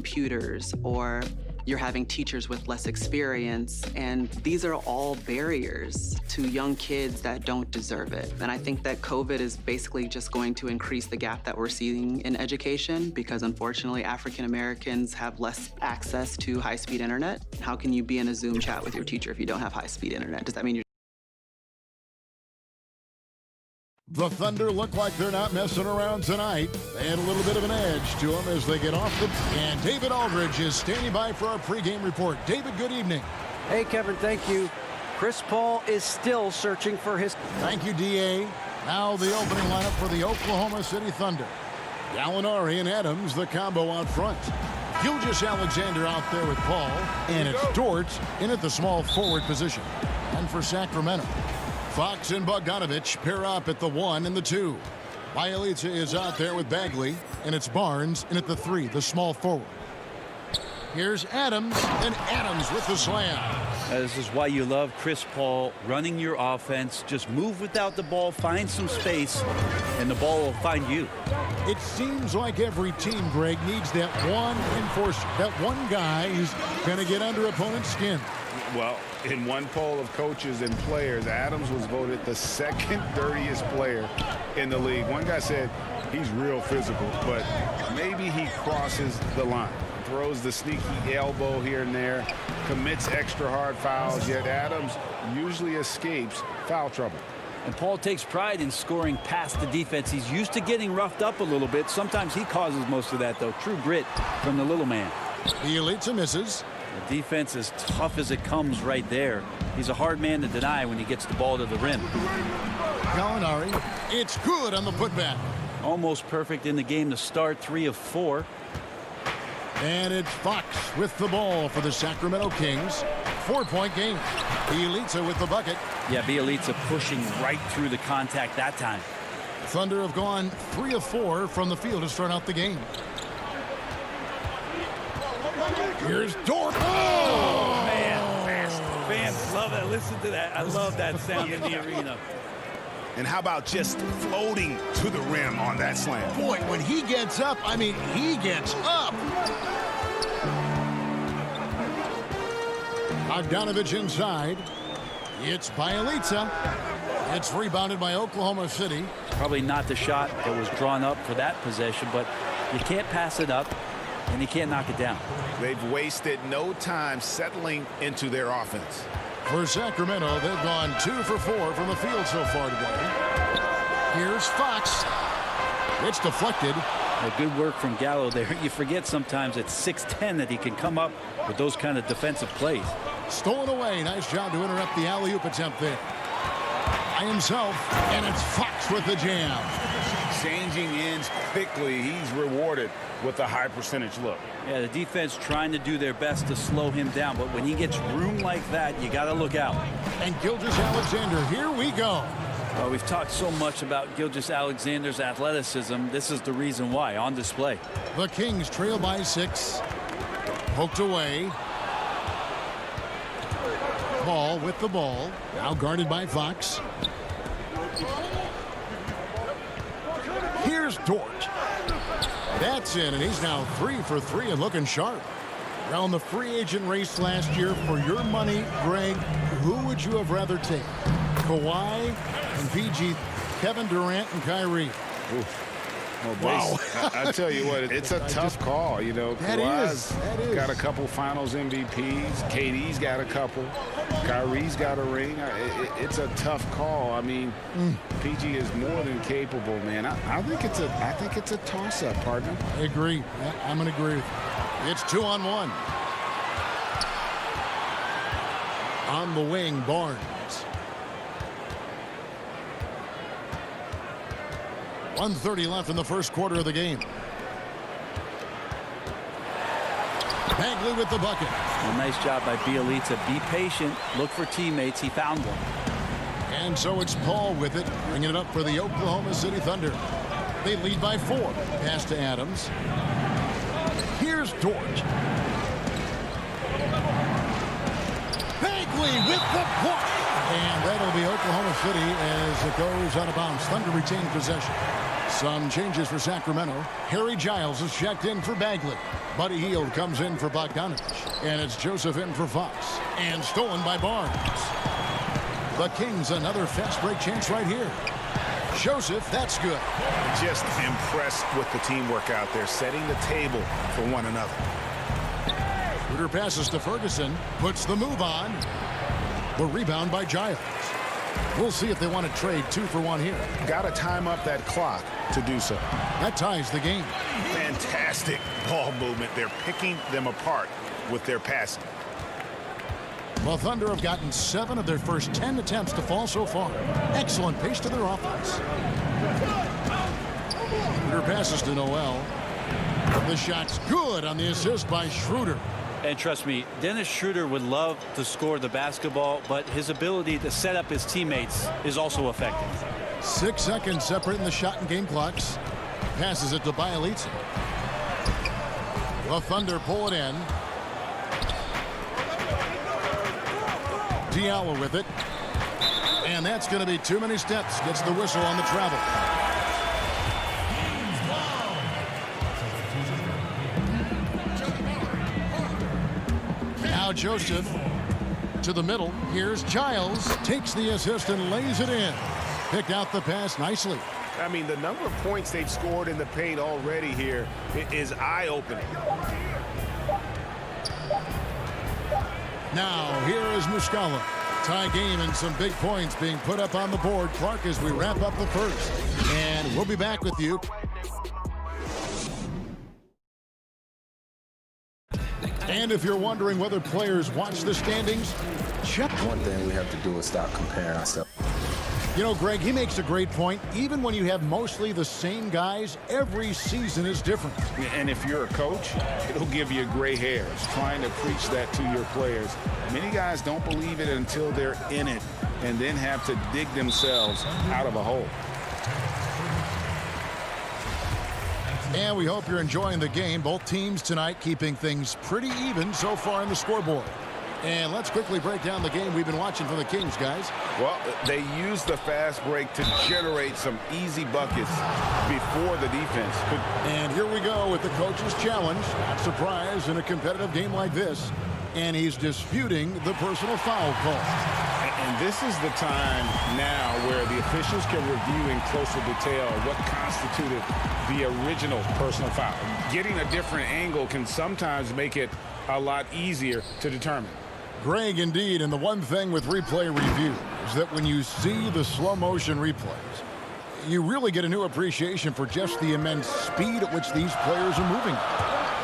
computers, or you're having teachers with less experience, and these are all barriers to young kids that don't deserve it. And I think that COVID is basically just going to increase the gap that we're seeing in education, because unfortunately African Americans have less access to high-speed internet. How can you be in a Zoom chat with your teacher if you don't have high-speed internet? Does that mean you're... The Thunder look like they're not messing around tonight. They had a little bit of an edge to them as they get off the... And David Aldridge is standing by for our pregame report. David, good evening. Hey, Kevin, thank you. Chris Paul is still searching for his... Thank you, D.A. Now the opening lineup for the Oklahoma City Thunder. Gallinari and Adams, the combo out front. Gilgeous-Alexander out there with Paul. And it's Dort in at the small forward position. And for Sacramento, Fox and Bogdanovich pair up at the 1 and the 2. Bielitsa is out there with Bagley, and it's Barnes in at the 3, the small forward. Here's Adams, and Adams with the slam. This is why you love Chris Paul running your offense. Just move without the ball, find some space, and the ball will find you. It seems like every team, Greg, needs that one enforcer, that one guy who's going to get under opponent's skin. Well, in one poll of coaches and players, Adams was voted the second dirtiest player in the league. One guy said he's real physical, but maybe he crosses the line. Throws the sneaky elbow here and there, commits extra hard fouls, yet Adams usually escapes foul trouble. And Paul takes pride in scoring past the defense. He's used to getting roughed up a little bit. Sometimes he causes most of that, though. True grit from the little man. Bielitsa misses. The defense is tough as it comes right there. He's a hard man to deny when he gets the ball to the rim. Gallinari, it's good on the putback. Almost perfect in the game to start, 3 of 4. And it's Fox with the ball for the Sacramento Kings. 4-point game. Bielitsa with the bucket. Yeah, Bielitsa pushing right through the contact that time. Thunder have gone 3 of 4 from the field to start out the game. Here's Dort. Oh, man. Fans love that. Listen to that. I love that sound in the arena. And how about just floating to the rim on that slam? Boy, when he gets up, I mean, he gets up. Bogdanovich inside. It's Bielitsa. It's rebounded by Oklahoma City. Probably not the shot that was drawn up for that possession, but you can't pass it up, and you can't knock it down. They've wasted no time settling into their offense. For Sacramento, they've gone 2 for 4 from the field so far today. Here's Fox. It's deflected. Well, good work from Gallo there. You forget sometimes at 6'10" that he can come up with those kind of defensive plays. Stolen away. Nice job to interrupt the alley-oop attempt there. By himself, and it's Fox with the jam. Changing ends quickly. He's rewarded with a high percentage look. Yeah, the defense trying to do their best to slow him down, but when he gets room like that, you got to look out. And Gilgeous-Alexander, here we go. Well, we've talked so much about Gilgeous-Alexander's athleticism. This is the reason why, on display. The Kings trail by 6. Poked away. Paul with the ball. Now guarded by Fox. Here's Dort. That's in, and he's now 3 for 3 and looking sharp. Around the free agent race last year, for your money, Greg, who would you have rather taken? Kawhi and PG, Kevin Durant and Kyrie. Oof. Well, wow. I tell you what, it's a tough call. You know, Kawhi's got a couple finals MVPs. KD's got a couple. Kyrie's got a ring. It's a tough call. I mean, PG is more than capable, man. I think it's a toss-up, partner. I agree. I'm going to agree with you. It's 2-on-1. On the wing, Barnes. 1:30 left in the first quarter of the game. Bagley with the bucket. Well, nice job by Bielitsa. Be patient. Look for teammates. He found one. And so it's Paul with it, bringing it up for the Oklahoma City Thunder. They lead by 4. Pass to Adams. Here's Dort. Bagley with the push. And that'll be Oklahoma City as it goes out of bounds. Thunder retain possession. Some changes for Sacramento. Harry Giles is checked in for Bagley. Buddy Hield comes in for Bogdanovich. And it's Joseph in for Fox. And stolen by Barnes. The Kings another fast break chance right here. Joseph, that's good. Just impressed with the teamwork out there, setting the table for one another. Schroeder passes to Ferguson, puts the move on. The rebound by Giles. We'll see if they want to trade 2 for 1 here. Got to time up that clock to do so. That ties the game. Fantastic ball movement. They're picking them apart with their passing. Well, Thunder have gotten 7 of their first 10 attempts to fall so far. Excellent pace to their offense. Schroeder passes to Noel. The shot's good on the assist by Schroeder. And trust me, Dennis Schroeder would love to score the basketball, but his ability to set up his teammates is also effective. 6 seconds separating the shot and game clocks. Passes it to Bielitsa. The Thunder pull it in. Diallo with it. And that's going to be too many steps. Gets the whistle on the travel. Now Joseph to the middle. Here's Giles. Takes the assist and lays it in. Picked out the pass nicely. I mean, the number of points they've scored in the paint already here is eye-opening. Now, here is Muscala. Tie game and some big points being put up on the board. Clark, as we wrap up the first. And we'll be back with you. And if you're wondering whether players watch the standings, check. One thing we have to do is stop comparing ourselves. You know, Greg, he makes a great point. Even when you have mostly the same guys, every season is different. And if you're a coach, it'll give you gray hairs trying to preach that to your players. Many guys don't believe it until they're in it and then have to dig themselves out of a hole. And we hope you're enjoying the game. Both teams tonight keeping things pretty even so far in the scoreboard. And let's quickly break down the game we've been watching for the Kings, guys. Well, they used the fast break to generate some easy buckets before the defense could. And here we go with the coach's challenge. Not surprised in a competitive game like this. And he's disputing the personal foul call. And this is the time now where the officials can review in closer detail what constituted the original personal foul. Getting a different angle can sometimes make it a lot easier to determine. Greg, indeed, and the one thing with replay review is that when you see the slow motion replays, you really get a new appreciation for just the immense speed at which these players are moving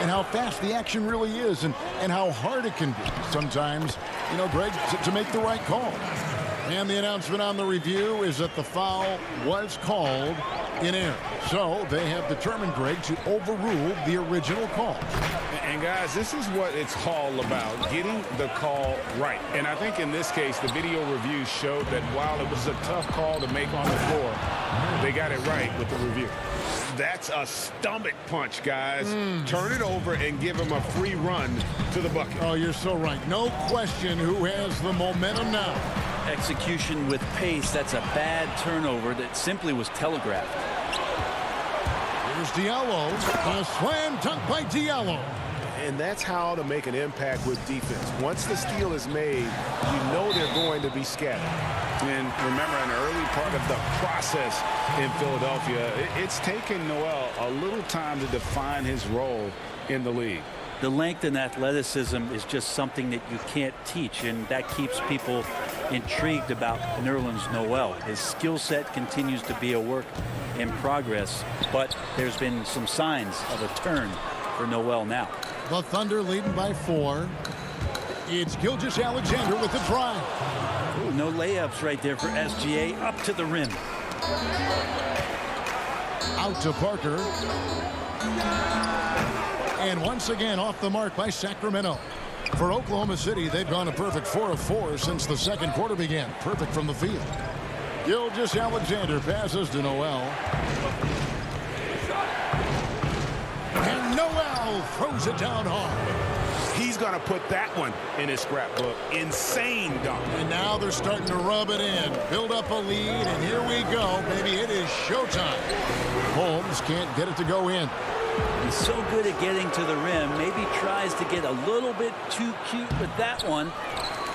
and how fast the action really is and how hard it can be sometimes, you know, Greg, to make the right call. And the announcement on the review is that the foul was called in error. So they have determined, Greg, to overrule the original call. And guys, this is what it's all about, getting the call right. And I think in this case, the video review showed that while it was a tough call to make on the floor, they got it right with the review. That's a stomach punch, guys. Turn it over and give him a free run to the bucket. Oh, you're so right. No question who has the momentum now. Execution with pace, that's a bad turnover that simply was telegraphed. Here's Diallo. A slam dunk by Diallo. And that's how to make an impact with defense. Once the steal is made, you know they're going to be scattered. And remember, an early part of the process in Philadelphia, it's taken Noel a little time to define his role in the league. The length and athleticism is just something that you can't teach, and that keeps people intrigued about Nerlens Noel. His skill set continues to be a work in progress, but there's been some signs of a turn for Noel now. The Thunder leading by 4. It's Gilgeous-Alexander with the drive. Ooh, no layups right there for SGA. Up to the rim. Out to Parker. And once again off the mark by Sacramento. For Oklahoma City, they've gone a perfect 4 of 4 since the second quarter began. Perfect from the field. Gilgeous-Alexander passes to Noel. And Noel throws it down hard. He's going to put that one in his scrapbook. Insane dunk. And now they're starting to rub it in. Build up a lead, and here we go, baby. It is showtime. Holmes can't get it to go in. He's so good at getting to the rim. Maybe tries to get a little bit too cute with that one.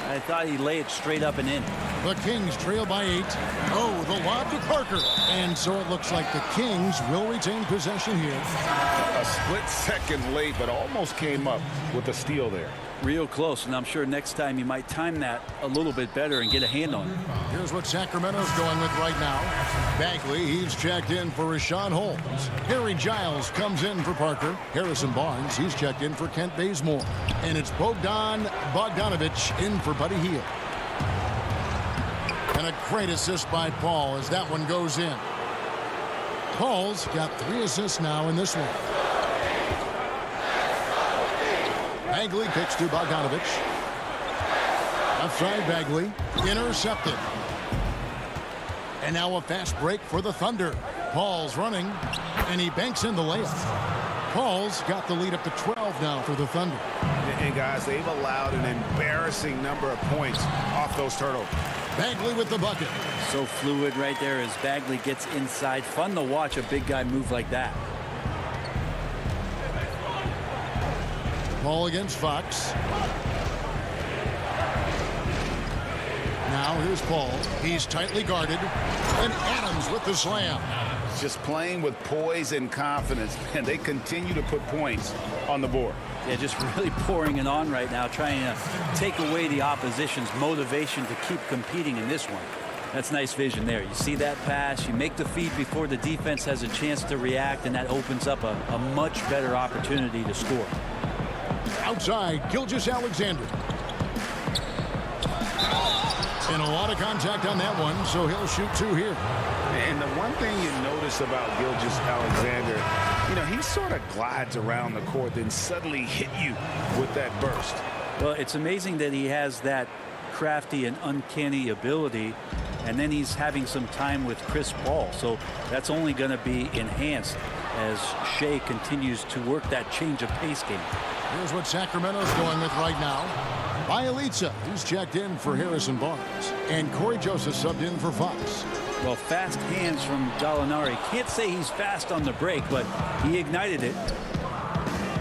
I thought he'd lay it straight up and in. The Kings trail by 8. Oh, the lob to Parker. And so it looks like the Kings will retain possession here. A split second late, but almost came up with a steal there. Real close, and I'm sure next time you might time that a little bit better and get a hand on it. Here's what Sacramento's going with right now. Bagley, he's checked in for Rashawn Holmes. Harry Giles comes in for Parker. Harrison Barnes, he's checked in for Kent Bazemore. And it's Bogdanovich in for Buddy Hield. And a great assist by Paul as that one goes in. Paul's got 3 assists now in this one. Bagley kicks to Bogdanovich. Outside Bagley. Intercepted. And now a fast break for the Thunder. Paul's running, and he banks in the layup. Paul's got the lead up to 12 now for the Thunder. And guys, they've allowed an embarrassing number of points off those turnovers. Bagley with the bucket. So fluid right there as Bagley gets inside. Fun to watch a big guy move like that. Ball against Fox. Now here's Paul. He's tightly guarded. And Adams with the slam. Just playing with poise and confidence, and they continue to put points on the board. Yeah, just really pouring it on right now, trying to take away the opposition's motivation to keep competing in this one. That's nice vision there. You see that pass, you make the feed before the defense has a chance to react, and that opens up a much better opportunity to score. Outside, Gilgeous-Alexander. And a lot of contact on that one, so he'll shoot 2 here. And the one thing you notice about Gilgeous-Alexander, he sort of glides around the court, then suddenly hit you with that burst. Well, it's amazing that he has that crafty and uncanny ability, and then he's having some time with Chris Paul, so that's only going to be enhanced as Shea continues to work that change of pace game. Here's what Sacramento's going with right now. Bielitsa, who's checked in for Harrison Barnes. And Corey Joseph subbed in for Fox. Well, fast hands from Gallinari. Can't say he's fast on the break, but he ignited it.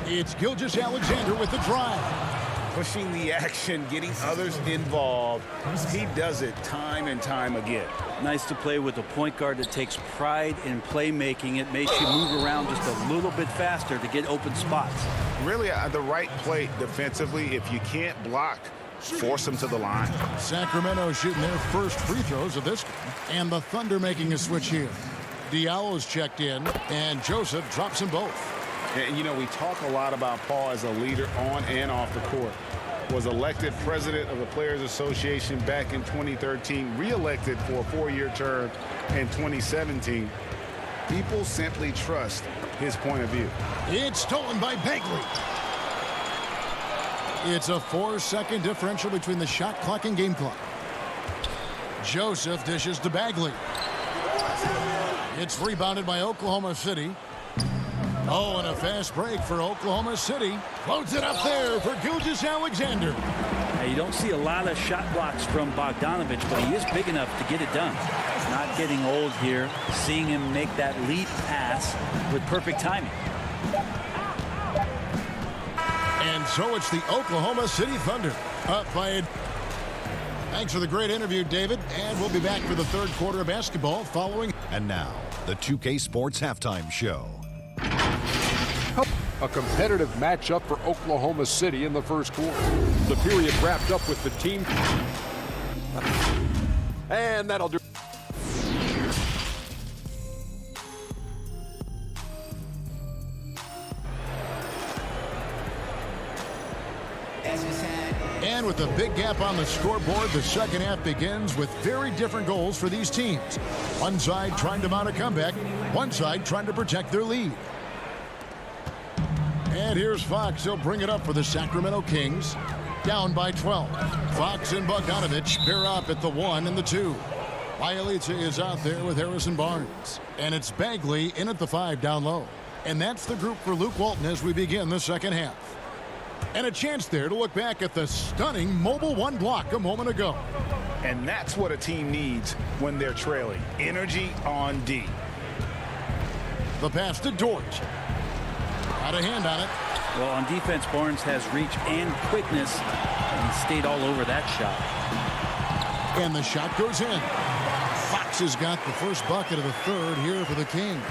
It's Gilgeous-Alexander with the drive. Pushing the action, getting others involved. He does it time and time again. Nice to play with a point guard that takes pride in playmaking. It makes you move around just a little bit faster to get open spots. Really, the right play defensively. If you can't block, force them to the line. Sacramento shooting their first free throws of this game. And the Thunder making a switch here. Diallo's checked in, and Joseph drops them both. And, we talk a lot about Paul as a leader on and off the court. Was elected president of the Players Association back in 2013, re-elected for a 4-year term in 2017. People simply trust his point of view. It's stolen by Bagley. It's a 4-second differential between the shot clock and game clock. Joseph dishes to Bagley. It's rebounded by Oklahoma City. Oh, and a fast break for Oklahoma City. Floats it up there for Gilgeous-Alexander. Now, you don't see a lot of shot blocks from Bogdanovich, but he is big enough to get it done. Not getting old here. Seeing him make that lead pass with perfect timing. And so it's the Oklahoma City Thunder up by a... Thanks for the great interview, David. And we'll be back for the third quarter of basketball following. And now, the 2K Sports Halftime Show. A competitive matchup for Oklahoma City in the first quarter. The period wrapped up with the team. And that'll do. And with a big gap on the scoreboard, the second half begins with very different goals for these teams. One side trying to mount a comeback, one side trying to protect their lead. And here's Fox. He'll bring it up for the Sacramento Kings. Down by 12. Fox and Bogdanovich pair up at the 1 and the 2. Bielitsa is out there with Harrison Barnes. And it's Bagley in at the 5 down low. And that's the group for Luke Walton as we begin the second half. And a chance there to look back at the stunning Mobile 1 block a moment ago. And that's what a team needs when they're trailing. Energy on D. The pass to Dort. Got a hand on it. Well, on defense, Barnes has reach and quickness, and he stayed all over that shot. And the shot goes in. Fox has got the first bucket of the third here for the Kings.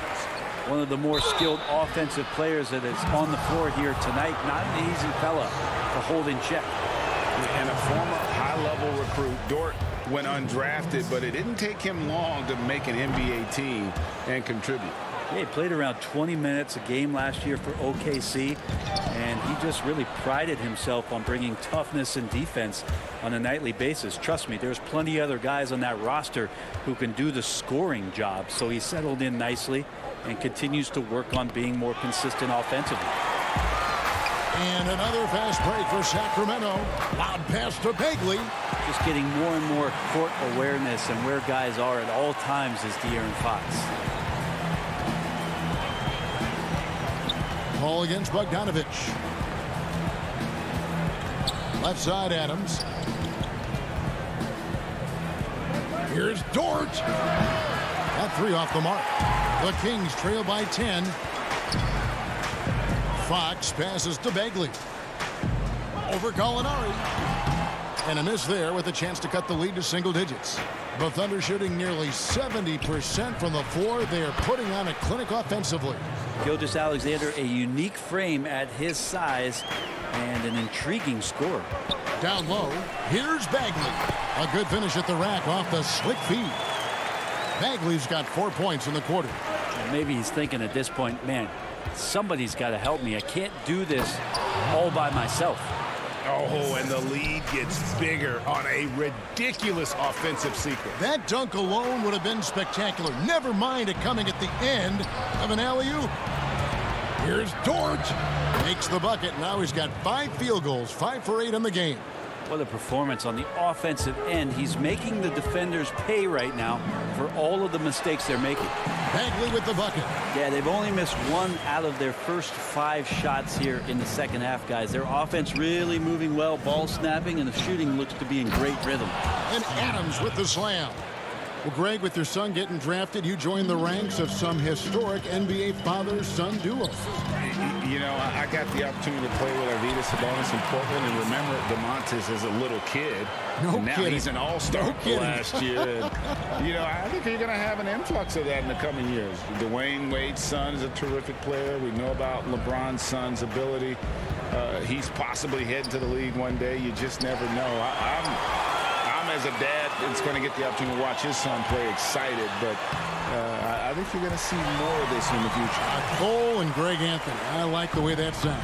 One of the more skilled offensive players that is on the floor here tonight. Not an easy fella to hold in check. And a former high-level recruit, Dort went undrafted, but it didn't take him long to make an NBA team and contribute. Yeah, he played around 20 minutes a game last year for OKC, and he just really prided himself on bringing toughness and defense on a nightly basis. Trust me, there's plenty of other guys on that roster who can do the scoring job, so he settled in nicely and continues to work on being more consistent offensively. And another fast break for Sacramento. Loud pass to Bagley. Just getting more and more court awareness and where guys are at all times is De'Aaron Fox. Ball against Bogdanovich. Left side, Adams. Here's Dort. That three off the mark. The Kings trail by 10. Fox passes to Bagley. Over Gallinari. And a miss there with a chance to cut the lead to single digits. The Thunder shooting nearly 70% from the floor. They are putting on a clinic offensively. Gilgeous-Alexander, a unique frame at his size and an intriguing score. Down low, here's Bagley. A good finish at the rack off the slick feed. Bagley's got 4 points in the quarter. Maybe he's thinking at this point, man, somebody's got to help me. I can't do this all by myself. Oh, and the lead gets bigger on a ridiculous offensive sequence. That dunk alone would have been spectacular. Never mind it coming at the end of an alley-oop. Here's Dort. Makes the bucket. Now he's got 5 field goals, 5 for 8 in the game. What a performance on the offensive end. He's making the defenders pay right now for all of the mistakes they're making. Bagley with the bucket. Yeah, they've only missed 1 out of their first 5 shots here in the second half, guys. Their offense really moving well, ball snapping, and the shooting looks to be in great rhythm. And Adams with the slam. Well, Greg, with your son getting drafted, you joined the ranks of some historic NBA father-son duos. You know, I got the opportunity to play with Arvydas Sabonis in Portland, and remember DeMontis as a little kid. No and now kidding. He's an all-star last year. And, you know, I think you're going to have an influx of that in the coming years. Dwayne Wade's son is a terrific player. We know about LeBron's son's ability. He's possibly heading to the league one day. You just never know. I'm as a dad that's going to get the opportunity to watch his son play excited, but I think you're going to see more of this in the future. Cole and Greg Anthony. I like the way that sounds.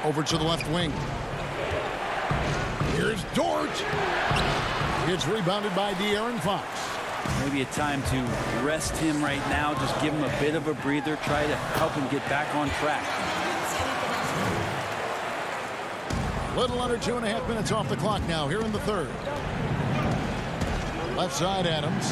Over to the left wing. Here's Dort. It's rebounded by De'Aaron Fox. Maybe a time to rest him right now. Just give him a bit of a breather. Try to help him get back on track. Little under 2.5 minutes off the clock now here in the third. Left side, Adams.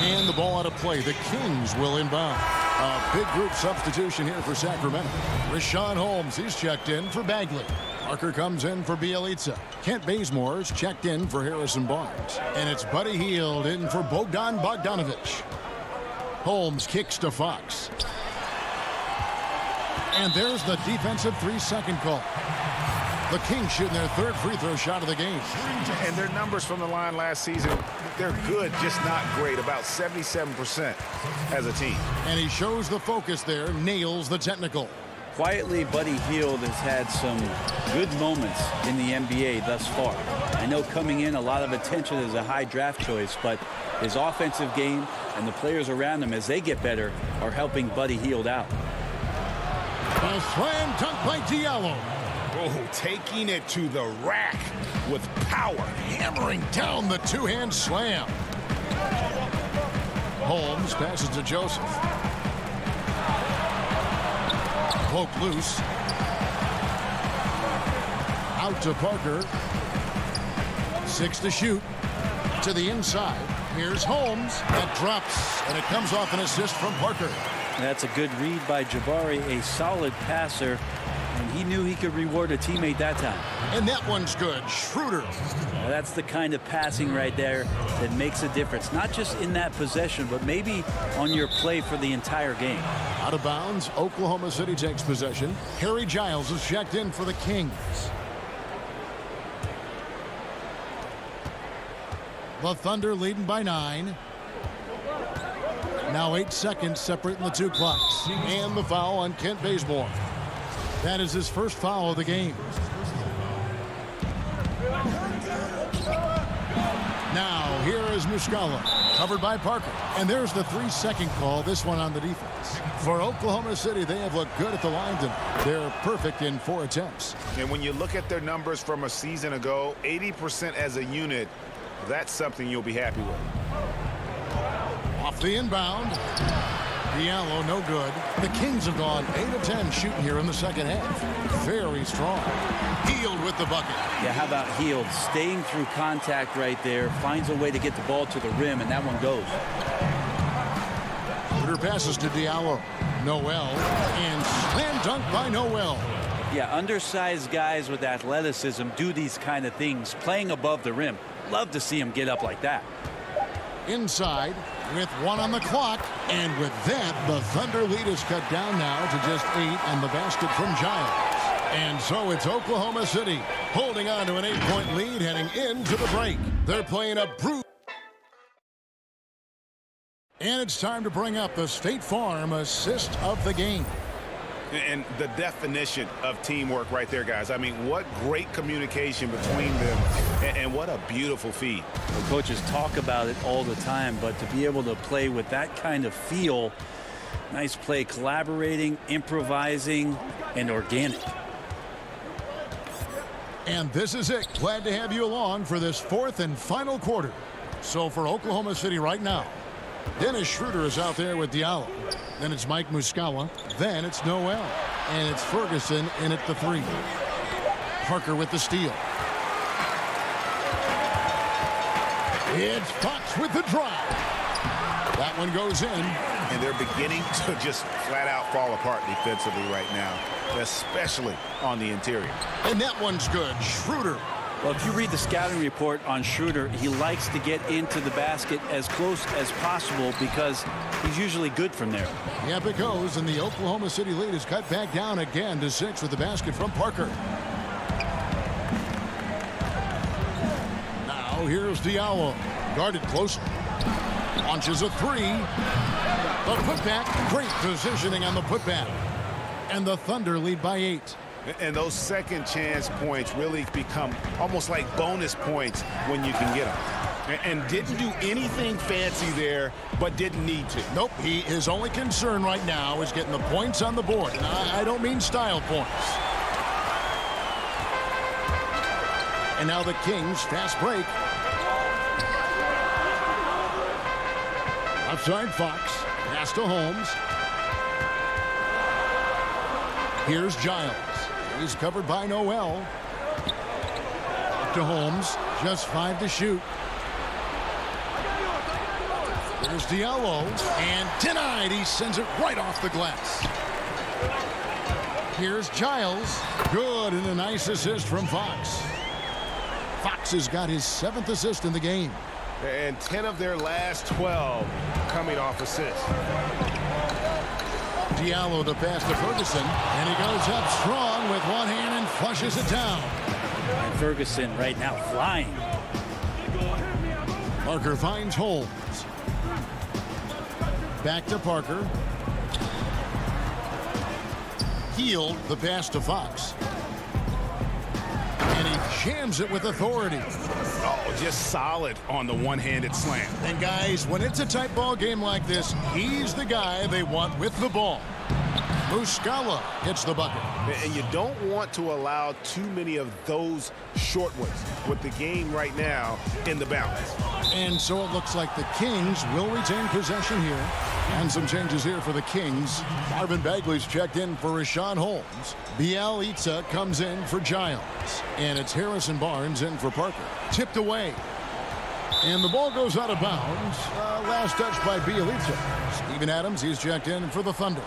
And the ball out of play. The Kings will inbound. A big group substitution here for Sacramento. Richaun Holmes, he's checked in for Bagley. Parker comes in for Bielitsa. Kent Bazemore's checked in for Harrison Barnes. And it's Buddy Hield in for Bogdan Bogdanovich. Holmes kicks to Fox. And there's the defensive 3-second call. The Kings shooting their third free throw shot of the game. And their numbers from the line last season, they're good, just not great. About 77% as a team. And he shows the focus there, nails the technical. Quietly, Buddy Hield has had some good moments in the NBA thus far. I know coming in, a lot of attention as a high draft choice, but his offensive game and the players around him, as they get better, are helping Buddy Hield out. A slam dunk by Diallo. Oh, taking it to the rack with power. Hammering down the two-hand slam. Holmes passes to Joseph. Poke loose. Out to Parker. 6 to shoot. To the inside. Here's Holmes. That drops, and it comes off an assist from Parker. That's a good read by Jabari, a solid passer, and he knew he could reward a teammate that time. And that one's good. Schroeder. That's the kind of passing right there that makes a difference, not just in that possession, but maybe on your play for the entire game. Out of bounds, Oklahoma City takes possession. Harry Giles is checked in for the Kings. The Thunder leading by 9. Now 8 seconds separating the two clocks. And the foul on Kent Bazemore. That is his first foul of the game. Now here is Muscala, covered by Parker. And there's the 3-second call, this one on the defense. For Oklahoma City, they have looked good at the line. They're perfect in 4 attempts. And when you look at their numbers from a season ago, 80% as a unit, that's something you'll be happy with. Off the inbound. Diallo, no good. The Kings have gone 8 of 10 shooting here in the second half. Very strong. Hield with the bucket. Yeah, how about Hield? Staying through contact right there, finds a way to get the ball to the rim, and that one goes. Shooter passes to Diallo. Noel. And slam dunk by Noel. Yeah, undersized guys with athleticism do these kind of things, playing above the rim. Love to see him get up like that. Inside with 1 on the clock, and with that the Thunder lead is cut down now to just 8 on the basket from Giles. And so it's Oklahoma City holding on to an 8-point lead heading into the break. They're playing a brute. And it's time to bring up the State Farm assist of the game. And the definition of teamwork right there, guys. I mean, what great communication between them, and what a beautiful feed. The coaches talk about it all the time, but to be able to play with that kind of feel, nice play, collaborating, improvising, and organic. And this is it. Glad to have you along for this 4th and final quarter. So for Oklahoma City right now, Dennis Schroeder is out there with Diallo. Then it's Mike Muscala. Then it's Noel. And it's Ferguson in at the 3. Parker with the steal. It's Fox with the drive. That one goes in. And they're beginning to just flat out fall apart defensively right now, especially on the interior. And that one's good. Schroeder. Well, if you read the scouting report on Schroeder, he likes to get into the basket as close as possible because he's usually good from there. Yep, it goes, and the Oklahoma City lead is cut back down again to 6 with the basket from Parker. Now here's Diallo, guarded closely. Launches a 3. The putback, great positioning on the putback. And the Thunder lead by 8. And those second chance points really become almost like bonus points when you can get them. And didn't do anything fancy there, but didn't need to. Nope, his only concern right now is getting the points on the board. And I don't mean style points. And now the Kings, fast break. Outside Fox, pass to Holmes. Here's Giles. He's covered by Noel. Up to Holmes. Just 5 to shoot. There's Diallo. And denied. He sends it right off the glass. Here's Giles. Good, and a nice assist from Fox. Fox has got his 7th assist in the game. And 10 of their last 12 coming off assists. Diallo to pass to Ferguson, and he goes up strong with one hand and flushes it down. And Ferguson right now flying. Parker finds Holmes. Back to Parker. Hield the pass to Fox. And he jams it with authority. Oh, just solid on the one-handed slam. And guys, when it's a tight ball game like this, he's the guy they want with the ball. Muscala hits the bucket. And you don't want to allow too many of those short ones with the game right now in the balance. And so it looks like the Kings will retain possession here. And some changes here for the Kings. Marvin Bagley's checked in for Rashawn Holmes. Bielitsa comes in for Giles. And it's Harrison Barnes in for Parker. Tipped away. And the ball goes out of bounds. Last touch by Bielitsa. Steven Adams, he's checked in for the Thunder.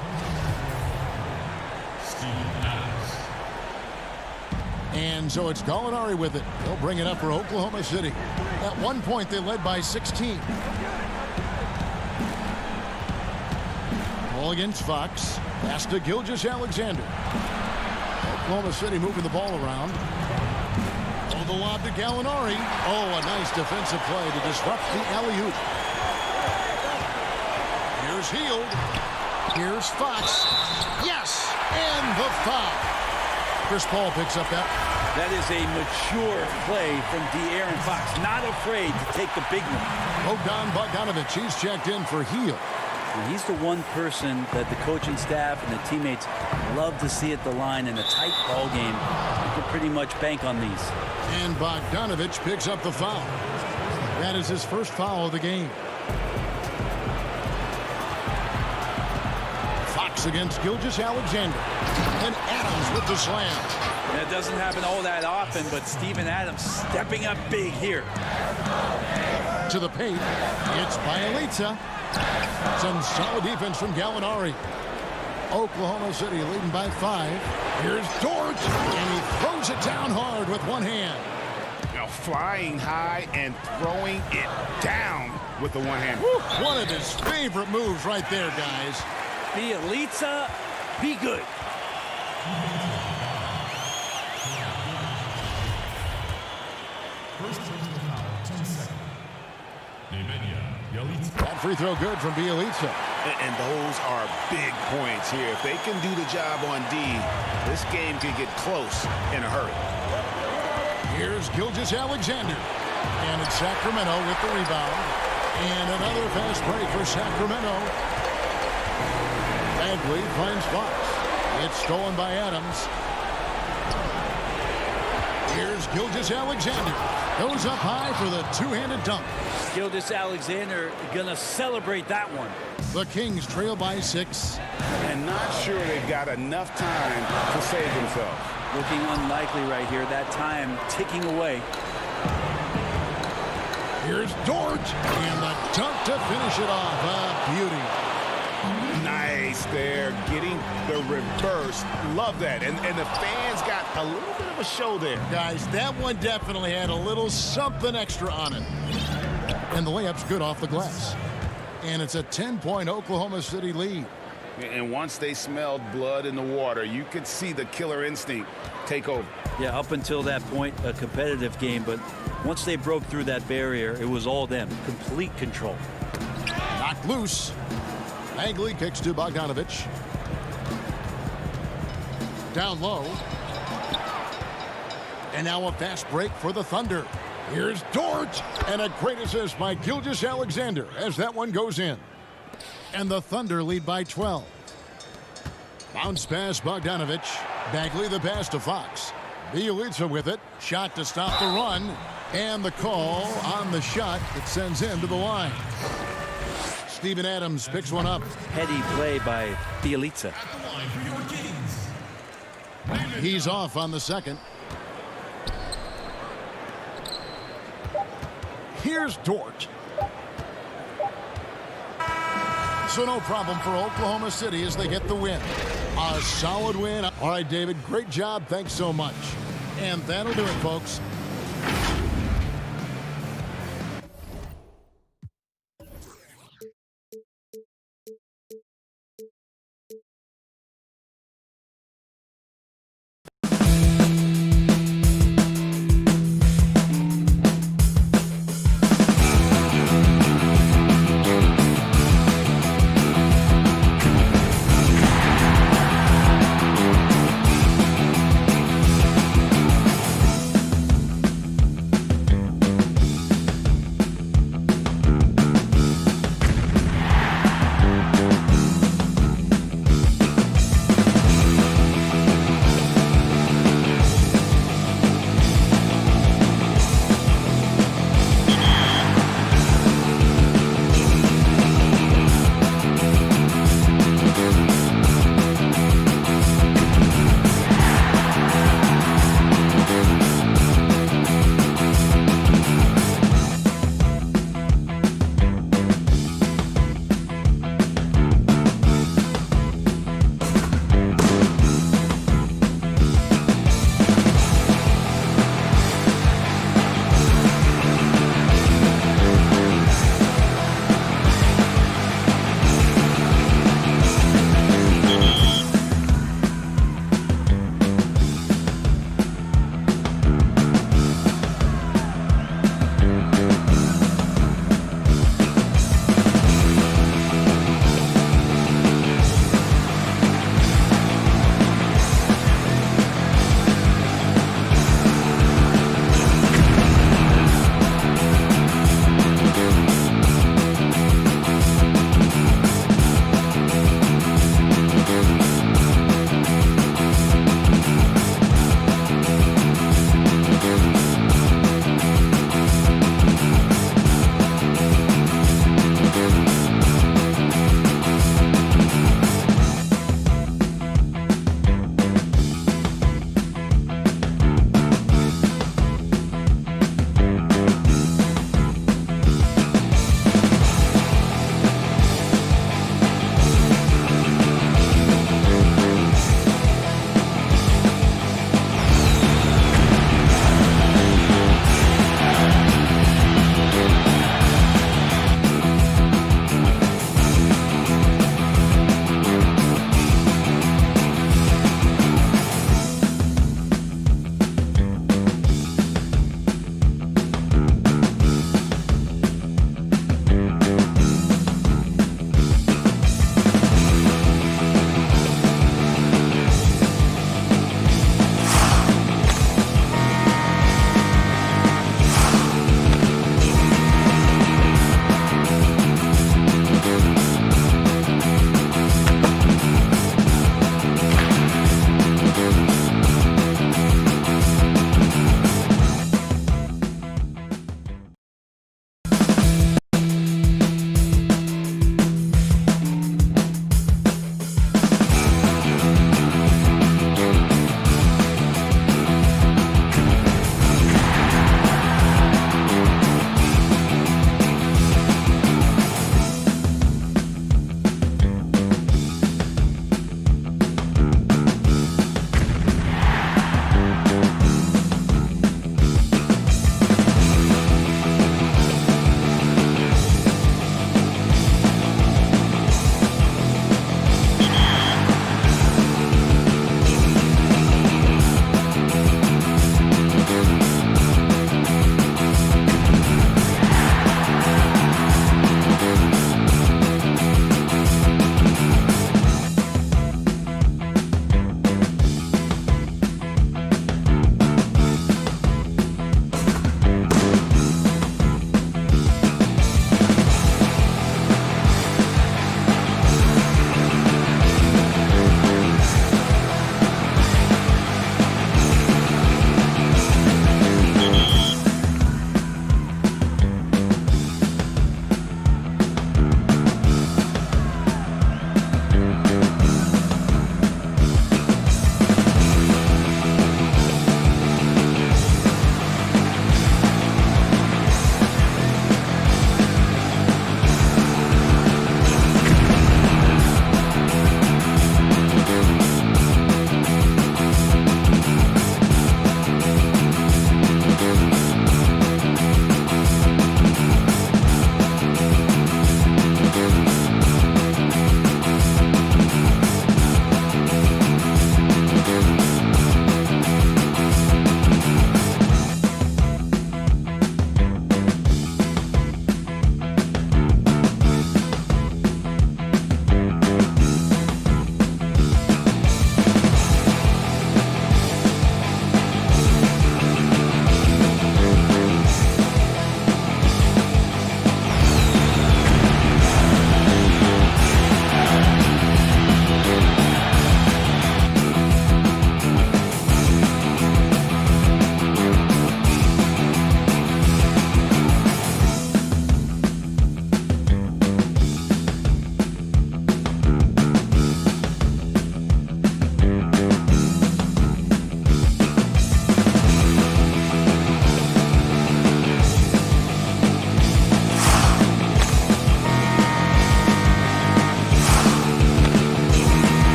And so it's Gallinari with it. He'll bring it up for Oklahoma City. At one point, they led by 16. Ball against Fox. Pass to Gilgeous-Alexander. Oklahoma City moving the ball around. Oh, the lob to Gallinari. Oh, a nice defensive play to disrupt the alley-oop. Here's Hield. Here's Fox. Yes! And the foul. Chris Paul picks up that. That is a mature play from De'Aaron Fox. Not afraid to take the big one. Bogdanovich, he's checked in for Hield. And he's the one person that the coaching staff and the teammates love to see at the line in a tight ball game. You can pretty much bank on these. And Bogdanovich picks up the foul. That is his first foul of the game. Fox against Gilgeous-Alexander. And Adams with the slam. That doesn't happen all that often, but Steven Adams stepping up big here. To the paint. It's Bielitsa. Some solid defense from Gallinari. Oklahoma City leading by 5. Here's Dort, and he throws it down hard with one hand. Now flying high and throwing it down with the one hand. Woo, one of his favorite moves right there, guys. Bielitsa, be good. That free throw good from Bielitsa. And those are big points here. If they can do the job on D, this game could get close in a hurry. Here's Gilgeous-Alexander. And it's Sacramento with the rebound. And another fast break for Sacramento. Bagley finds Fox. It's stolen by Adams. Here's Gilgeous-Alexander. Goes up high for the two-handed dunk. Gilgeous-Alexander gonna celebrate that one. The Kings trail by 6. And not sure they've got enough time to save themselves. Looking unlikely right here. That time ticking away. Here's Dort. And the dunk to finish it off. A beauty. Nice there, getting the reverse. Love that. And the fans got a little bit of a show there. Guys, that one definitely had a little something extra on it. And the layup's good off the glass. And it's a 10-point Oklahoma City lead. And once they smelled blood in the water, you could see the killer instinct take over. Yeah, up until that point, a competitive game. But once they broke through that barrier, it was all them. Complete control. Knocked loose. Bagley kicks to Bogdanovich. Down low. And now a fast break for the Thunder. Here's Dort. And a great assist by Gilgeous-Alexander as that one goes in. And the Thunder lead by 12. Bounce pass Bogdanovich. Bagley the pass to Fox. Bielitsa with it. Shot to stop the run. And the call on the shot that sends him to the line. Steven Adams picks one up. Heady play by Bielitsa. He's off on the second. Here's Dort. So no problem for Oklahoma City as they get the win. A solid win. All right, David, great job. Thanks so much. And that'll do it, folks.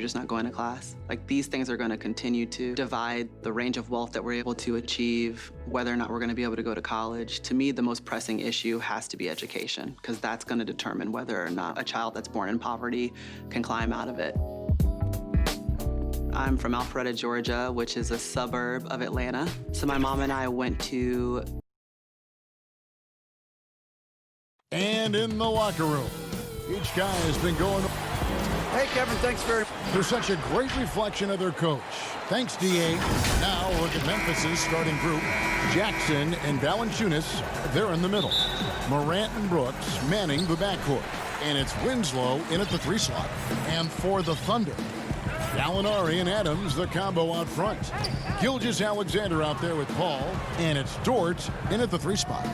you're just not going to class. Like, these things are going to continue to divide the range of wealth that we're able to achieve, whether or not we're going to be able to go to college. To me, the most pressing issue has to be education, because that's going to determine whether or not a child that's born in poverty can climb out of it. I'm from Alpharetta, Georgia, which is a suburb of Atlanta. So my mom and I went to... And in the locker room, each guy has been going... Hey, Kevin, thanks very much. They're such a great reflection of their coach. Thanks, D.A. Now look at Memphis's starting group. Jackson and Valanciunas, they're in the middle. Morant and Brooks manning the backcourt. And it's Winslow in at the 3 slot. And for the Thunder, Gallinari and Adams, the combo out front. Gilgeous-Alexander out there with Paul. And it's Dort in at the 3 spot.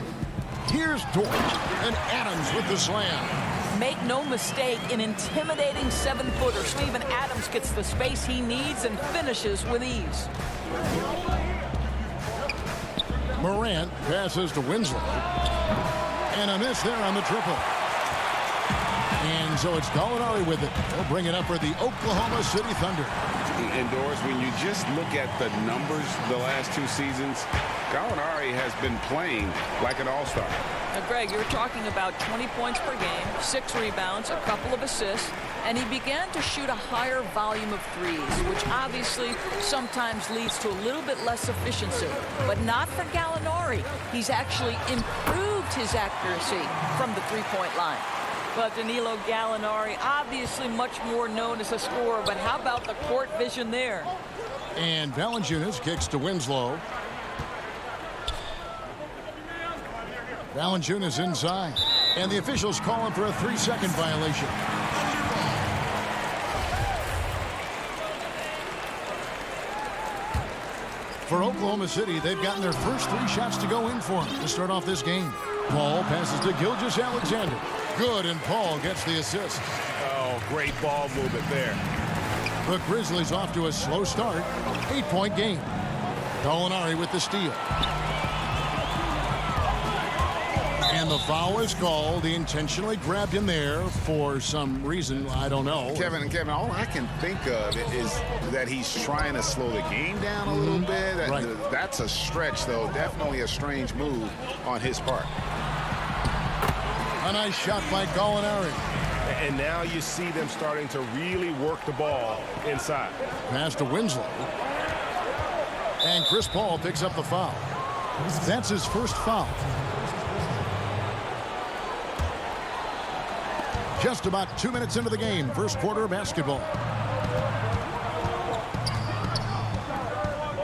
Here's Dort, and Adams with the slam. Make no mistake, an intimidating 7-footer. Steven Adams gets the space he needs and finishes with ease. Morant passes to Winslow. And a miss there on the triple. And so it's Gallinari with it. He'll bring it up for the Oklahoma City Thunder. And Doris, when you just look at the numbers the last 2 seasons, Gallinari has been playing like an all-star. Now, Greg, you're talking about 20 points per game, 6 rebounds, a couple of assists, and he began to shoot a higher volume of threes, which obviously sometimes leads to a little bit less efficiency. But not for Gallinari. He's actually improved his accuracy from the three-point line. But Danilo Gallinari, obviously much more known as a scorer, but how about the court vision there? And Valanciunas kicks to Winslow. Valanciunas inside. And the officials call him for a 3-second violation. For Oklahoma City, they've gotten their first 3 shots to go in for him to start off this game. Paul passes to Gilgeous-Alexander. Good, and Paul gets the assist. Oh, great ball movement there. The Grizzlies off to a slow start. 8-point game. Gallinari with the steal. And the foul is called. He intentionally grabbed him there for some reason. I don't know. Kevin, all I can think of is that he's trying to slow the game down a little bit. That's a stretch, though. Definitely a strange move on his part. A nice shot by Gallinari. And now you see them starting to really work the ball inside. Pass to Winslow. And Chris Paul picks up the foul. That's his first foul. Just about 2 minutes into the game, first quarter of basketball.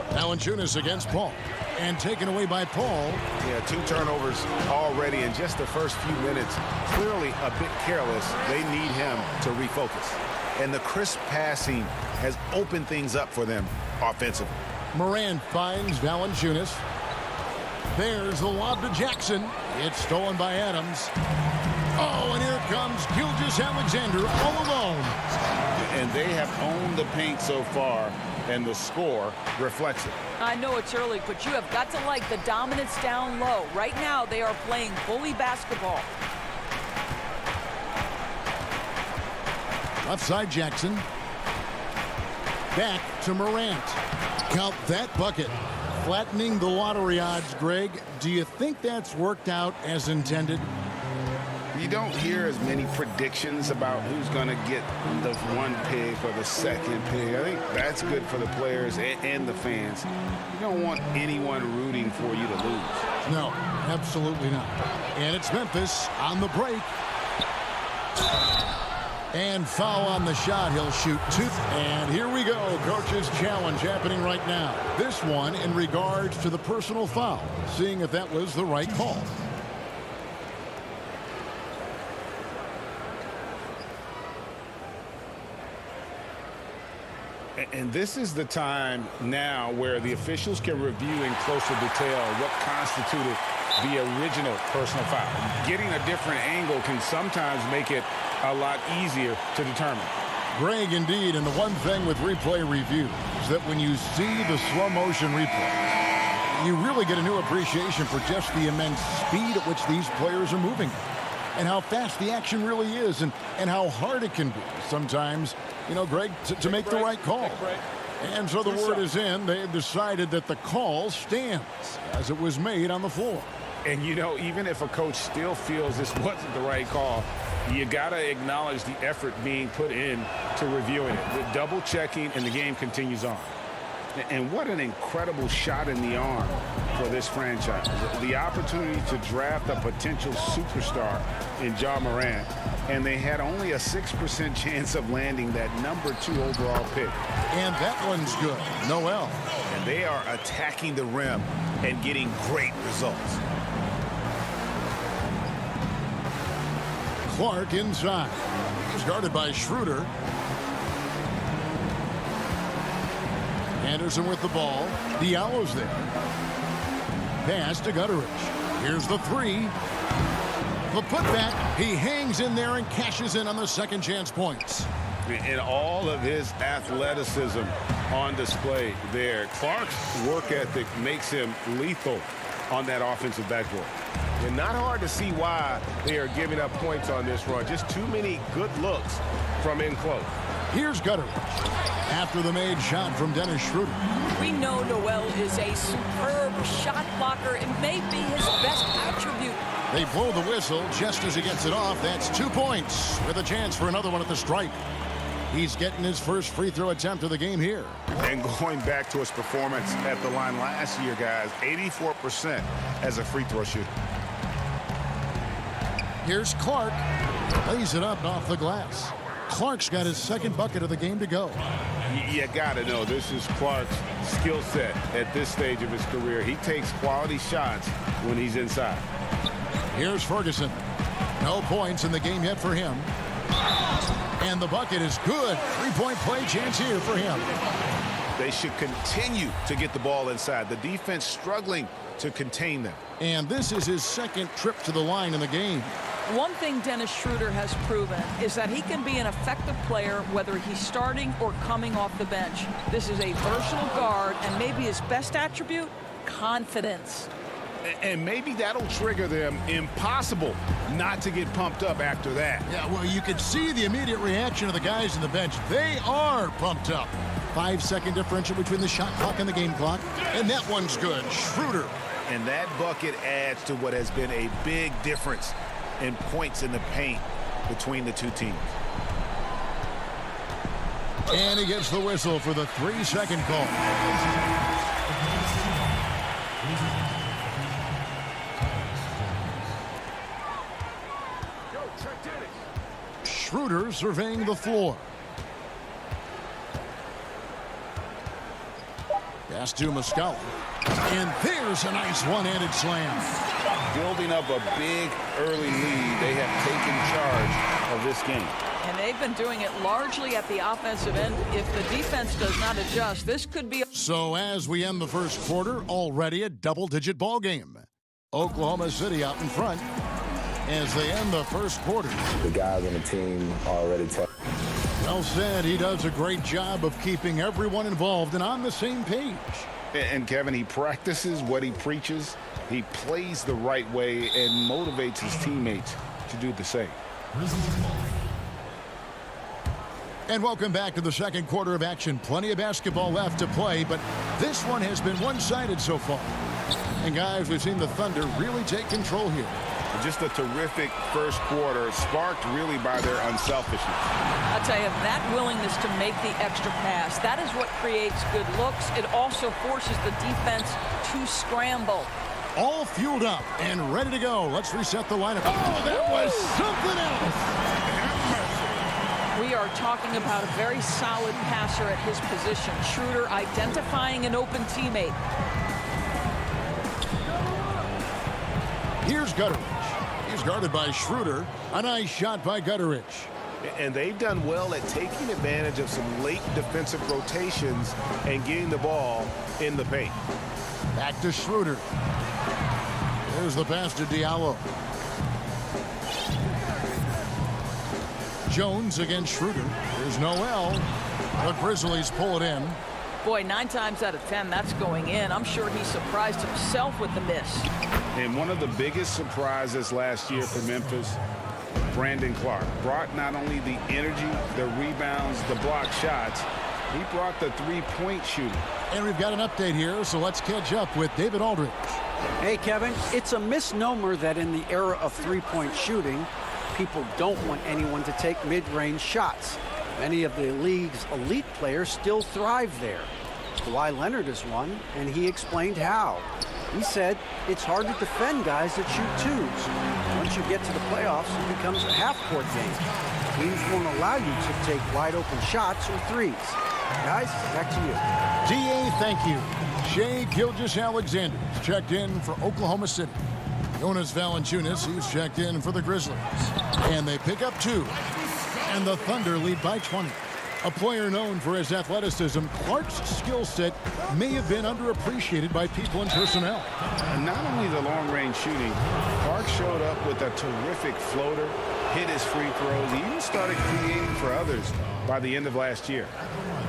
Valanciunas against Paul. And taken away by Paul. Yeah, 2 turnovers already in just the first few minutes. Clearly a bit careless. They need him to refocus. And the crisp passing has opened things up for them offensively. Morant finds Valanciunas. There's the lob to Jackson. It's stolen by Adams. Oh, and here comes Gilgeous-Alexander all alone. And they have owned the paint so far, and the score reflects it. I know it's early, but you have got to like the dominance down low. Right now, they are playing bully basketball. Left side Jackson. Back to Morant. Count that bucket. Flattening the lottery odds, Greg. Do you think that's worked out as intended? You don't hear as many predictions about who's going to get the 1 pick or the 2nd pick. I think that's good for the players and the fans. You don't want anyone rooting for you to lose. No, absolutely not. And it's Memphis on the break. And foul on the shot. He'll shoot 2. And here we go. Coach's challenge happening right now. This one in regards to the personal foul. Seeing if that was the right call. And this is the time now where the officials can review in closer detail what constituted the original personal foul. Getting a different angle can sometimes make it a lot easier to determine. Greg, indeed, and the one thing with replay review is that when you see the slow motion replay, you really get a new appreciation for just the immense speed at which these players are moving. and how fast the action really is and how hard it can be sometimes, you know, Greg, to make the right call. And so the word is in. They have decided that the call stands as it was made on the floor. And, you know, even if a coach still feels this wasn't the right call, you got to acknowledge the effort being put in to reviewing it. With double checking, and the game continues on. And what an incredible shot in the arm for this franchise. The opportunity to draft a potential superstar in Ja Morant, and they had only a 6% chance of landing that #2 overall pick. And that one's good. Noel. And they are attacking the rim and getting great results. Clark inside. He's guarded by Schroeder. Anderson with the ball. Diallo's there. Pass to Gutteridge. Here's the three. The putback. He hangs in there and cashes in on the second chance points. And all of his athleticism on display there. Clark's work ethic makes him lethal on that offensive backboard. And not hard to see why they are giving up points on this run. Just too many good looks from in close. Here's Gutteridge. After the made shot from Dennis Schroeder. We know Noel is a superb shot blocker. It may be his best attribute. They blow the whistle just as he gets it off. That's 2 points with a chance for another one at the stripe. He's getting his first free throw attempt of the game here. And going back to his performance at the line last year, guys, 84% as a free throw shooter. Here's Clark. Lays it up off the glass. Clark's got his second bucket of the game to go. You got to know this is Clark's skill set at this stage of his career. He takes quality shots when he's inside. Here's Ferguson. No points in the game yet for him. And the bucket is good. Three-point play chance here for him. They should continue to get the ball inside. The defense struggling to contain them. And this is his second trip to the line in the game. One thing Dennis Schroeder has proven is that he can be an effective player whether he's starting or coming off the bench. This is a versatile guard, and maybe his best attribute, confidence. And maybe that'll trigger them. Impossible not to get pumped up after that. Yeah, well, you can see the immediate reaction of the guys in the bench. They are pumped up. 5-second differential between the shot clock and the game clock. And that one's good. Schroeder. And that bucket adds to what has been a big difference in points in the paint between the two teams. And he gets the whistle for the 3-second call. Schroeder surveying the floor. Pass to Muscala. And there's a nice one-handed slam. Building up a big early lead, they have taken charge of this game. And they've been doing it largely at the offensive end. If the defense does not adjust, this could be... So as we end the first quarter, already a double-digit ball game. Oklahoma City out in front as they end the first quarter. The guys on the team already tell. Well said. He does a great job of keeping everyone involved and on the same page. And Kevin, he practices what he preaches. He plays the right way and motivates his teammates to do the same. And welcome back to the second quarter of action. Plenty of basketball left to play, but this one has been one-sided so far. And guys, we've seen the Thunder really take control here. Just a terrific first quarter, sparked really by their unselfishness. I'll tell you, that willingness to make the extra pass, that is what creates good looks. It also forces the defense to scramble. All fueled up and ready to go. Let's reset the lineup. Oh, that was something else. We are talking about a very solid passer at his position. Schroeder identifying an open teammate. Here's Gutteridge. He's guarded by Schroeder. A nice shot by Gutteridge. And they've done well at taking advantage of some late defensive rotations and getting the ball in the paint. Back to Schroeder. There's the pass to Diallo. Jones against Schroeder. There's Noel. The Grizzlies pull it in. Boy, 9 times out of 10, that's going in. I'm sure he surprised himself with the miss. And one of the biggest surprises last year for Memphis Brandon Clark. Brought not only the energy, the rebounds, the block shots, he brought the three-point shooting. And we've got an update here, so let's catch up with David Aldridge. Hey, Kevin, it's a misnomer that in the era of three-point shooting, people don't want anyone to take mid-range shots. Many of the league's elite players still thrive there. Kawhi Leonard is one, and he explained how. He said it's hard to defend guys that shoot twos. Once you get to the playoffs, it becomes a half-court game. Teams won't allow you to take wide-open shots or threes. Guys, back to you. DA, thank you. Shai Gilgeous-Alexander checked in for Oklahoma City. Jonas Valanciunas, he's checked in for the Grizzlies. And they pick up 2. And the Thunder lead by 20. A player known for his athleticism, Clark's skill set may have been underappreciated by people and personnel. And not only the long-range shooting, Clark showed up with a terrific floater, hit his free throws. He even started creating for others by the end of last year.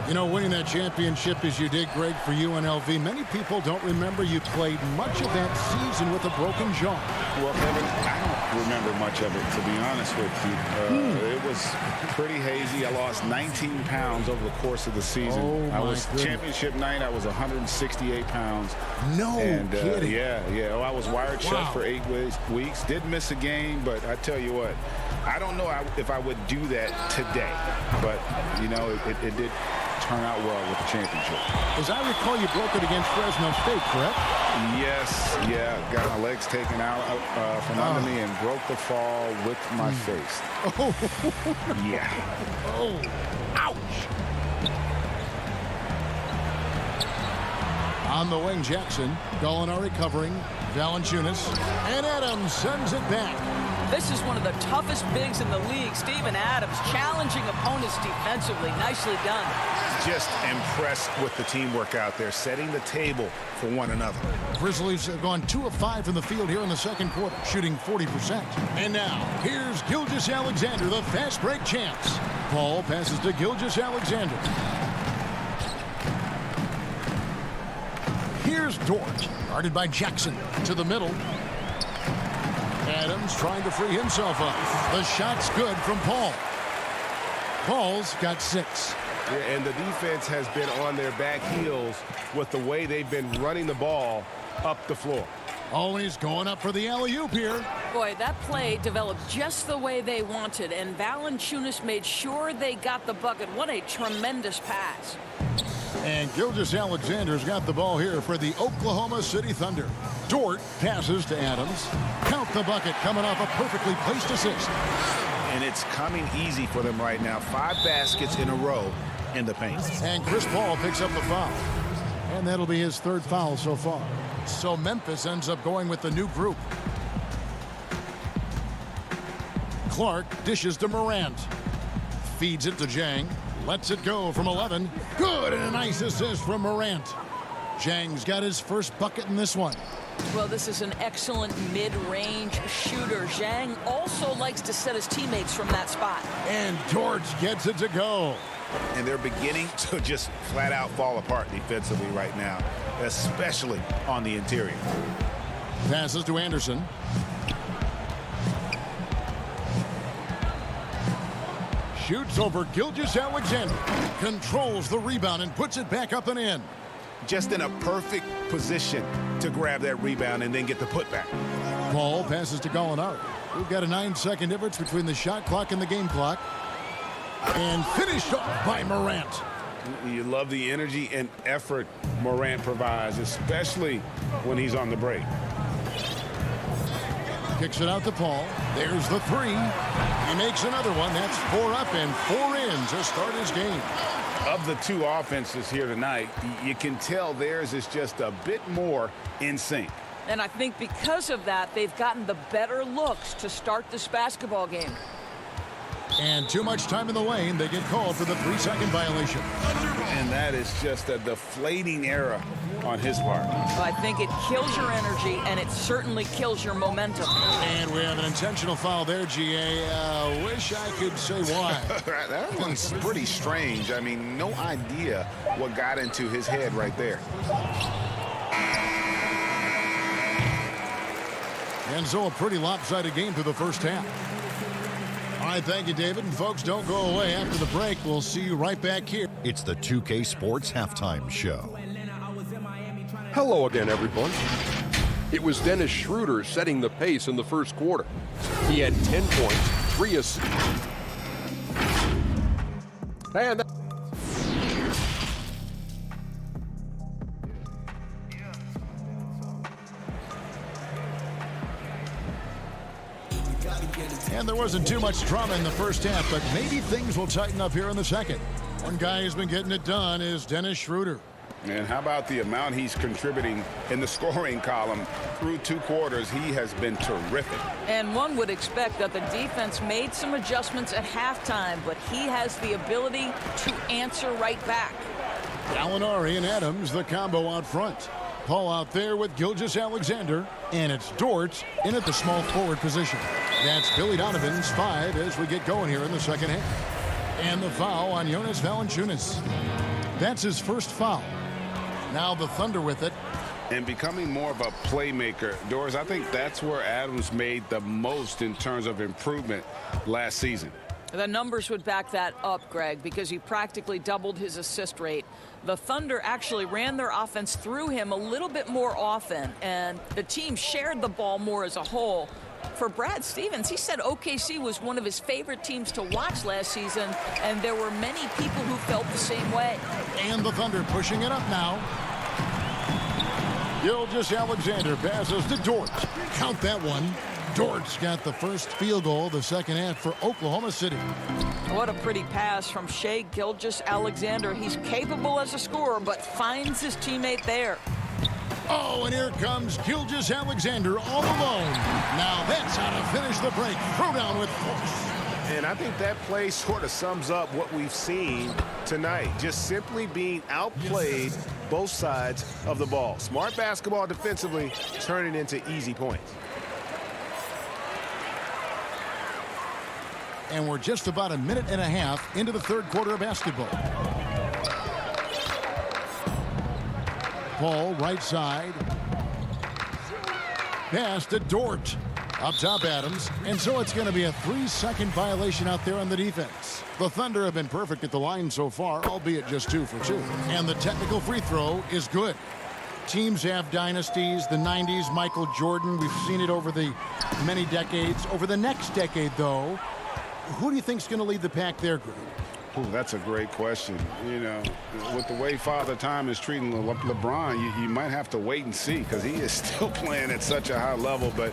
You know, winning that championship as you did, Greg, for UNLV, many people don't remember you played much of that season with a broken jaw. Well, Kevin, I don't remember much of it, to be honest with you. It was pretty hazy. I lost 19 pounds over the course of the season. Oh, I was goodness. Championship night, I was 168 pounds. No kidding. Yeah. Oh, I was wired shut for 8 weeks. Didn't miss a game, but I tell you what, I don't know if I would do that today. But, you know, it did turn out well with the championship. As I recall, you broke it against Fresno State, correct? Yes, yeah. Got my legs taken out from under me and broke the fall with my face. Oh. Yeah. Oh. Ouch. On the wing, Jackson. Gallinari covering. Valanciunas. And Adams sends it back. This is one of the toughest bigs in the league. Steven Adams challenging opponents defensively. Nicely done. Just impressed with the teamwork out there, setting the table for one another. Grizzlies have gone 2 of 5 from the field here in the second quarter, shooting 40%. And now, here's Gilgeous-Alexander, the fast break champs. Paul passes to Gilgeous-Alexander. Here's Dort, guarded by Jackson, to the middle. Adams trying to free himself up. The shot's good from Paul. Paul's got 6. Yeah, and the defense has been on their back heels with the way they've been running the ball up the floor. Oh, and he's going up for the alley-oop here. Boy, that play developed just the way they wanted, and Valanciunas made sure they got the bucket. What a tremendous pass. And Gilgeous-Alexander's got the ball here for the Oklahoma City Thunder. Dort passes to Adams. Count the bucket, coming off a perfectly placed assist. And it's coming easy for them right now. 5 baskets in a row in the paint. And Chris Paul picks up the foul. And that'll be his 3rd foul so far. So Memphis ends up going with the new group. Clark dishes to Morant. Feeds it to Zhang. Lets it go from 11. Good, and a nice assist from Morant. Zhang's got his first bucket in this one. Well, this is an excellent mid-range shooter. Zhang also likes to set his teammates from that spot. And Dort gets it to go. And they're beginning to just flat out fall apart defensively right now, especially on the interior. Passes to Anderson. Shoots over Gilgeous-Alexander. Controls the rebound and puts it back up and in. Just in a perfect position to grab that rebound and then get the putback. Paul passes to Gallinari. We've got a 9-second difference between the shot clock and the game clock. And finished off by Morant. You love the energy and effort Morant provides, especially when he's on the break. Kicks it out to Paul. There's the 3. He makes another one. That's 4 up and 4 in to start his game. Of the 2 offenses here tonight, you can tell theirs is just a bit more in sync. And I think because of that, they've gotten the better looks to start this basketball game. And too much time in the lane. They get called for the 3-second violation. And that is just a deflating error on his part. So I think it kills your energy, and it certainly kills your momentum. And we have an intentional foul there, GA. Wish I could say why. That one's pretty strange. I mean, no idea what got into his head right there. And so a pretty lopsided game through the first half. right, thank you, David. And folks, don't go away. After the break, we'll see you right back here. It's the 2K Sports Halftime Show. Hello again, everyone. It was Dennis Schroeder setting the pace in the first quarter. He had 10 points, 3 assists. And And there wasn't too much drama in the first half, but maybe things will tighten up here in the second. One guy who's been getting it done is Dennis Schroeder. And how about the amount he's contributing in the scoring column through 2 quarters? He has been terrific. And one would expect that the defense made some adjustments at halftime, but he has the ability to answer right back. Gallinari and Adams, the combo out front. Paul out there with Gilgeous-Alexander, and it's Dort in at the small forward position. That's Billy Donovan's 5 as we get going here in the second half. And the foul on Jonas Valanciunas. That's his first foul. Now the Thunder with it. And becoming more of a playmaker. Doris, I think that's where Adams made the most in terms of improvement last season. The numbers would back that up, Greg, because he practically doubled his assist rate. The Thunder actually ran their offense through him a little bit more often, and the team shared the ball more as a whole. For Brad Stevens, he said OKC was one of his favorite teams to watch last season, and there were many people who felt the same way. And the Thunder pushing it up now. Gilgeous-Alexander passes to Dort. Count that one. Dort's got the first field goal the second half for Oklahoma City. What a pretty pass from Shai Gilgeous-Alexander. He's capable as a scorer, but finds his teammate there. Oh, and here comes Gilgeous-Alexander all alone. Now that's how to finish the break. Throw down with force. And I think that play sort of sums up what we've seen tonight. Just simply being outplayed both sides of the ball. Smart basketball defensively, turning into easy points. And we're just about a minute and a half into the third quarter of basketball. Paul, right side. Pass to Dort. Up top, Adams. And so it's going to be a 3-second violation out there on the defense. The Thunder have been perfect at the line so far, albeit just 2 for 2. And the technical free throw is good. Teams have dynasties. The 90s, Michael Jordan. We've seen it over the many decades. Over the next decade, though, who do you think is going to lead the pack there, Greg? Ooh, that's a great question. You know, with the way Father Time is treating LeBron, you might have to wait and see because he is still playing at such a high level. But,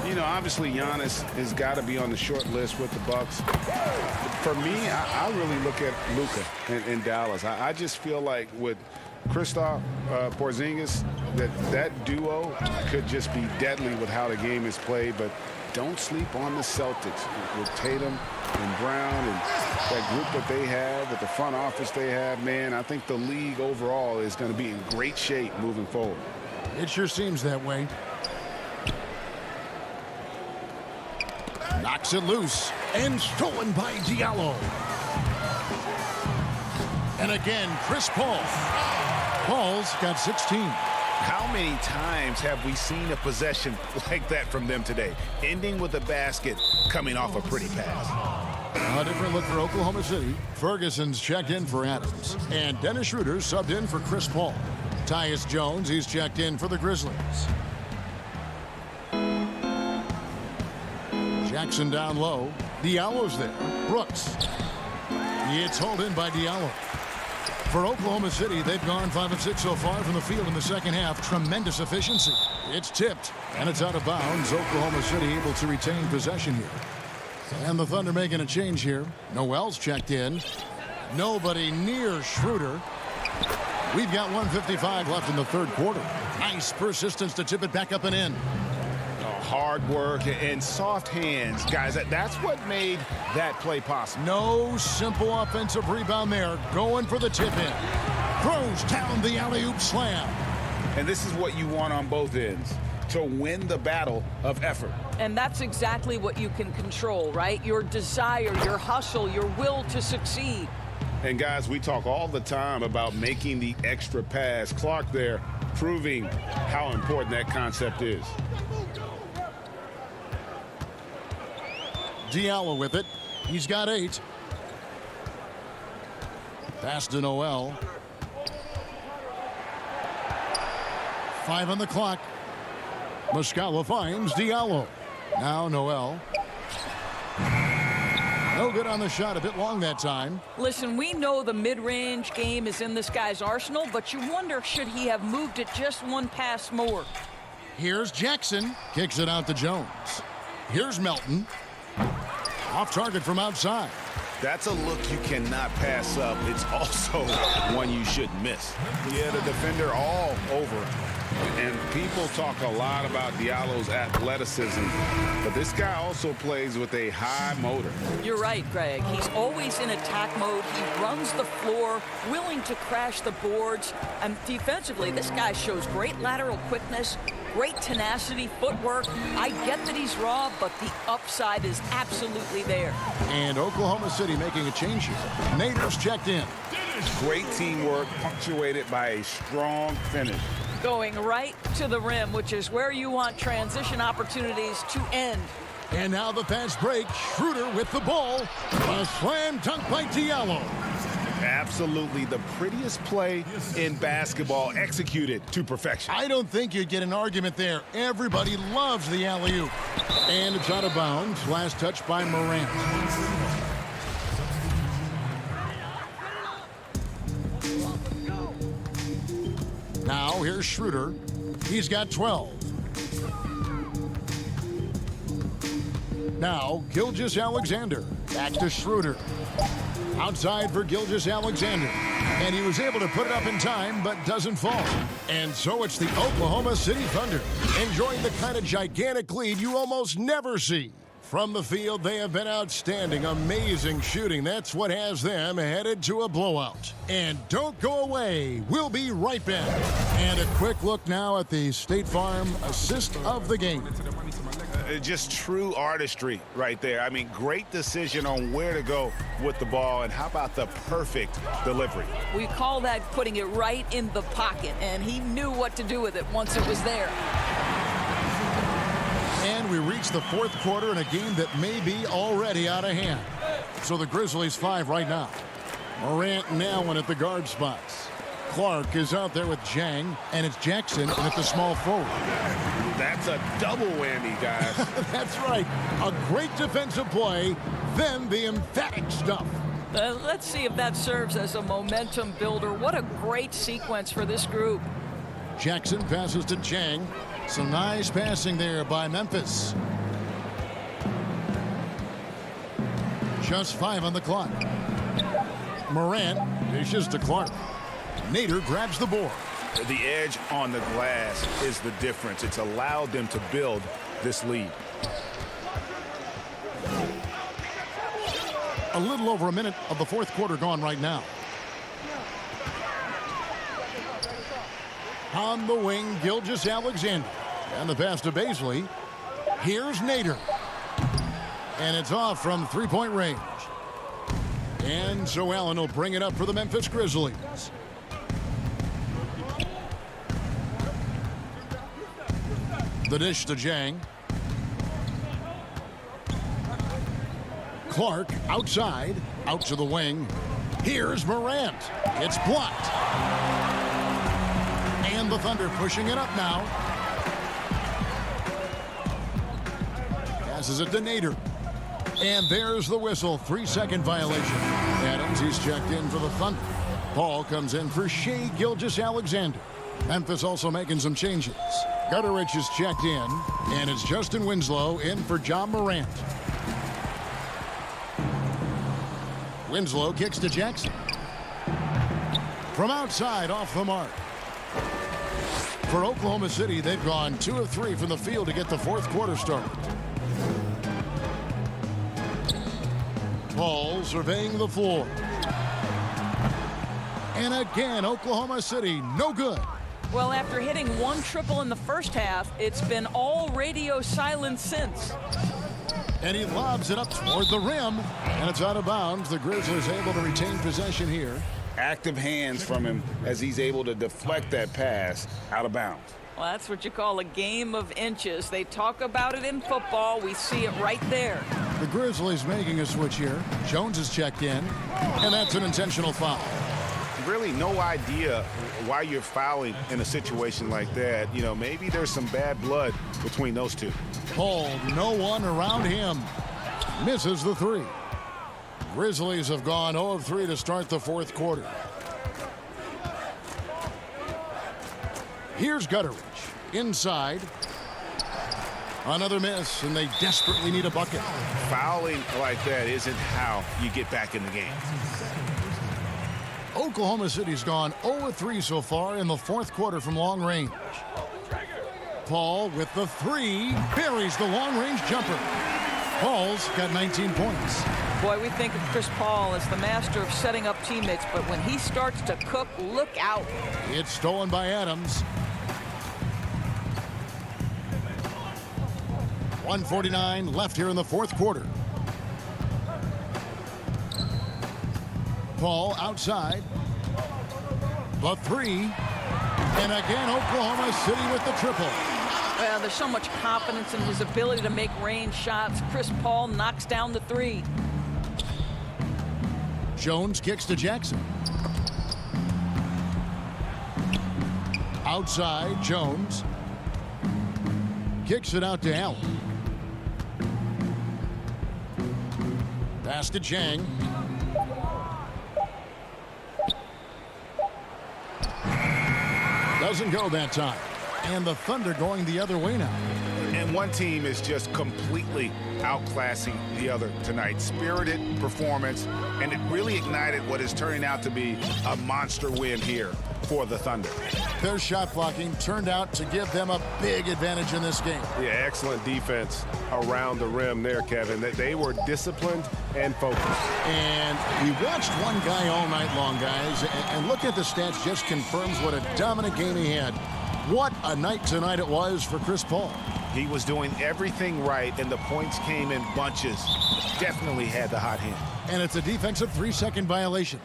you know, obviously Giannis has got to be on the short list with the Bucks. For me, I really look at Luka in Dallas. I just feel like with Kristaps Porzingis, that duo could just be deadly with how the game is played. But don't sleep on the Celtics with Tatum and Brown and that group that they have, with the front office they have. Man, I think the league overall is going to be in great shape moving forward. It sure seems that way. Knocks it loose and stolen by Diallo. And again, Chris Paul. Paul's got 16. How many times have we seen a possession like that from them today? Ending with a basket, coming off a pretty pass. A different look for Oklahoma City. Ferguson's checked in for Adams. And Dennis Schroeder subbed in for Chris Paul. Tyus Jones, he's checked in for the Grizzlies. Jackson down low. Diallo's there. Brooks. It's hauled in by Diallo. For Oklahoma City, they've gone 5 of 6 so far from the field in the second half. Tremendous efficiency. It's tipped, and it's out of bounds. Oklahoma City able to retain possession here. And the Thunder making a change here. Noel's checked in. Nobody near Schroeder. We've got 1:55 left in the third quarter. Nice persistence to tip it back up and in. Hard work and soft hands, guys. That's what made that play possible. No simple offensive rebound there. Going for the tip-in. Throws down the alley-oop slam. And this is what you want on both ends, to win the battle of effort. And that's exactly what you can control, right? Your desire, your hustle, your will to succeed. And guys, we talk all the time about making the extra pass. Clark there proving how important that concept is. Diallo with it. He's got 8. Pass to Noel. 5 on the clock. Muscala finds Diallo. Now Noel. No good on the shot. A bit long that time. Listen, we know the mid-range game is in this guy's arsenal, but you wonder, should he have moved it just one pass more? Here's Jackson. Kicks it out to Jones. Here's Melton. Off target from outside. That's a look you cannot pass up. It's also one you shouldn't miss. Yeah, the defender all over him. And people talk a lot about Diallo's athleticism, but this guy also plays with a high motor. You're right, Greg. He's always in attack mode. He runs the floor, willing to crash the boards. And defensively, this guy shows great lateral quickness, great tenacity, footwork. I get that he's raw, but the upside is absolutely there. And Oklahoma City making a change here. Nader's checked in. Great teamwork, punctuated by a strong finish. Going right to the rim, which is where you want transition opportunities to end. And now the fast break. Schroeder with the ball. A slam dunk by Diallo. Absolutely the prettiest play in basketball, executed to perfection. I don't think you'd get an argument there. Everybody loves the alley-oop. And it's out of bounds. Last touch by Morant. Now here's Schroeder. He's got 12. Now Gilgeous-Alexander. Back to Schroeder. Outside for Gilgeous-Alexander. And he was able to put it up in time, but doesn't fall. And so it's the Oklahoma City Thunder enjoying the kind of gigantic lead you almost never see. From the field, they have been outstanding. Amazing shooting. That's what has them headed to a blowout. And don't go away. We'll be right back. And a quick look now at the State Farm assist of the game. Just true artistry right there. I mean, great decision on where to go with the ball, and how about the perfect delivery? We call that putting it right in the pocket, and he knew what to do with it once it was there. And we reach the fourth quarter in a game that may be already out of hand. So the Grizzlies 5 right now. Morant and Allen at the guard spots. Clark is out there with Jang, and it's Jackson at the small forward. That's a double whammy, guys. That's right. A great defensive play, then the emphatic stuff. Let's see if that serves as a momentum builder. What a great sequence for this group. Jackson passes to Jang. Some nice passing there by Memphis. Just 5 on the clock. Morant dishes to Clark. Nader grabs the board. The edge on the glass is the difference. It's allowed them to build this lead. A little over a minute of the fourth quarter gone right now. On the wing, Gilgeous-Alexander. And the pass to Baisley. Here's Nader. And it's off from three-point range. And so Allen will bring it up for the Memphis Grizzlies. The dish to Jang. Clark outside, out to the wing. Here's Morant. It's blocked. And the Thunder pushing it up now. Passes it to Nader. And there's the whistle. 3-second violation. Adams, he's checked in for the Thunder. Paul comes in for Shai Gilgeous-Alexander. Memphis also making some changes. Gutterich is checked in, and it's Justin Winslow in for John Morant. Winslow kicks to Jackson. From outside, off the mark. For Oklahoma City, they've gone 2 of 3 from the field to get the fourth quarter started. Paul surveying the floor. And again, Oklahoma City, no good. Well, after hitting one triple in the first half, it's been all radio silence since. And he lobs it up toward the rim, and it's out of bounds. The Grizzlies able to retain possession here. Active hands from him as he's able to deflect that pass out of bounds. Well, that's what you call a game of inches. They talk about it in football. We see it right there. The Grizzlies making a switch here. Jones is checked in, and that's an intentional foul. Really no idea why you're fouling in a situation like that. You know, maybe there's some bad blood between those two. Paul, no one around him. Misses the three. Grizzlies have gone 0 of 3 to start the fourth quarter. Here's Gutteridge. Inside. Another miss, and they desperately need a bucket. Fouling like that isn't how you get back in the game. Oklahoma City's gone 0 of 3 so far in the fourth quarter from long range. Paul with the three, buries the long-range jumper. Paul's got 19 points. Boy, we think of Chris Paul as the master of setting up teammates, but when he starts to cook, look out. It's stolen by Adams. 1:49 left here in the fourth quarter. Paul outside. The three. And again, Oklahoma City with the triple. Well, there's so much confidence in his ability to make range shots. Chris Paul knocks down the three. Jones kicks to Jackson. Outside, Jones. Kicks it out to Allen. Pass to Chang. Doesn't go that time. And the Thunder going the other way now. And one team is just completely outclassing the other tonight. Spirited performance, and it really ignited what is turning out to be a monster win here for the Thunder. Their shot blocking turned out to give them a big advantage in this game. Yeah, excellent defense around the rim there, Kevin. They were disciplined and focused. And we watched one guy all night long, guys, and look at the stats, just confirms what a dominant game he had. What a night tonight it was for Chris Paul. He was doing everything right, and the points came in bunches. Definitely had the hot hand. And it's a defensive 3-second violation.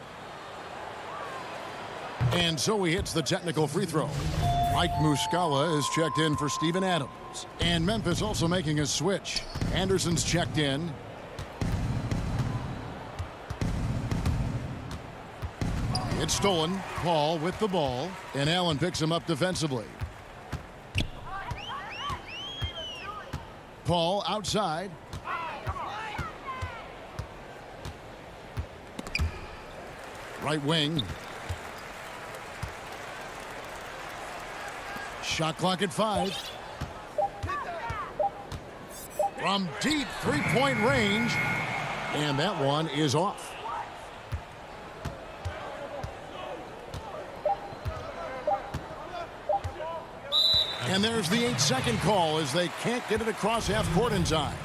And so he hits the technical free throw. Mike Muscala is checked in for Steven Adams. And Memphis also making a switch. Anderson's checked in. It's stolen. Paul with the ball. And Allen picks him up defensively. Paul outside. Right wing. Shot clock at 5. From deep three-point range. And that one is off. And there's the 8-second call as they can't get it across half court in time.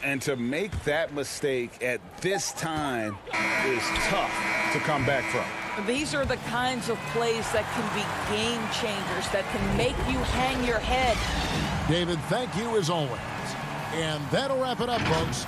And to make that mistake at this time is tough to come back from. These are the kinds of plays that can be game changers, that can make you hang your head. David, thank you as always. And that'll wrap it up, folks.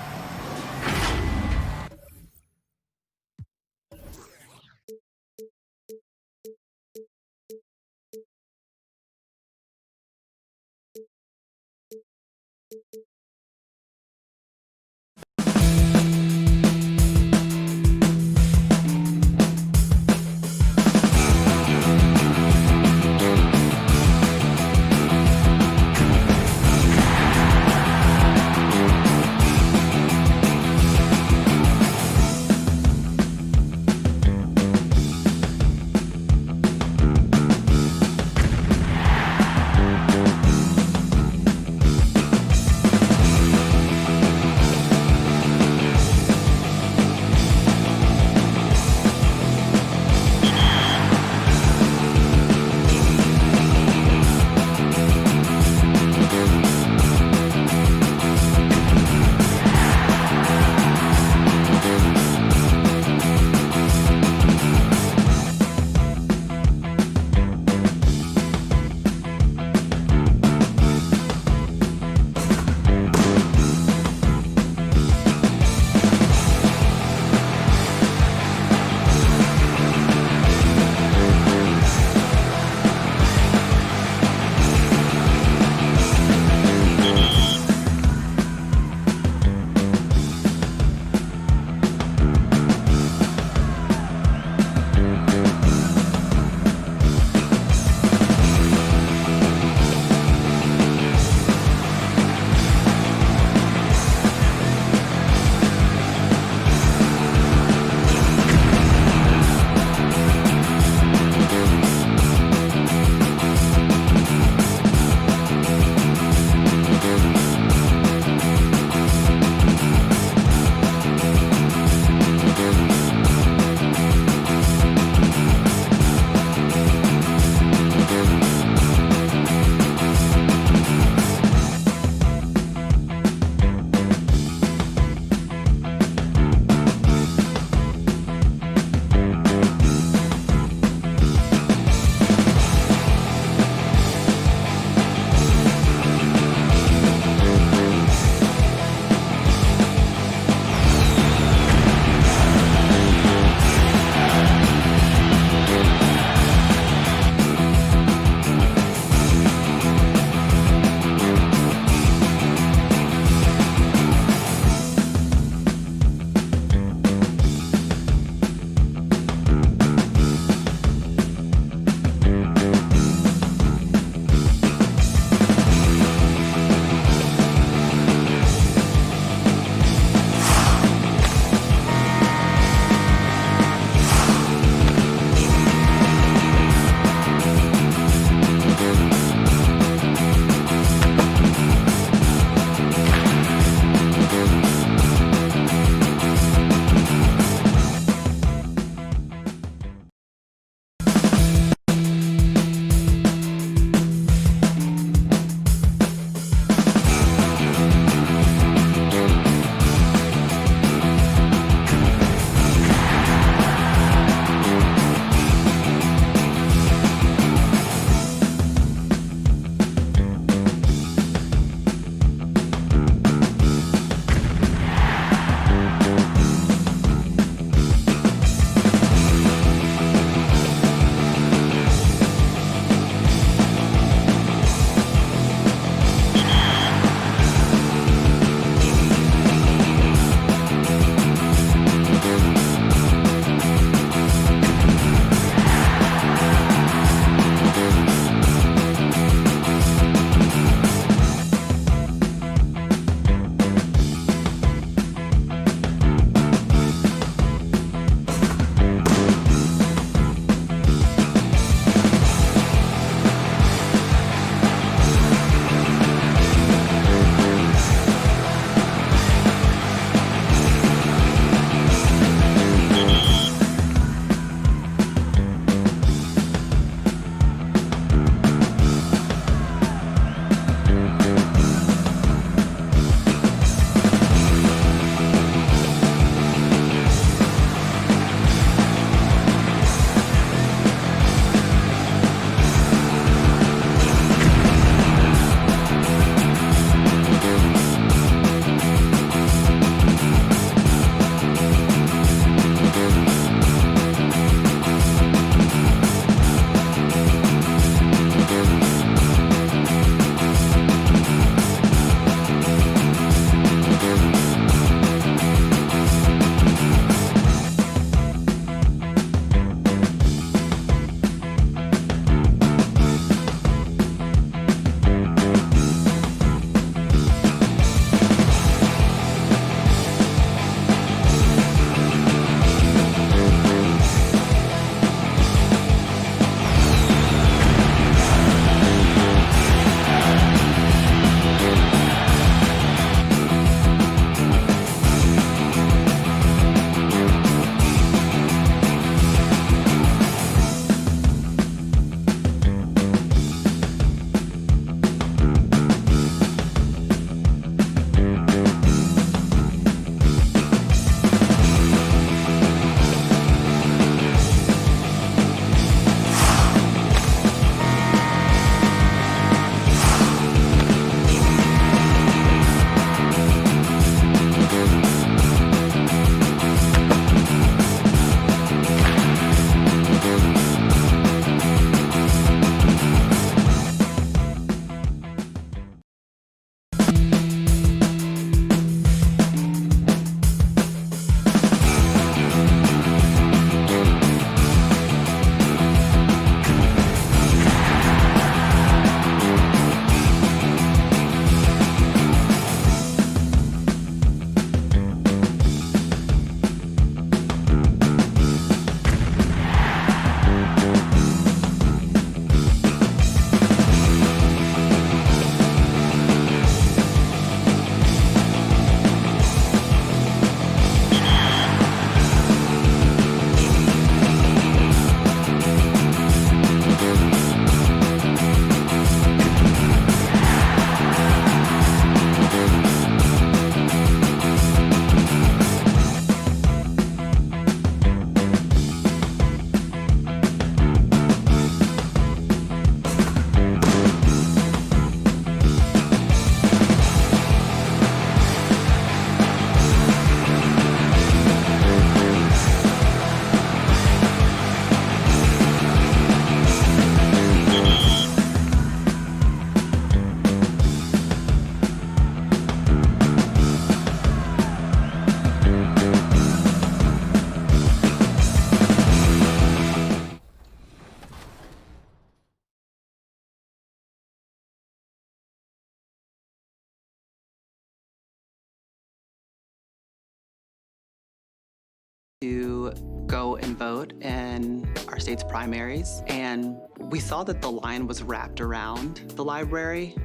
to go and vote in our state's primaries, and we saw that the line was wrapped around the library,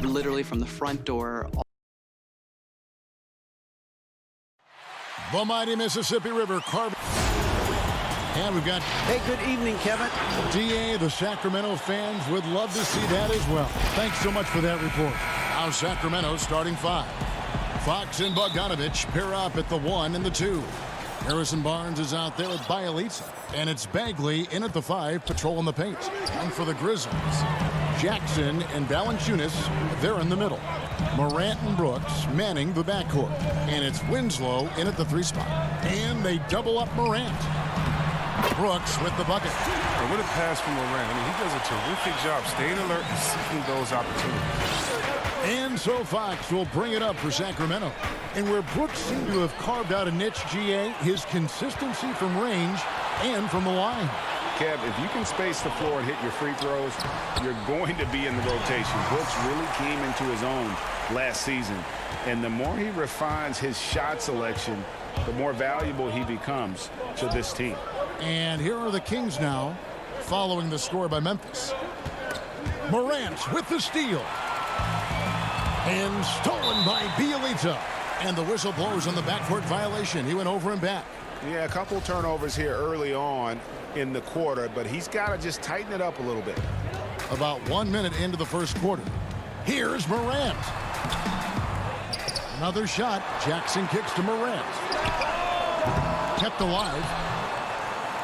literally from the front door. The mighty Mississippi River carving. And we've got... Hey, good evening, Kevin. DA, the Sacramento fans would love to see that as well. Thanks so much for that report. Now Sacramento starting 5. Fox and Bogdanovich pair up at the 1 and the 2. Harrison Barnes is out there with Bielitsa. And it's Bagley in at the 5, patrolling the paint. And for the Grizzlies, Jackson and Valanciunas, they're in the middle. Morant and Brooks manning the backcourt. And it's Winslow in at the 3 spot. And they double up Morant. Brooks with the bucket. And what a pass from Morant. I mean, he does a terrific job staying alert and seeking those opportunities. And so Fox will bring it up for Sacramento. And where Brooks seemed to have carved out a niche, GA, his consistency from range and from the line. Kev, if you can space the floor and hit your free throws, you're going to be in the rotation. Brooks really came into his own last season. And the more he refines his shot selection, the more valuable he becomes to this team. And here are the Kings now, following the score by Memphis. Morant with the steal. And stolen by Bielitsa. And the whistle blows on the backcourt violation. He went over and back. Yeah, a couple turnovers here early on in the quarter, but he's got to just tighten it up a little bit. About 1 minute into the first quarter. Here's Morant. Another shot. Jackson kicks to Morant. Kept alive.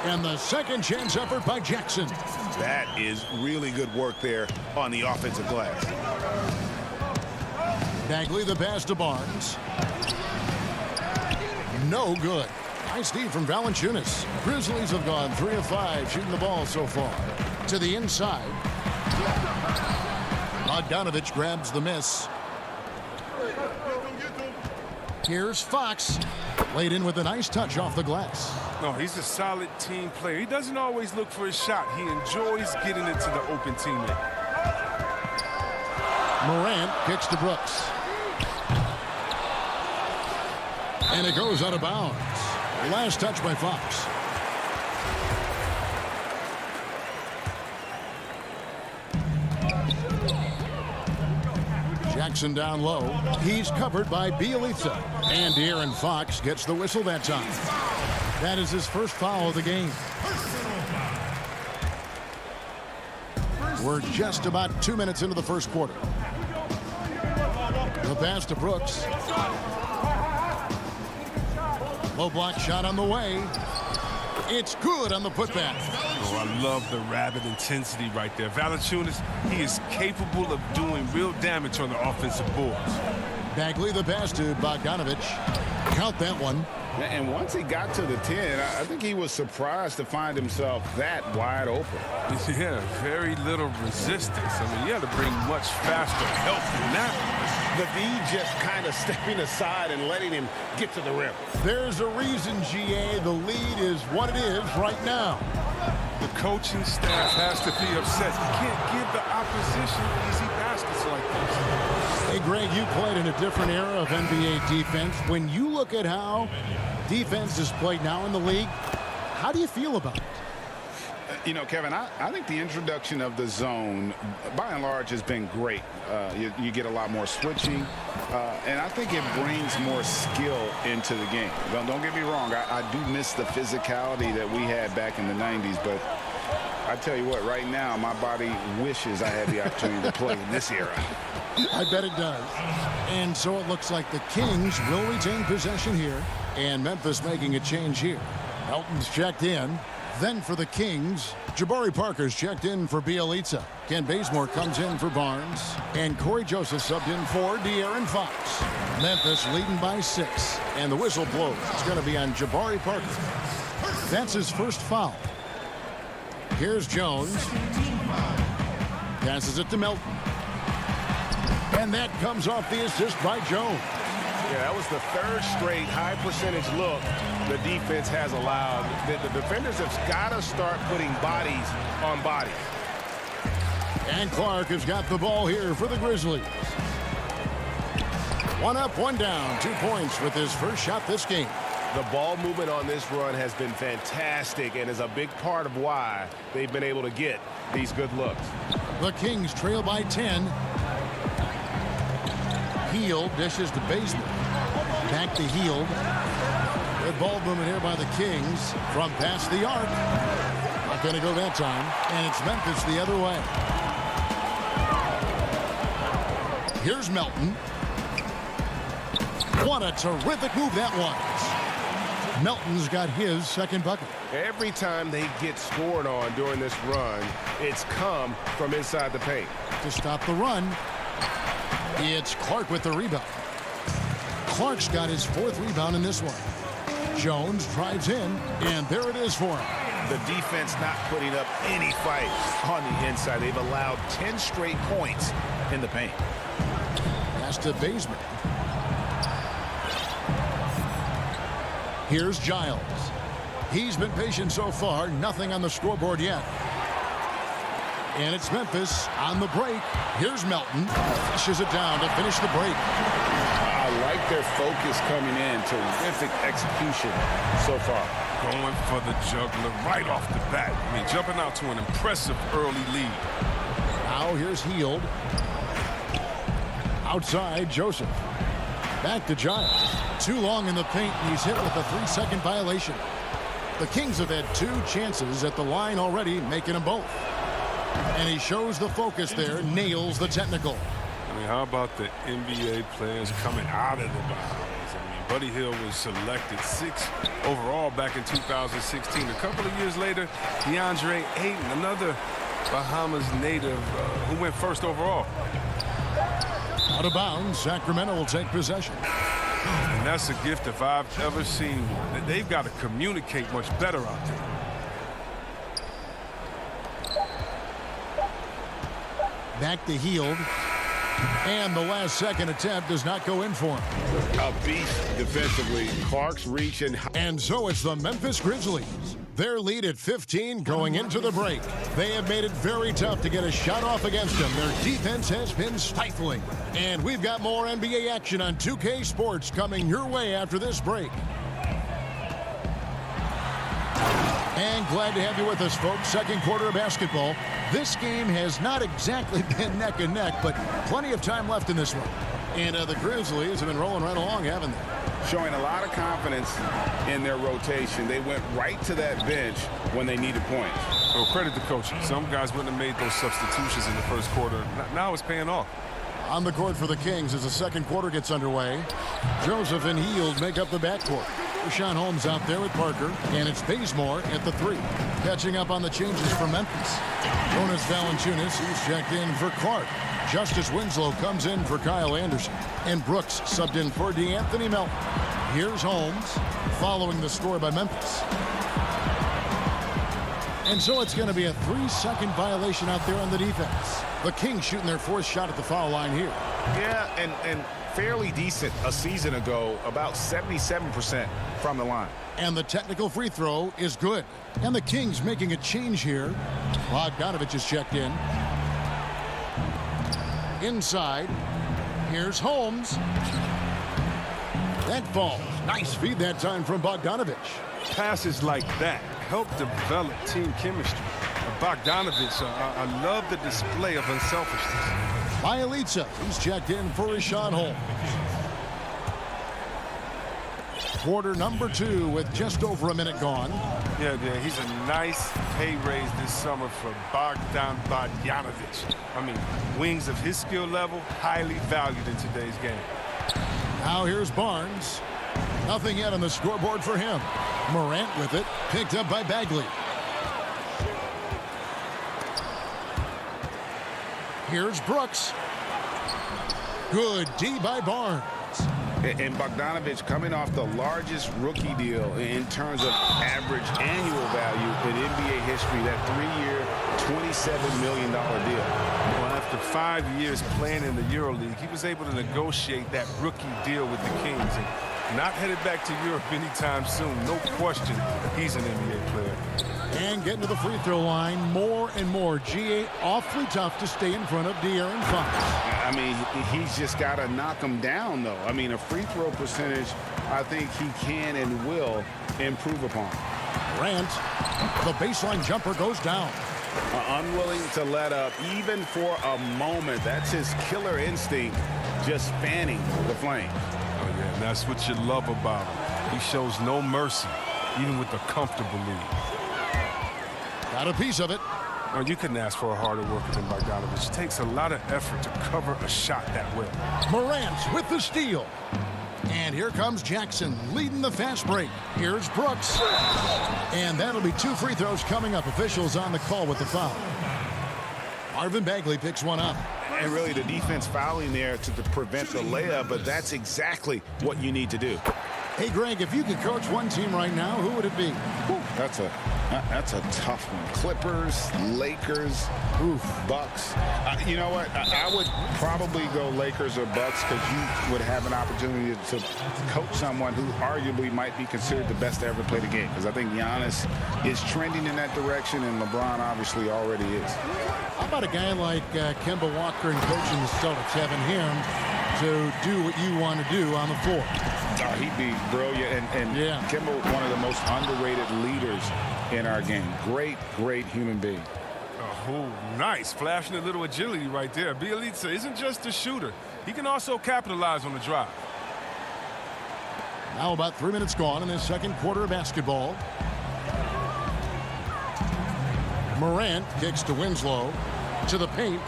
And the second chance effort by Jackson. That is really good work there on the offensive glass. Bagley the pass to Barnes. No good. Nice D from Valanciunas. Grizzlies have gone 3 of 5 shooting the ball so far. To the inside. Bogdanovich grabs the miss. Here's Fox. Laid in with a nice touch off the glass. No, he's a solid team player. He doesn't always look for his shot. He enjoys getting it to the open teammate. Morant kicks to Brooks. And it goes out of bounds. Last touch by Fox. Jackson down low. He's covered by Bielitsa. And De'Aaron Fox gets the whistle that time. That is his first foul of the game. We're just about 2 minutes into the first quarter. The pass to Brooks. Low block shot on the way. It's good on the putback. Oh, I love the rabid intensity right there. Valanciunas, he is capable of doing real damage on the offensive boards. Bagley the pass to Bogdanovich. Count that one. And once he got to the 10, I think he was surprised to find himself that wide open. Yeah, very little resistance. I mean, you have to bring much faster help than that. The D just kind of stepping aside and letting him get to the rim. There's a reason, GA, the lead is what it is right now. The coaching staff has to be upset. You can't give the opposition easy baskets like this. Hey, Greg, you played in a different era of NBA defense. When you look at how defense is played now in the league, how do you feel about it? You know, Kevin, I think the introduction of the zone, by and large, has been great. You get a lot more switching, and I think it brings more skill into the game. Don't get me wrong. I do miss the physicality that we had back in the 90s, but I tell you what, right now, my body wishes I had the opportunity to play in this era. I bet it does. And so it looks like the Kings will retain possession here, and Memphis making a change here. Elton's checked in. Then for the Kings, Jabari Parker's checked in for Bielitsa. Ken Bazemore comes in for Barnes. And Corey Joseph subbed in for De'Aaron Fox. Memphis leading by 6. And the whistle blows. It's going to be on Jabari Parker. That's his first foul. Here's Jones. Passes it to Melton. And that comes off the assist by Jones. Yeah, that was the third straight high percentage look the defense has allowed. The defenders have got to start putting bodies on bodies. And Clark has got the ball here for the Grizzlies. 1 up, 1 down, 2 points with his first shot this game. The ball movement on this run has been fantastic and is a big part of why they've been able to get these good looks. The Kings trail by 10. Hield dishes to Baseman. Back to Hield. Good ball movement here by the Kings from past the arc. Not going to go that time. And it's Memphis the other way. Here's Melton. What a terrific move that was. Melton's got his second bucket. Every time they get scored on during this run, it's come from inside the paint. To stop the run, it's Clark with the rebound. Clark's got his fourth rebound in this one. Jones drives in, and there it is for him. The defense not putting up any fight on the inside. They've allowed 10 straight points in the paint. Pass to Baseman. Here's Giles. He's been patient so far. Nothing on the scoreboard yet. And it's Memphis on the break. Here's Melton. Fishes it down to finish the break. I like their focus coming in. Terrific execution so far. Going for the juggler right off the bat. I mean, jumping out to an impressive early lead. Now here's Hield. Outside, Joseph. Back to Giles. Too long in the paint, and he's hit with a 3-second violation. The Kings have had 2 chances at the line already, making them both. And he shows the focus there, nails the technical. I mean, how about the NBA players coming out of the Bahamas? I mean, Buddy Hield was selected 6th overall back in 2016. A couple of years later, DeAndre Ayton, another Bahamas native who went 1st overall. Out of bounds, Sacramento will take possession. And that's a gift if I've ever seen one. They've got to communicate much better out there. Back to Hield. And the last second attempt does not go in for him. A beast defensively. Clark's reach and so it's the Memphis Grizzlies. Their lead at 15 going into the break. They have made it very tough to get a shot off against them. Their defense has been stifling. And we've got more NBA action on 2K Sports coming your way after this break. And glad to have you with us, folks. Second quarter of basketball. This game has not exactly been neck and neck, but plenty of time left in this one. And the Grizzlies have been rolling right along, haven't they? showing a lot of confidence in their rotation. They went right to that bench when they needed points. Well, credit the coaching. Some guys wouldn't have made those substitutions in the first quarter. Now it's paying off. On the court for the Kings as the second quarter gets underway. Joseph and Hield make up the backcourt. Richaun Holmes out there with Parker, and it's Bazemore at the 3. Catching up on the changes for Memphis. Jonas Valanciunas, who's checked in for Clark. Justice Winslow comes in for Kyle Anderson. And Brooks subbed in for DeAnthony Melton. Here's Holmes, following the score by Memphis. And so it's going to be a 3-second violation out there on the defense. The Kings shooting their 4th shot at the foul line here. Yeah, and fairly decent a season ago, about 77% from the line. And the technical free throw is good. And the Kings making a change here. Bogdanovich is checked in. Inside, here's Holmes. That falls. Nice feed that time from Bogdanovich. Passes like that help develop team chemistry. Bogdanovich, I love the display of unselfishness. Bielitsa, he's checked in for Richaun Holmes. Quarter number 2 with just over a minute gone. Yeah, he's a nice pay raise this summer for Bogdanovich. I mean, wings of his skill level, highly valued in today's game. Now here's Barnes. Nothing yet on the scoreboard for him. Morant with it, picked up by Bagley. Here's Brooks. Good D by Barnes. And Bogdanovich coming off the largest rookie deal in terms of average annual value in NBA history, that 3-year, $27 million deal. Well, after 5 years playing in the EuroLeague, he was able to negotiate that rookie deal with the Kings. And not headed back to Europe anytime soon. No question, he's an NBA player. And getting to the free throw line more and more. GA awfully tough to stay in front of De'Aaron Fox. I mean, he's just got to knock him down, though. I mean, a free throw percentage I think he can and will improve upon. Morant, the baseline jumper goes down. Unwilling to let up even for a moment. That's his killer instinct, just fanning the flames. Oh, yeah, and that's what you love about him. He shows no mercy, even with a comfortable lead. Got a piece of it. Well, you couldn't ask for a harder worker than Bogdanovich. It takes a lot of effort to cover a shot that well. Morant with the steal. And here comes Jackson leading the fast break. Here's Brooks. And that'll be 2 free throws coming up. Officials on the call with the foul. Marvin Bagley picks one up. And really the defense fouling there to prevent the layup, but that's exactly what you need to do. Hey, Greg, if you could coach one team right now, who would it be? That's a tough one. Clippers, Lakers, Bucks. You know what? I would probably go Lakers or Bucks because you would have an opportunity to coach someone who arguably might be considered the best to ever play the game. Because I think Giannis is trending in that direction, and LeBron obviously already is. How about a guy like Kemba Walker and coaching the Celtics, having him to do what you want to do on the floor? He'd be brilliant, and yeah. Kemba, one of the most underrated leaders in our game. Great human being. Oh, nice. Flashing a little agility right there. Bielitsa isn't just a shooter. He can also capitalize on the drive. Now about 3 minutes gone in this second quarter of basketball. Morant kicks to Winslow. To the paint.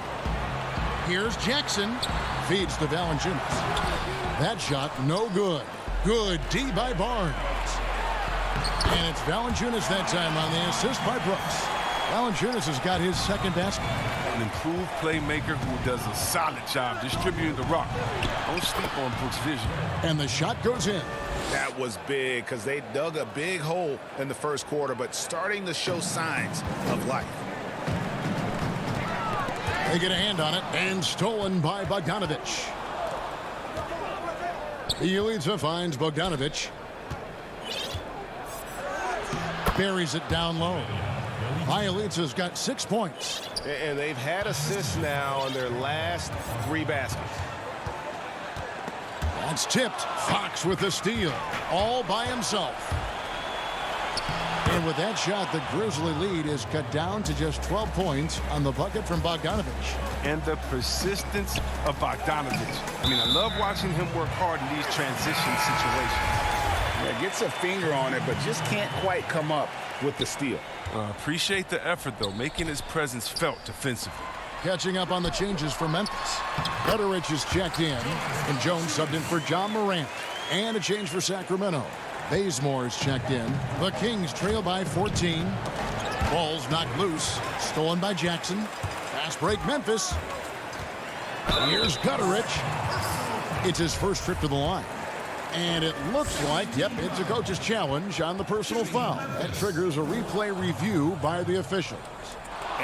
Here's Jackson. Feeds to Valanciunas. That shot no good. Good D by Barnes. And it's Valanciunas that time on the assist by Brooks. Valanciunas has got his second basket. An improved playmaker who does a solid job distributing the rock. Don't sleep on Brooks' vision. And the shot goes in. That was big because they dug a big hole in the first quarter, but starting to show signs of life. They get a hand on it, and stolen by Bogdanovich. Bielitsa finds Bogdanovich. Buries it down low. Bielitsa's got 6 points. And they've had assists now on their last 3 baskets. That's tipped. Fox with the steal. All by himself. And with that shot, the Grizzly lead is cut down to just 12 points on the bucket from Bogdanovich. And the persistence of Bogdanovich. I mean, I love watching him work hard in these transition situations. Yeah, gets a finger on it, but just can't quite come up with the steal. Appreciate the effort, though, making his presence felt defensively. Catching up on the changes for Memphis. Butterich is checked in, and Jones subbed in for John Morant. And a change for Sacramento. Bazemore is checked in. The Kings trail by 14. Ball's knocked loose. Stolen by Jackson. Fast break Memphis. Here's Butterich. It's his first trip to the line. And it looks like, yep, it's a coach's challenge on the personal foul. That triggers a replay review by the officials.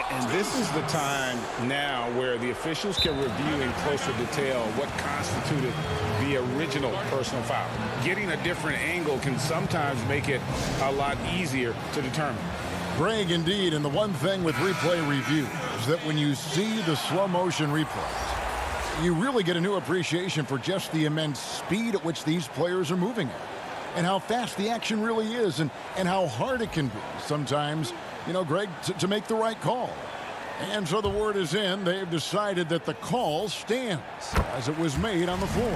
And this is the time now where the officials can review in closer detail what constituted the original personal foul. Getting a different angle can sometimes make it a lot easier to determine. Greg, indeed, and the one thing with replay review is that when you see the slow motion replays, you really get a new appreciation for just the immense speed at which these players are moving at, and how fast the action really is, and how hard it can be sometimes, you know, Greg, to make the right call. And so the word is in. They've decided that the call stands as it was made on the floor.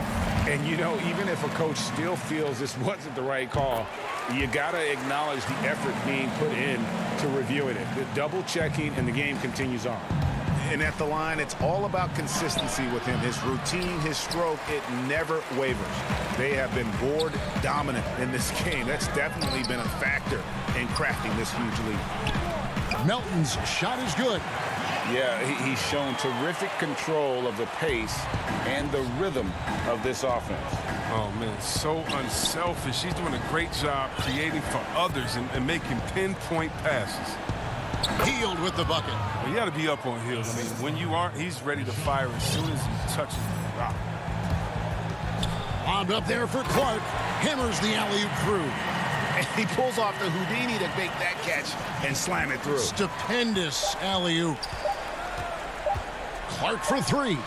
And, you know, even if a coach still feels this wasn't the right call, you got to acknowledge the effort being put in to reviewing it. The double checking, and the game continues on. And at the line, it's all about consistency with him. His routine, his stroke, it never wavers. They have been board dominant in this game. That's definitely been a factor in crafting this huge lead. Melton's shot is good. Yeah, he's shown terrific control of the pace and the rhythm of this offense. Oh, man, so unselfish. He's doing a great job creating for others and making pinpoint passes. Healed with the bucket. Well, you got to be up on Hield. I mean, when you aren't, he's ready to fire as soon as he touches the rock. Lobbed up there for Clark. Hammers the alley-oop through. And he pulls off the Houdini to make that catch and slam it through. Stupendous alley-oop. Clark for 3.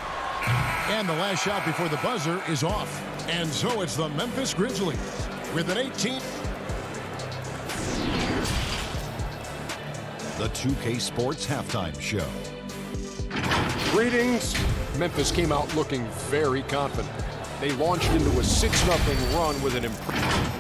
And the last shot before the buzzer is off. And so it's the Memphis Grizzlies with an 18. The 2K Sports Halftime Show. Greetings. Memphis came out looking very confident. They launched into a 6-0 run with an impressive.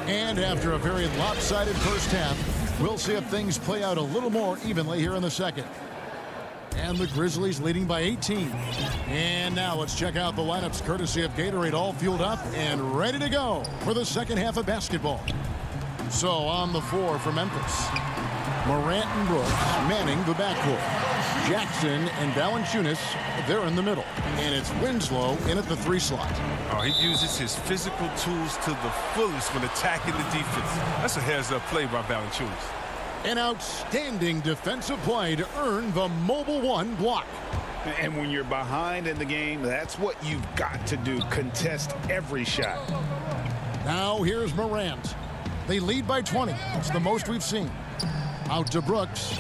And after a very lopsided first half, we'll see if things play out a little more evenly here in the second. And the Grizzlies leading by 18. And now let's check out the lineups courtesy of Gatorade, all fueled up and ready to go for the second half of basketball. So on the floor for Memphis, Morant and Brooks manning the backcourt. Jackson and Valanciunas, they're in the middle. And it's Winslow in at the 3 slot. Oh, he uses his physical tools to the fullest when attacking the defense. That's a heads-up play by Valanciunas. An outstanding defensive play to earn the Mobile 1 block. And when you're behind in the game, that's what you've got to do. Contest every shot. Now here's Morant. They lead by 20. It's the most we've seen. Out to Brooks.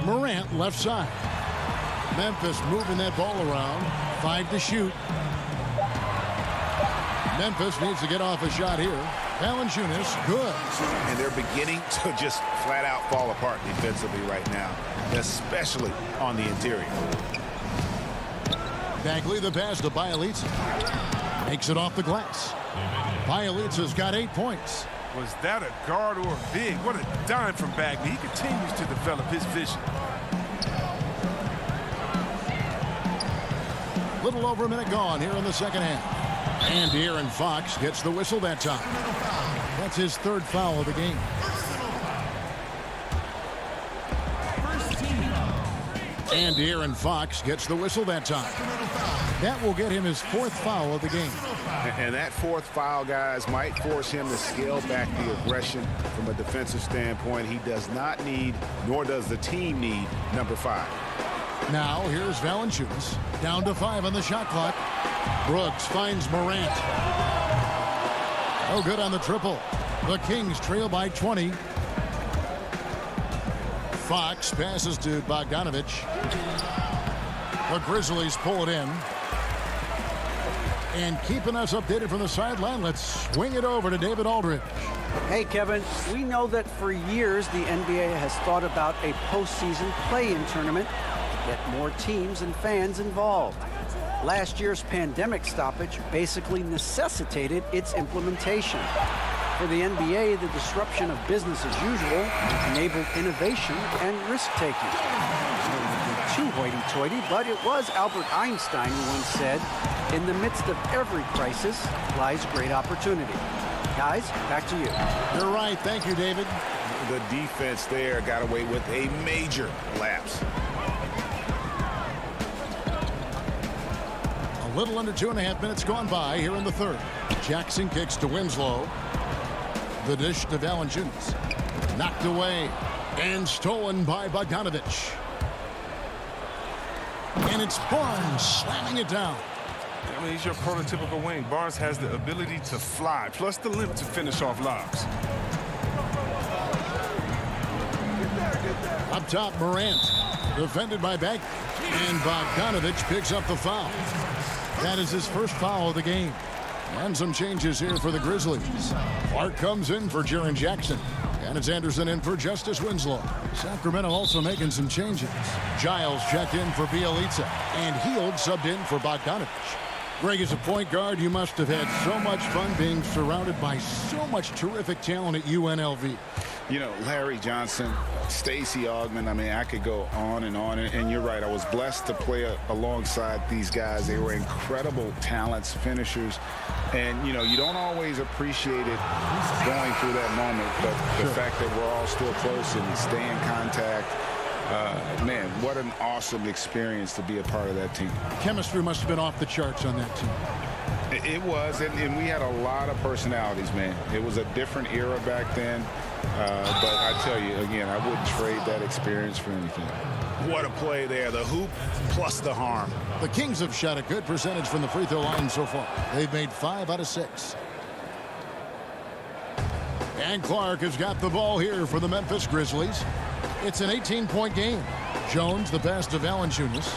Morant left side. Memphis moving that ball around. 5 to shoot. Memphis needs to get off a shot here. Valanciunas, good. And they're beginning to just flat out fall apart defensively right now, especially on the interior. Bagley the pass to Bielitsa. Makes it off the glass. Bielitsa's got 8 points. Was that a guard or a big? What a dime from Bagley. He continues to develop his vision. Little over a minute gone here in the second half. And De'Aaron Fox gets the whistle that time. That's his 3rd foul of the game. And De'Aaron Fox gets the whistle that time. That will get him his 4th foul of the game. And that 4th foul, guys, might force him to scale back the aggression from a defensive standpoint. He does not need, nor does the team need, number 5. Now here's Valanciunas. Down to 5 on the shot clock. Brooks finds Morant. Oh, good on the triple. The Kings trail by 20. Fox passes to Bogdanovich. The Grizzlies pull it in. And keeping us updated from the sideline, let's swing it over to David Aldridge. Hey, Kevin, we know that for years the NBA has thought about a postseason play-in tournament to get more teams and fans involved. Last year's pandemic stoppage basically necessitated its implementation. For the NBA, the disruption of business as usual enabled innovation and risk-taking. Too hoity-toity, but it was Albert Einstein who once said, "In the midst of every crisis lies great opportunity." Guys, back to you. You're right. Thank you, David. The defense there got away with a major lapse. A little under 2.5 minutes gone by here in the 3rd. Jackson kicks to Winslow. The dish to Valanciunas. Knocked away and stolen by Bogdanovich. And it's Barnes slamming it down. I mean, he's your prototypical wing. Barnes has the ability to fly, plus the limp to finish off lobs. Up top, Morant. Defended by Bagley. And Bogdanovich picks up the foul. That is his 1st foul of the game. And some changes here for the Grizzlies. Clark comes in for Jaren Jackson. And it's Anderson in for Justice Winslow. Sacramento also making some changes. Giles checked in for Bielitsa. And Hield subbed in for Bogdanovich. Greg, as a point guard, you must have had so much fun being surrounded by so much terrific talent at UNLV. You know, Larry Johnson, Stacey Augmon, I mean, I could go on. And you're right, I was blessed to play alongside these guys. They were incredible talents, finishers. And, you know, you don't always appreciate it going through that moment. But the fact that we're all still close and stay in contact, man, what an awesome experience to be a part of that team. Chemistry must have been off the charts on that team. It was, and we had a lot of personalities, man. It was a different era back then. But I tell you, again, I wouldn't trade that experience for anything. What a play there. The hoop plus the harm. The Kings have shot a good percentage from the free throw line so far. They've made 5 out of 6. And Clark has got the ball here for the Memphis Grizzlies. It's an 18-point game. Jones, the pass to Valanciunas.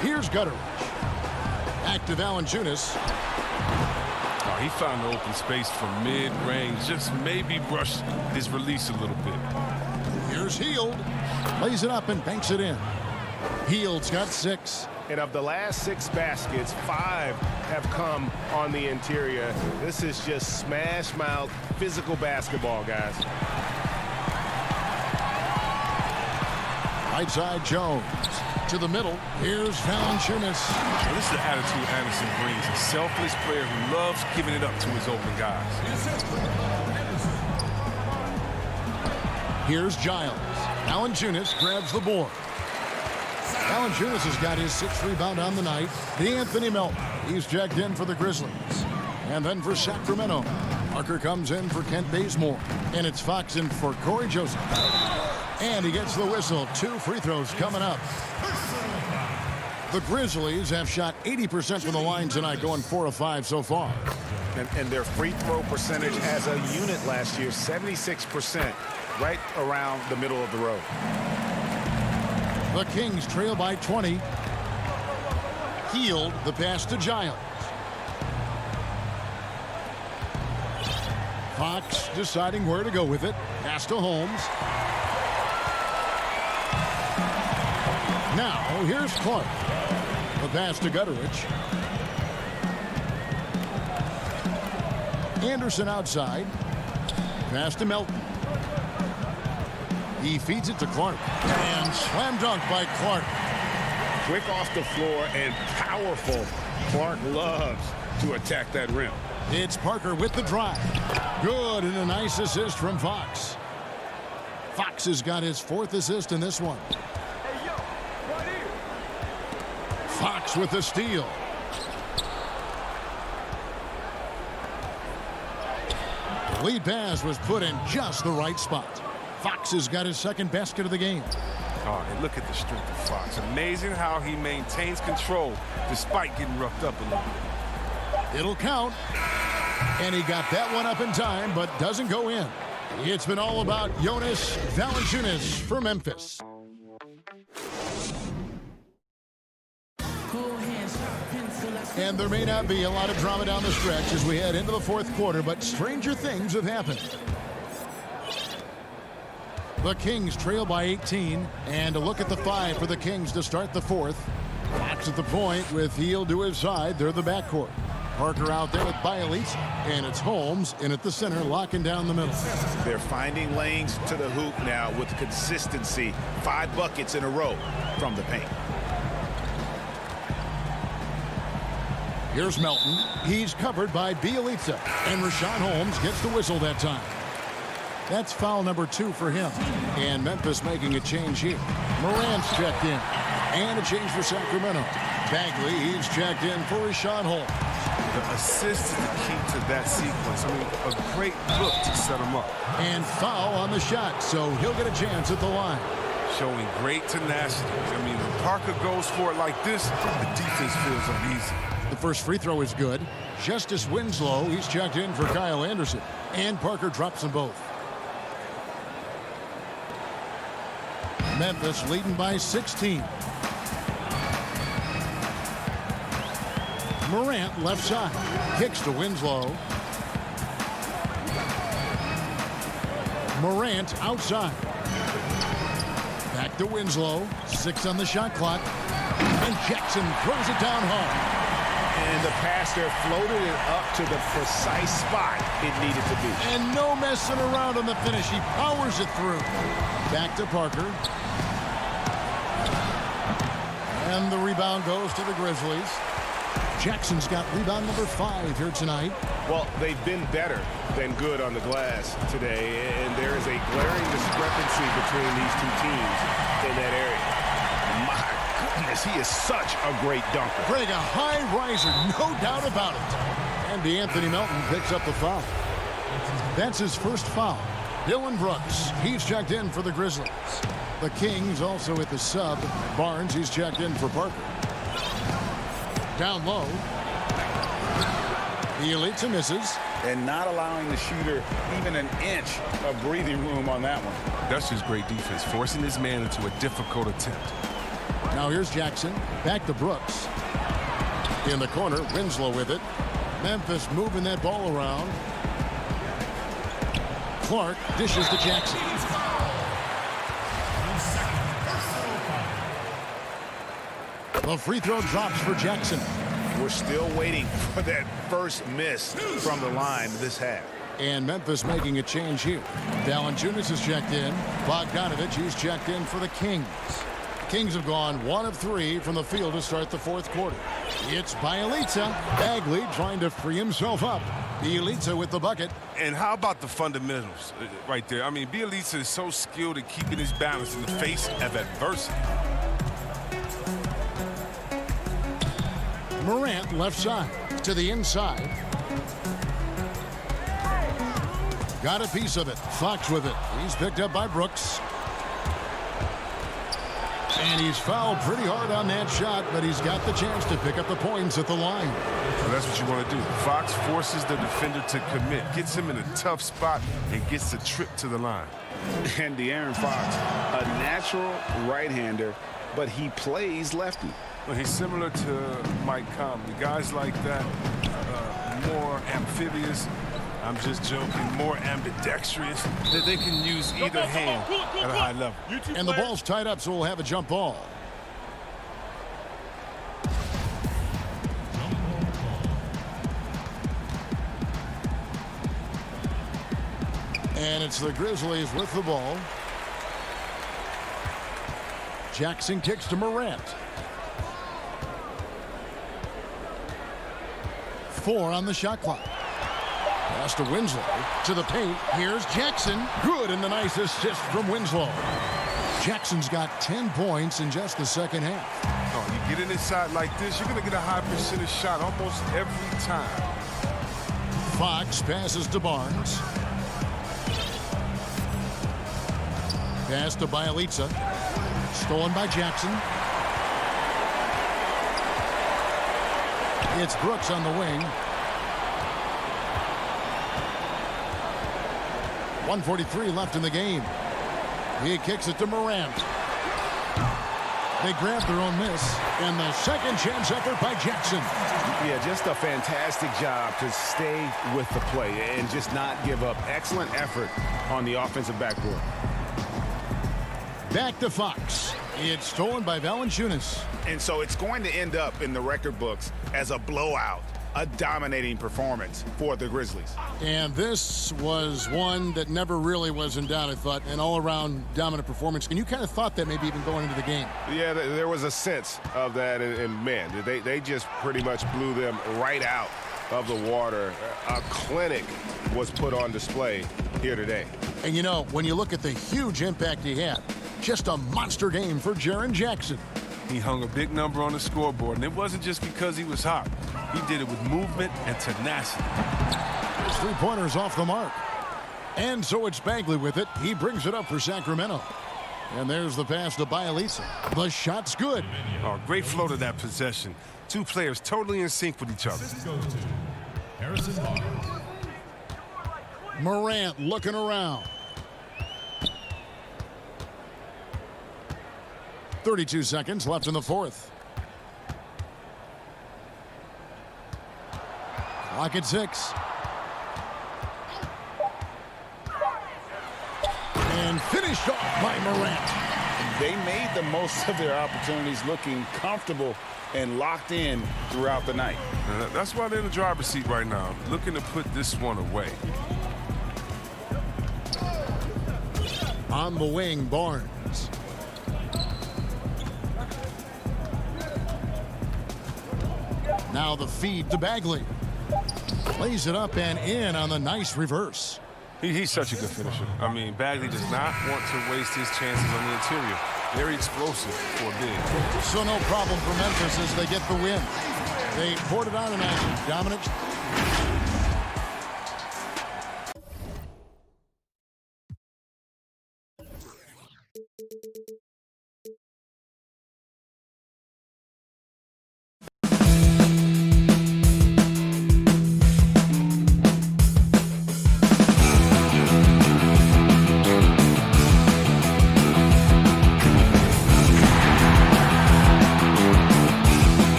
Here's Gutteridge. Back to Valanciunas. Oh, he found the open space from mid-range. Just maybe rushed his release a little bit. Here's Hield. Lays it up and banks it in. Hield's got 6. And of the last 6 baskets, 5 have come on the interior. This is just smash mouth physical basketball, guys. Right side Jones. To the middle. Here's Valanciunas. Well, this is the attitude Anderson brings. A selfless player who loves giving it up to his open guys. Here's Giles. Valanciunas grabs the board. Valanciunas has got his 6th rebound on the night. D'Anthony Melton. He's checked in for the Grizzlies. And then for Sacramento, Parker comes in for Kent Bazemore. And it's Fox in for Corey Joseph. And he gets the whistle. 2 free throws coming up. The Grizzlies have shot 80% from the line tonight, going 4 of 5 so far. And their free throw percentage as a unit last year, 76%, right around the middle of the road. The Kings trail by 20. Hield, the pass to Giles. Fox deciding where to go with it. Pass to Holmes. Now, here's Clark. The pass to Gutteridge. Anderson outside. Pass to Melton. He feeds it to Clark. And slam dunk by Clark. Quick off the floor and powerful. Clark loves to attack that rim. It's Parker with the drive. Good, and a nice assist from Fox. Fox has got his 4th assist in this one. Fox with the steal. The lead pass was put in just the right spot. Fox has got his 2nd basket of the game. Oh, and look at the strength of Fox. Amazing how he maintains control despite getting roughed up a little bit. It'll count. And he got that one up in time, but doesn't go in. It's been all about Jonas Valanciunas for Memphis. And there may not be a lot of drama down the stretch as we head into the 4th quarter, but stranger things have happened. The Kings trail by 18, and a look at the 5 for the Kings to start the 4th. Fox at the point with Hield to his side. They're the backcourt. Parker out there with Bielitz, and it's Holmes in at the center, locking down the middle. They're finding lanes to the hoop now with consistency. 5 buckets in a row from the paint. Here's Melton. He's covered by Bielitz, and Rashawn Holmes gets the whistle that time. That's foul number 2 for him. And Memphis making a change here. Morant's checked in. And a change for Sacramento. Bagley, he's checked in for Rashawn Holmes. The assist is the key to that sequence. I mean, a great look to set him up. And foul on the shot, so he'll get a chance at the line. Showing great tenacity. I mean, when Parker goes for it like this, the defense feels uneasy. The first free throw is good. Justice Winslow, he's checked in for Kyle Anderson. And Parker drops them both. Memphis leading by 16. Morant left side. Kicks to Winslow. Morant outside. Back to Winslow. 6 on the shot clock. And Jackson throws it down hard. And the pass there floated it up to the precise spot it needed to be. And no messing around on the finish. He powers it through. Back to Parker. And the rebound goes to the Grizzlies. Jackson's got rebound number 5 here tonight. Well, they've been better than good on the glass today, and there is a glaring discrepancy between these 2 teams in that area. My goodness, he is such a great dunker. Craig, a high riser, no doubt about it. And D'Anthony Melton picks up the foul. That's his first foul. Dylan Brooks, he's checked in for the Grizzlies. The Kings also at the sub. Barnes, he's checked in for Parker. Down low. Bielitsa misses. And not allowing the shooter even an inch of breathing room on that one. That's just great defense, forcing his man into a difficult attempt. Now here's Jackson. Back to Brooks. In the corner, Winslow with it. Memphis moving that ball around. Clark dishes to Jackson. The free throw drops for Jackson. We're still waiting for that first miss from the line this half. And Memphis making a change here. Valanciunas is checked in. Bogdanovich, he's checked in for the Kings. Kings have gone 1 of 3 from the field to start the fourth quarter. It's Bielitsa. Bagley trying to free himself up. Bielitsa with the bucket. And how about the fundamentals right there? I mean, Bielitsa is so skilled at keeping his balance in the face of adversity. Morant left side to the inside. Got a piece of it. Fox with it. He's picked up by Brooks. And he's fouled pretty hard on that shot, but he's got the chance to pick up the points at the line. Well, that's what you want to do. Fox forces the defender to commit, gets him in a tough spot, and gets the trip to the line. And De'Aaron Fox, a natural right-hander, but he plays lefty. Well, he's similar to Mike Conley. Guys like that, more amphibious. I'm just joking, more ambidextrous, that they can use either hand at a high level. And the ball's tied up, so we'll have a jump ball. And it's the Grizzlies with the ball. Jackson kicks to Morant. 4 on the shot clock. Pass to Winslow. To the paint. Here's Jackson. Good, and the nice assist from Winslow. Jackson's got 10 points in just the second half. Oh, you get it inside like this, you're going to get a high percentage shot almost every time. Fox passes to Barnes. Pass to Bielitsa. Stolen by Jackson. It's Brooks on the wing. 1:43 left in the game. He kicks it to Morant. They grab their own miss. And the second chance effort by Jackson. Yeah, just a fantastic job to stay with the play and just not give up. Excellent effort on the offensive backboard. Back to Fox. It's stolen by Valanciunas. And so it's going to end up in the record books as a blowout, a dominating performance for the Grizzlies. And this was one that never really was in doubt, I thought, an all-around dominant performance. And you kind of thought that maybe even going into the game. Yeah, there was a sense of that, and man, they just pretty much blew them right out of the water. A clinic was put on display here today. And you know, when you look at the huge impact he had, just a monster game for Jaren Jackson. He hung a big number on the scoreboard, and it wasn't just because he was hot. He did it with movement and tenacity. His three-pointers off the mark. And so it's Bagley with it. He brings it up for Sacramento. And there's the pass to Bielitsa. The shot's good. Oh, great flow to that possession. Two players totally in sync with each other. Morant looking around. 32 seconds left in the fourth. Clock at 6. And finished off by Morant. They made the most of their opportunities, looking comfortable and locked in throughout the night. That's why they're in the driver's seat right now, looking to put this one away. On the wing, Barnes. Now the feed to Bagley. Plays it up and in on the nice reverse. He's such a good finisher. I mean, Bagley does not want to waste his chances on the interior. Very explosive for a big. So no problem for Memphis as they get the win. They poured it on tonight. Dominant.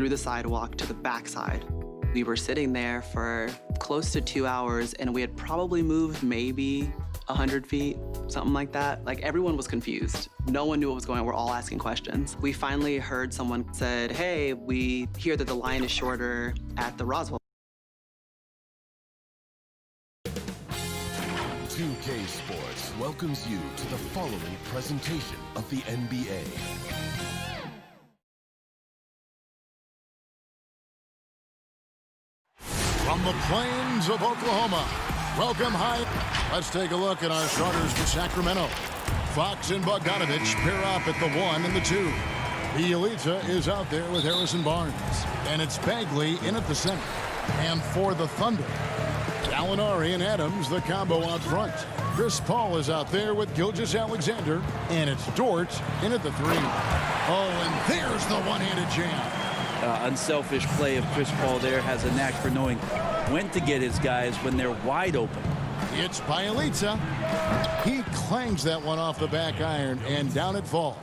through the sidewalk to the backside. We were sitting there for close to 2 hours, and we had probably moved maybe 100 feet, something like that. Like, everyone was confused. No one knew what was going on. We're all asking questions. We finally heard someone said, hey, we hear that the line is shorter at the Roswell. 2K Sports welcomes you to the following presentation of the NBA. From the plains of Oklahoma, welcome high. Let's take a look at our starters for Sacramento. Fox and Bogdanovich pair up at the 1 and the 2. Bielitsa is out there with Harrison Barnes. And it's Bagley in at the center. And for the Thunder, Gallinari and Adams, the combo out front. Chris Paul is out there with Gilgeous-Alexander. And it's Dort in at the 3. Oh, and there's the one-handed jam. Unselfish play of Chris Paul there. Has a knack for knowing when to get his guys when they're wide open. It's Bielitsa. He clangs that one off the back iron, and down it falls.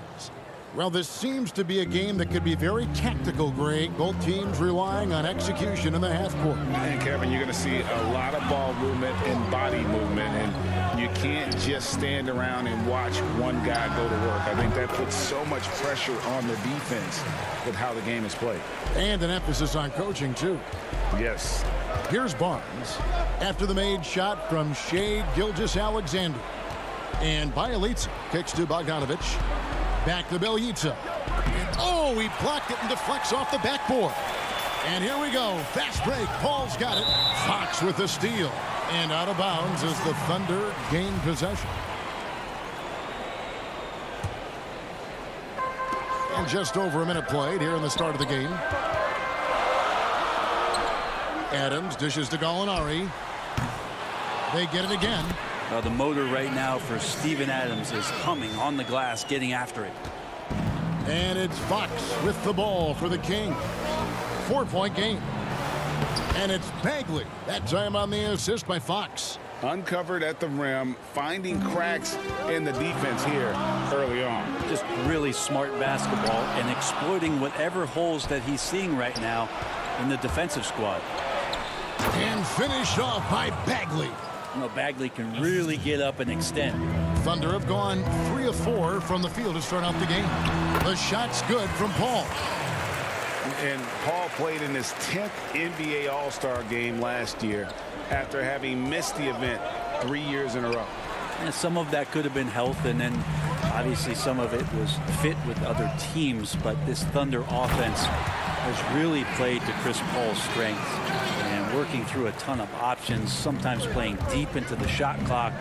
Well, this seems to be a game that could be very tactical, Greg. Both teams relying on execution in the half court. And Kevin, you're going to see a lot of ball movement and body movement, and you can't just stand around and watch one guy go to work. I think that puts so much pressure on the defense with how the game is played. And an emphasis on coaching, too. Yes. Here's Barnes after the made shot from Shai Gilgeous-Alexander. And Bielitsa kicks to Bogdanovich. Back to Bielitsa. Oh, he blocked it and deflects off the backboard. And here we go. Fast break. Paul's got it. Fox with the steal. And out of bounds as the Thunder gain possession. And just over a minute played here in the start of the game. Adams dishes to Gallinari. They get it again. The motor right now for Steven Adams is humming on the glass, getting after it. And it's Fox with the ball for the Kings. 4-point game. And it's Bagley. That time on the assist by Fox. Uncovered at the rim, finding cracks in the defense here early on. Just really smart basketball and exploiting whatever holes that he's seeing right now in the defensive squad. And finished off by Bagley. You know, Bagley can really get up and extend. Thunder have gone 3 of 4 from the field to start out the game. The shot's good from Paul. And Paul played in his 10th NBA All-Star game last year after having missed the event 3 years in a row. And some of that could have been health, and then obviously some of it was fit with other teams. But this Thunder offense has really played to Chris Paul's strengths and working through a ton of options, sometimes playing deep into the shot clock.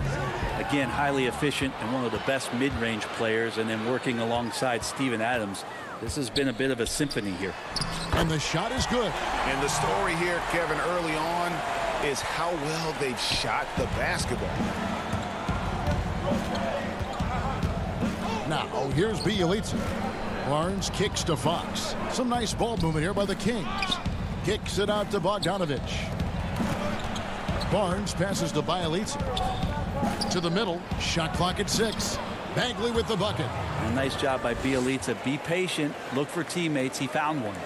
Again, highly efficient and one of the best mid-range players, and then working alongside Steven Adams. This has been a bit of a symphony here. And the shot is good. And the story here, Kevin, early on is how well they've shot the basketball. Now, here's Bielitsa. Barnes kicks to Fox. Some nice ball movement here by the Kings. Kicks it out to Bogdanovich. Barnes passes to Bielitsa. To the middle. Shot clock at 6. Bagley with the bucket. A nice job by Bielitsa. Be patient. Look for teammates. He found one.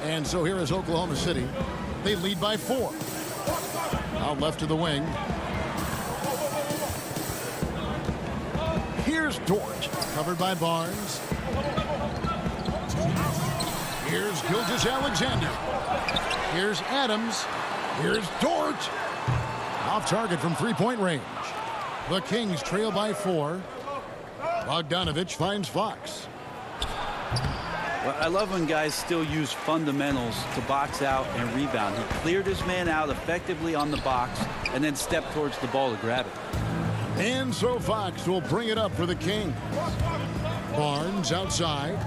And so here is Oklahoma City. They lead by 4. Out left to the wing. Here's Dort. Covered by Barnes. Here's Gilgeous-Alexander. Here's Adams. Here's Dort. Off target from three-point range. The Kings trail by 4. Bogdanovich finds Fox. Well, I love when guys still use fundamentals to box out and rebound. He cleared his man out effectively on the box and then stepped towards the ball to grab it. And so Fox will bring it up for the Kings. Barnes outside.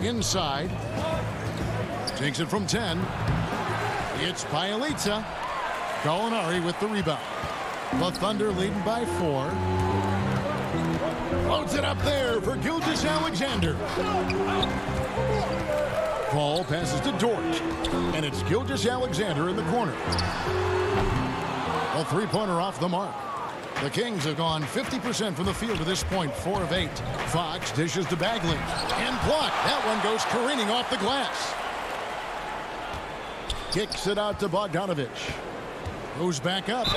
Inside. Takes it from 10. It's Bielitsa. Gallinari with the rebound. The Thunder leading by 4. Loads it up there for Gilgeous-Alexander. Paul passes to Dort. And it's Gilgeous-Alexander in the corner. A three-pointer off the mark. The Kings have gone 50% from the field to this point, 4 of 8. Fox dishes to Bagley and blocked. That one goes careening off the glass. Kicks it out to Bogdanovich. Goes back up.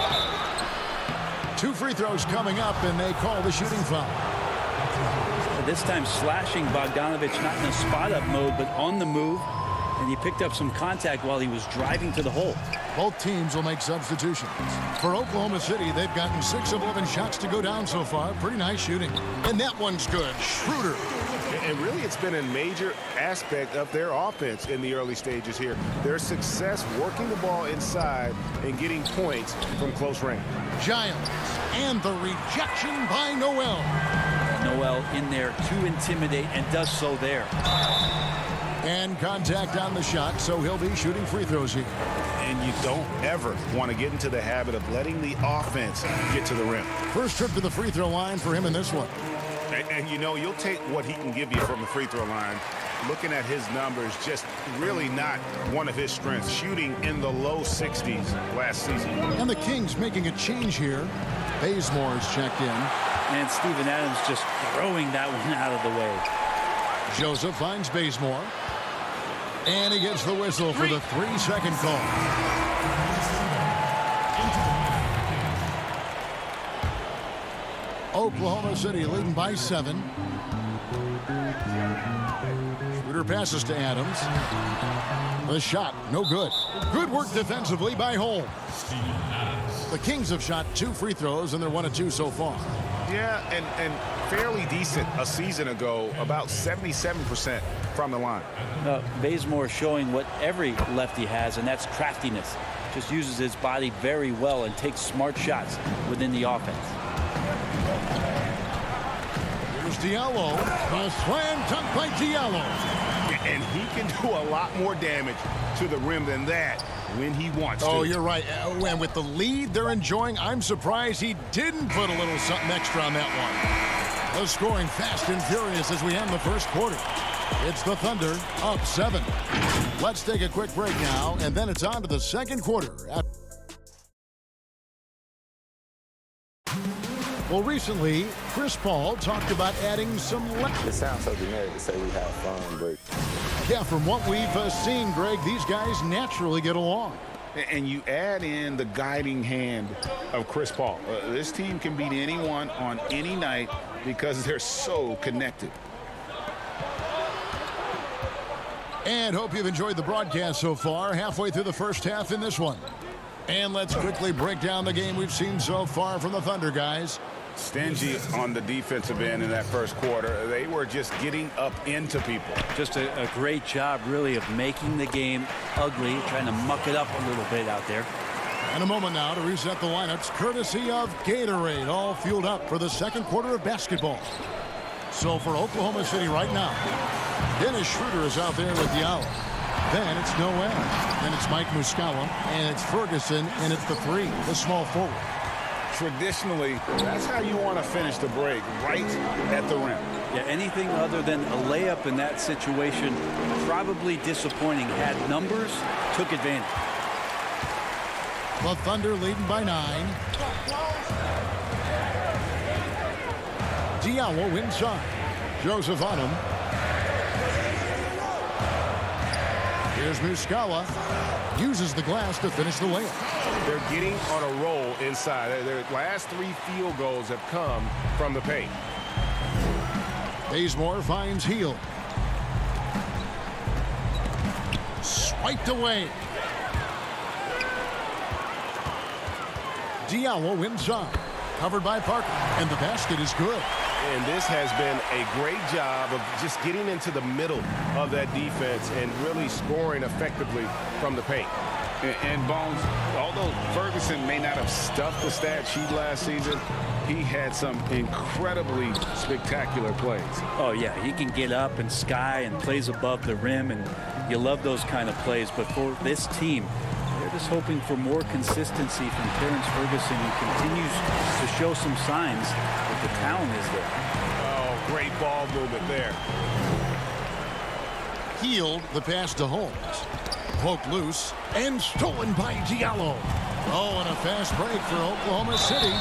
2 free throws coming up, and they call the shooting foul. This time slashing Bogdanovich, not in a spot-up mode, but on the move. And he picked up some contact while he was driving to the hole. Both teams will make substitutions. For Oklahoma City, they've gotten 6 of 11 shots to go down so far. Pretty nice shooting. And that one's good. Schroeder. And really, it's been a major aspect of their offense in the early stages here. Their success working the ball inside and getting points from close range. Giles. And the rejection by Noel. Noel in there to intimidate and does so there. And contact on the shot, so he'll be shooting free throws here. And you don't ever want to get into the habit of letting the offense get to the rim. First trip to the free throw line for him in this one. And you know, you'll take what he can give you from the free throw line. Looking at his numbers, just really not one of his strengths. Shooting in the low 60s last season. And the Kings making a change here. Bazemore's checked in. And Steven Adams just throwing that one out of the way. Joseph finds Bazemore. And he gets the whistle for the 3-second call. Oklahoma City leading by 7. Schroeder passes to Adams. The shot, no good. Good work defensively by Holmes. The Kings have shot 2 free throws, and they're 1 of 2 so far. Yeah, and fairly decent a season ago, about 77% from the line. Bazemore showing what every lefty has, and that's craftiness. Just uses his body very well and takes smart shots within the offense. Here's Diallo. A slam dunk by Diallo. And he can do a lot more damage to the rim than that when he wants to. Oh, you're right. And with the lead they're enjoying, I'm surprised he didn't put a little something extra on that one. The scoring fast and furious as we end the first quarter. It's the Thunder up 7. Let's take a quick break now, and then it's on to the second quarter. Well, recently, Chris Paul talked about adding some... It sounds so generic to say we have fun, but... Yeah, from what we've seen, Greg, these guys naturally get along. And you add in the guiding hand of Chris Paul. This team can beat anyone on any night because they're so connected. And hope you've enjoyed the broadcast so far. Halfway through the first half in this one. And let's quickly break down the game we've seen so far from the Thunder, guys. Stingy on the defensive end in that first quarter. They were just getting up into people. Just a great job, really, of making the game ugly, trying to muck it up a little bit out there. And a moment now to reset the lineups, courtesy of Gatorade, all fueled up for the second quarter of basketball. So for Oklahoma City right now, Dennis Schroeder is out there with Diallo. Then it's Noel. Then it's Mike Muscala. And it's Ferguson. And it's the 3, the small forward. Traditionally, that's how you want to finish the break, right at the rim. Yeah, anything other than a layup in that situation, probably disappointing. Had numbers, took advantage. The Thunder leading by 9. Diallo inside. Joseph on him. Here's Muscala. Uses the glass to finish the layup. They're getting on a roll inside. Their last 3 field goals have come from the paint. Bazemore finds Hield. Swiped away. Diallo inside. Covered by Parker. And the basket is good. And this has been a great job of just getting into the middle of that defense and really scoring effectively from the paint. And Bones, although Ferguson may not have stuffed the stat sheet last season, he had some incredibly spectacular plays. Oh, yeah, he can get up and sky and plays above the rim, and you love those kind of plays. But for this team, they're just hoping for more consistency from Terrence Ferguson, who continues to show some signs that the talent is there. Oh, great ball movement there. Hield the pass to Holmes. Poked loose and stolen by Diallo. Oh, and a fast break for Oklahoma City.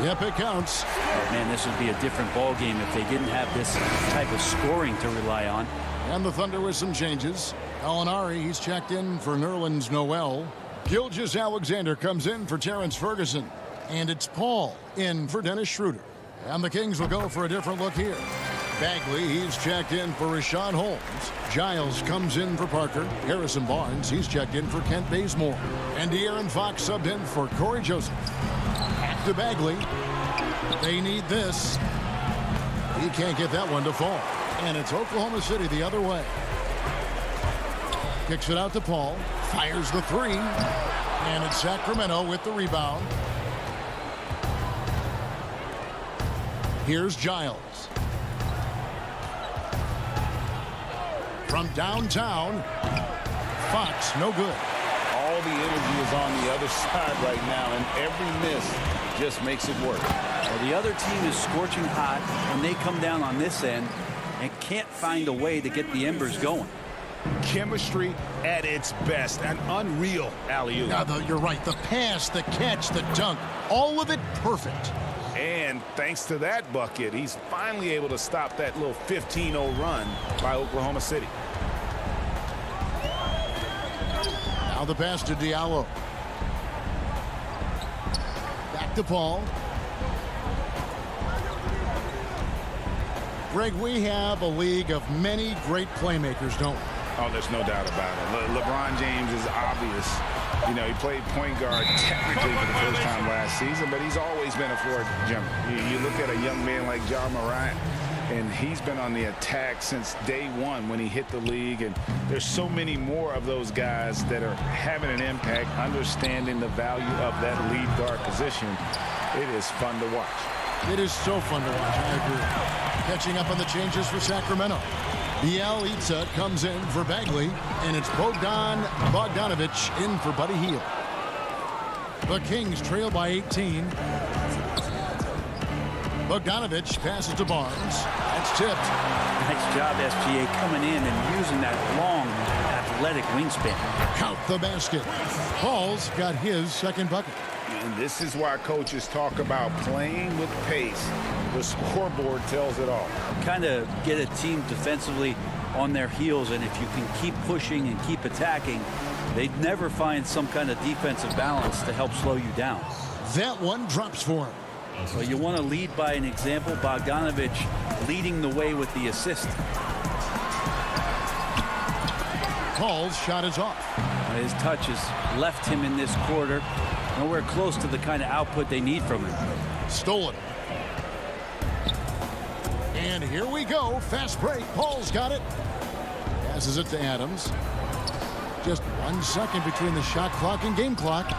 Yep, it counts. Man, this would be a different ball game if they didn't have this type of scoring to rely on. And the Thunder with some changes. Gallinari, he's checked in for Nerlens Noel. Gilgeous-Alexander comes in for Terrence Ferguson. And it's Paul in for Dennis Schroeder. And the Kings will go for a different look here. Bagley, he's checked in for Rashawn Holmes. Giles comes in for Parker. Harrison Barnes, he's checked in for Kent Bazemore. And De'Aaron Fox subbed in for Corey Joseph. Back to Bagley. They need this. He can't get that one to fall. And it's Oklahoma City the other way. Kicks it out to Paul. Fires the three. And it's Sacramento with the rebound. Here's Giles. From downtown, Fox, no good. All the energy is on the other side right now, and every miss just makes it work. Well, the other team is scorching hot when they come down on this end and can't find a way to get the embers going. Chemistry at its best. An unreal alley-oop. Now, you're right. The pass, the catch, the dunk, all of it perfect. And thanks to that bucket, he's finally able to stop that little 15-0 run by Oklahoma City. Now the pass to Diallo. Back to Paul. Greg, we have a league of many great playmakers, don't we? Oh, there's no doubt about it. LeBron James is obvious. You know, he played point guard technically for the first time last season, but he's always been a floor general. You look at a young man like Ja Morant, and he's been on the attack since day one when he hit the league. And there's so many more of those guys that are having an impact, understanding the value of that lead guard position. It is fun to watch. It is so fun to watch. I agree. Catching up on the changes for Sacramento. Bielitsa comes in for Bagley, and it's Bogdanovich in for Buddy Hield. The Kings trail by 18. Bogdanovich passes to Barnes. That's tipped. Nice job, SGA, coming in and using that long, athletic wingspan. Count the basket. Paul's got his second bucket. And this is why coaches talk about playing with pace. The scoreboard tells it all. Kind of get a team defensively on their heels, and if you can keep pushing and keep attacking, they'd never find some kind of defensive balance to help slow you down. That one drops for him. Well, you want to lead by an example. Bogdanovich leading the way with the assist. Paul's shot is off. His touch has left him in this quarter nowhere close to the kind of output they need from him. Stolen. And here we go. Fast break. Paul's got it. Passes it to Adams. Just 1 second between the shot clock and game clock.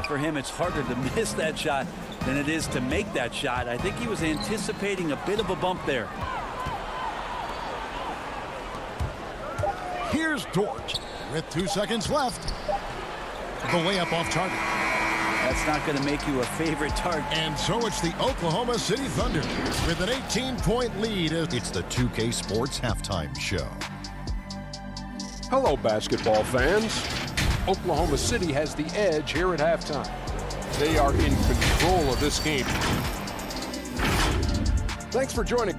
For him, it's harder to miss that shot than it is to make that shot. I think he was anticipating a bit of a bump there. Here's Dort with 2 seconds left. The layup off target. That's not going to make you a favorite target. And so it's the Oklahoma City Thunder with an 18-point lead. It's the 2K Sports Halftime Show. Hello, basketball fans. Oklahoma City has the edge here at halftime. They are in control of this game. Thanks for joining.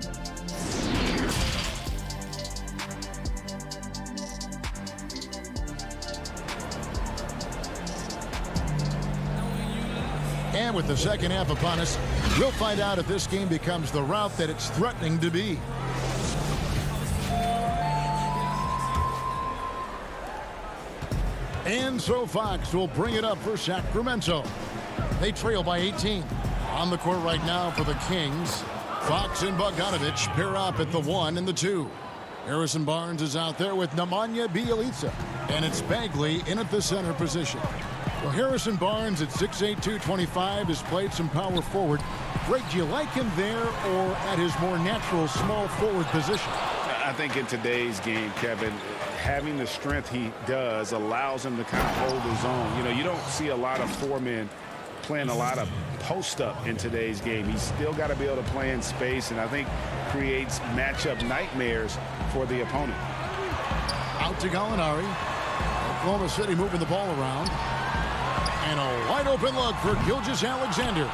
And with the second half upon us, we'll find out if this game becomes the route that it's threatening to be. And so Fox will bring it up for Sacramento. They trail by 18. On the court right now for the Kings. Fox and Bogdanovich pair up at the 1 and the 2. Harrison Barnes is out there with Nemanja Bjelica. And it's Bagley in at the center position. Well, Harrison Barnes at 6'8", 225 has played some power forward. Greg, do you like him there or at his more natural small forward position? I think in today's game, Kevin, having the strength he does allows him to kind of hold his own. You know, you don't see a lot of four men playing a lot of post-up in today's game. He's still got to be able to play in space, and I think creates matchup nightmares for the opponent. Out to Gallinari. Oklahoma City moving the ball around. And a wide open look for Gilgeous-Alexander.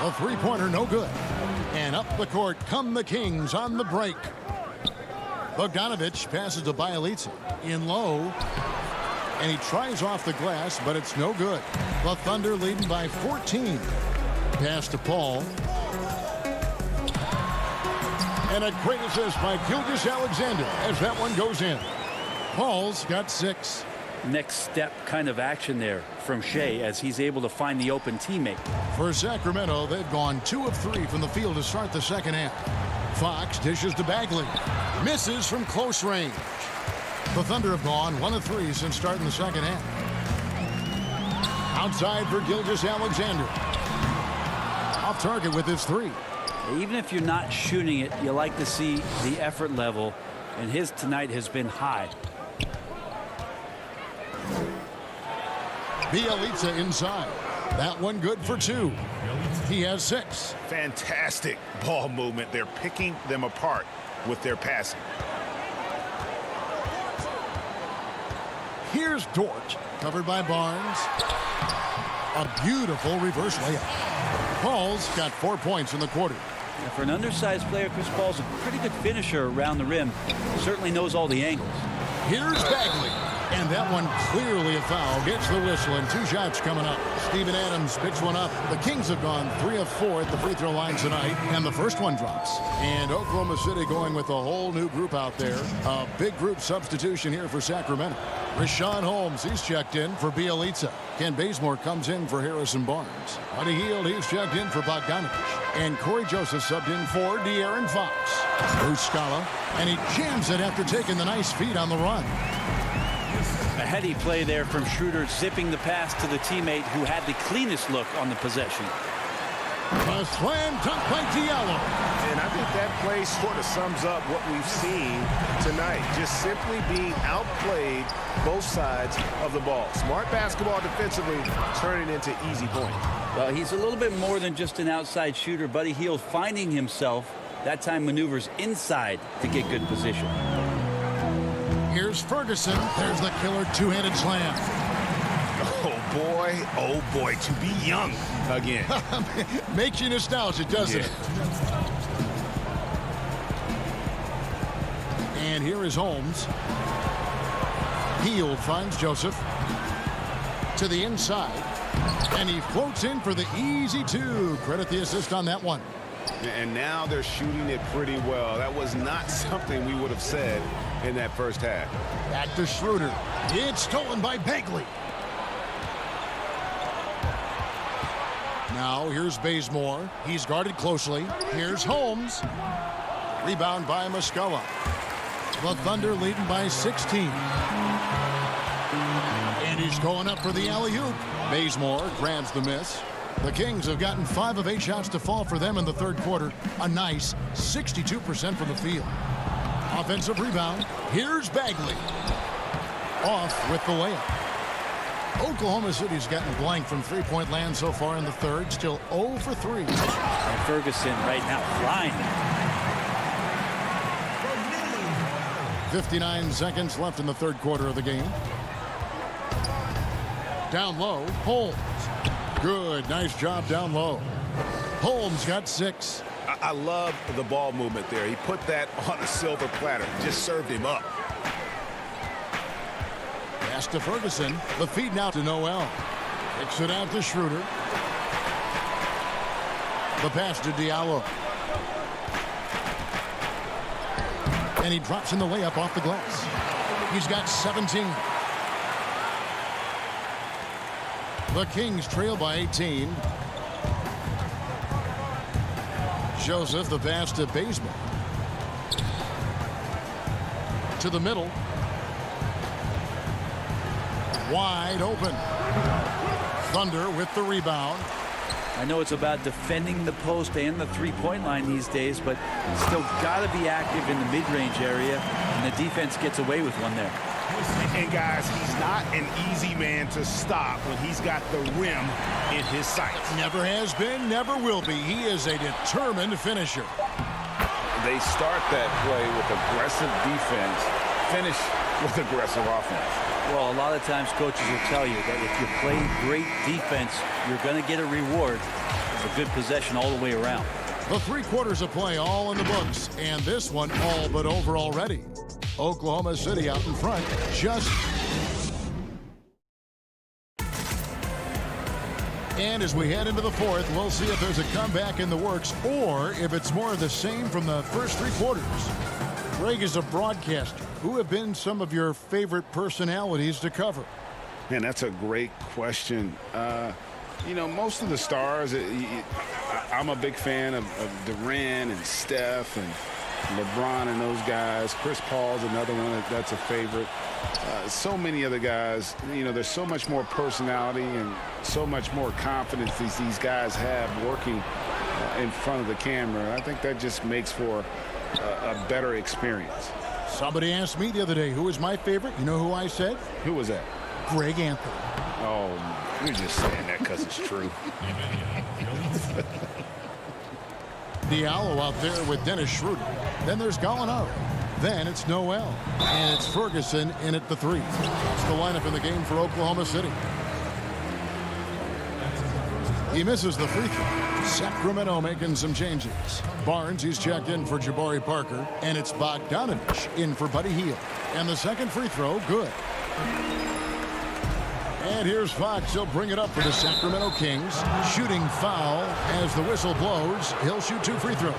The three-pointer no good. And up the court come the Kings on the break. Bogdanovich passes to Bialica in low. And he tries off the glass, but it's no good. The Thunder leading by 14. Pass to Paul. And a great assist by Gilgeous-Alexander as that one goes in. Paul's got 6. Next step kind of action there from Shea as he's able to find the open teammate. For Sacramento, they've gone 2 of 3 from the field to start the second half. Fox dishes to Bagley. Misses from close range. The Thunder have gone 1 of 3 since starting the second half. Outside for Gilgeous-Alexander. Off target with his 3. Even if you're not shooting it, you like to see the effort level, and his tonight has been high. Bialica inside. That one good for 2. He has 6. Fantastic ball movement. They're picking them apart with their passing. Here's Dort, covered by Barnes. A beautiful reverse layup. Paul's got 4 points in the quarter. Yeah, for an undersized player, Chris Paul's a pretty good finisher around the rim. Certainly knows all the angles. Here's Bagley. And that one clearly a foul. Gets the whistle and 2 shots coming up. Steven Adams picks one up. The Kings have gone 3 of 4 at the free throw line tonight. And the first one drops. And Oklahoma City going with a whole new group out there. A big group substitution here for Sacramento. Rashawn Holmes, he's checked in for Bialica. Ken Bazemore comes in for Harrison Barnes. Buddy Hield, he's checked in for Bogdanovich. And Corey Joseph subbed in for De'Aaron Fox. Bruce Scala, and he jams it after taking the nice feed on the run. A heady play there from Schroeder, zipping the pass to the teammate who had the cleanest look on the possession. A slam dunk by Diallo. And I think that play sort of sums up what we've seen tonight. Just simply being outplayed both sides of the ball. Smart basketball defensively, turning into easy points. Well, he's a little bit more than just an outside shooter. Buddy Hield finding himself, that time maneuvers inside to get good position. Here's Ferguson. There's the killer two-handed slam. Oh boy, to be young again. Makes you nostalgic, doesn't it? And here is Holmes. Hield finds Joseph to the inside. And he floats in for the easy 2. Credit the assist on that one. And now they're shooting it pretty well. That was not something we would have said in that first half. Back to Schroeder. It's stolen by Bagley. Now here's Bazemore. He's guarded closely. Here's Holmes. Rebound by Muscala. The Thunder leading by 16. And he's going up for the alley-oop. Bazemore grabs the miss. The Kings have gotten 5 of 8 shots to fall for them in the third quarter. A nice 62% from the field. Offensive rebound. Here's Bagley. Off with the layup. Oklahoma City's gotten blank from three-point land so far in the third. Still 0 for 3. And Ferguson right now flying. 59 seconds left in the third quarter of the game. Down low, Holmes. Good, nice job down low. Holmes got 6. I love the ball movement there. He put that on a silver platter. Just served him up. Pass to Ferguson. The feed now to Noel. Kicks it out to Schroeder. The pass to Diallo. And he drops in the layup off the glass. He's got 17. The Kings trail by 18. Joseph, the pass to Bazemore. To the middle. Wide open. Thunder with the rebound. I know it's about defending the post and the three-point line these days, but still got to be active in the mid-range area, and the defense gets away with one there. And guys, he's not an easy man to stop when he's got the rim in his sights. Never has been, never will be. He is a determined finisher. They start that play with aggressive defense, finish with aggressive offense. Well, a lot of times coaches will tell you that if you play great defense, you're going to get a reward. A good possession all the way around. The 3 quarters of play all in the books, and this one all but over already. Oklahoma City out in front, just. And as we head into the 4th, we'll see if there's a comeback in the works or if it's more of the same from the first 3 quarters. Greg is a broadcaster. Who have been some of your favorite personalities to cover? Man, that's a great question. You know, most of the stars, I'm a big fan of Durant and Steph and LeBron and those guys. Chris Paul's another one that's a favorite. So many other guys, you know, there's so much more personality and so much more confidence these guys have working in front of the camera. I think that just makes for a better experience. Somebody asked me the other day, who is my favorite? You know who I said? Who was that? Greg Anthony. Oh, you're just saying that because it's true. Diallo out there with Dennis Schroeder. Then there's Gallinari. Then it's Noel. And it's Ferguson in at the 3. It's the lineup in the game for Oklahoma City. He misses the free throw. Sacramento making some changes. Barnes, he's checked in for Jabari Parker. And it's Bogdanovich in for Buddy Hield. And the second free throw, good. And here's Fox. He'll bring it up for the Sacramento Kings. Shooting foul as the whistle blows. He'll shoot 2 free throws.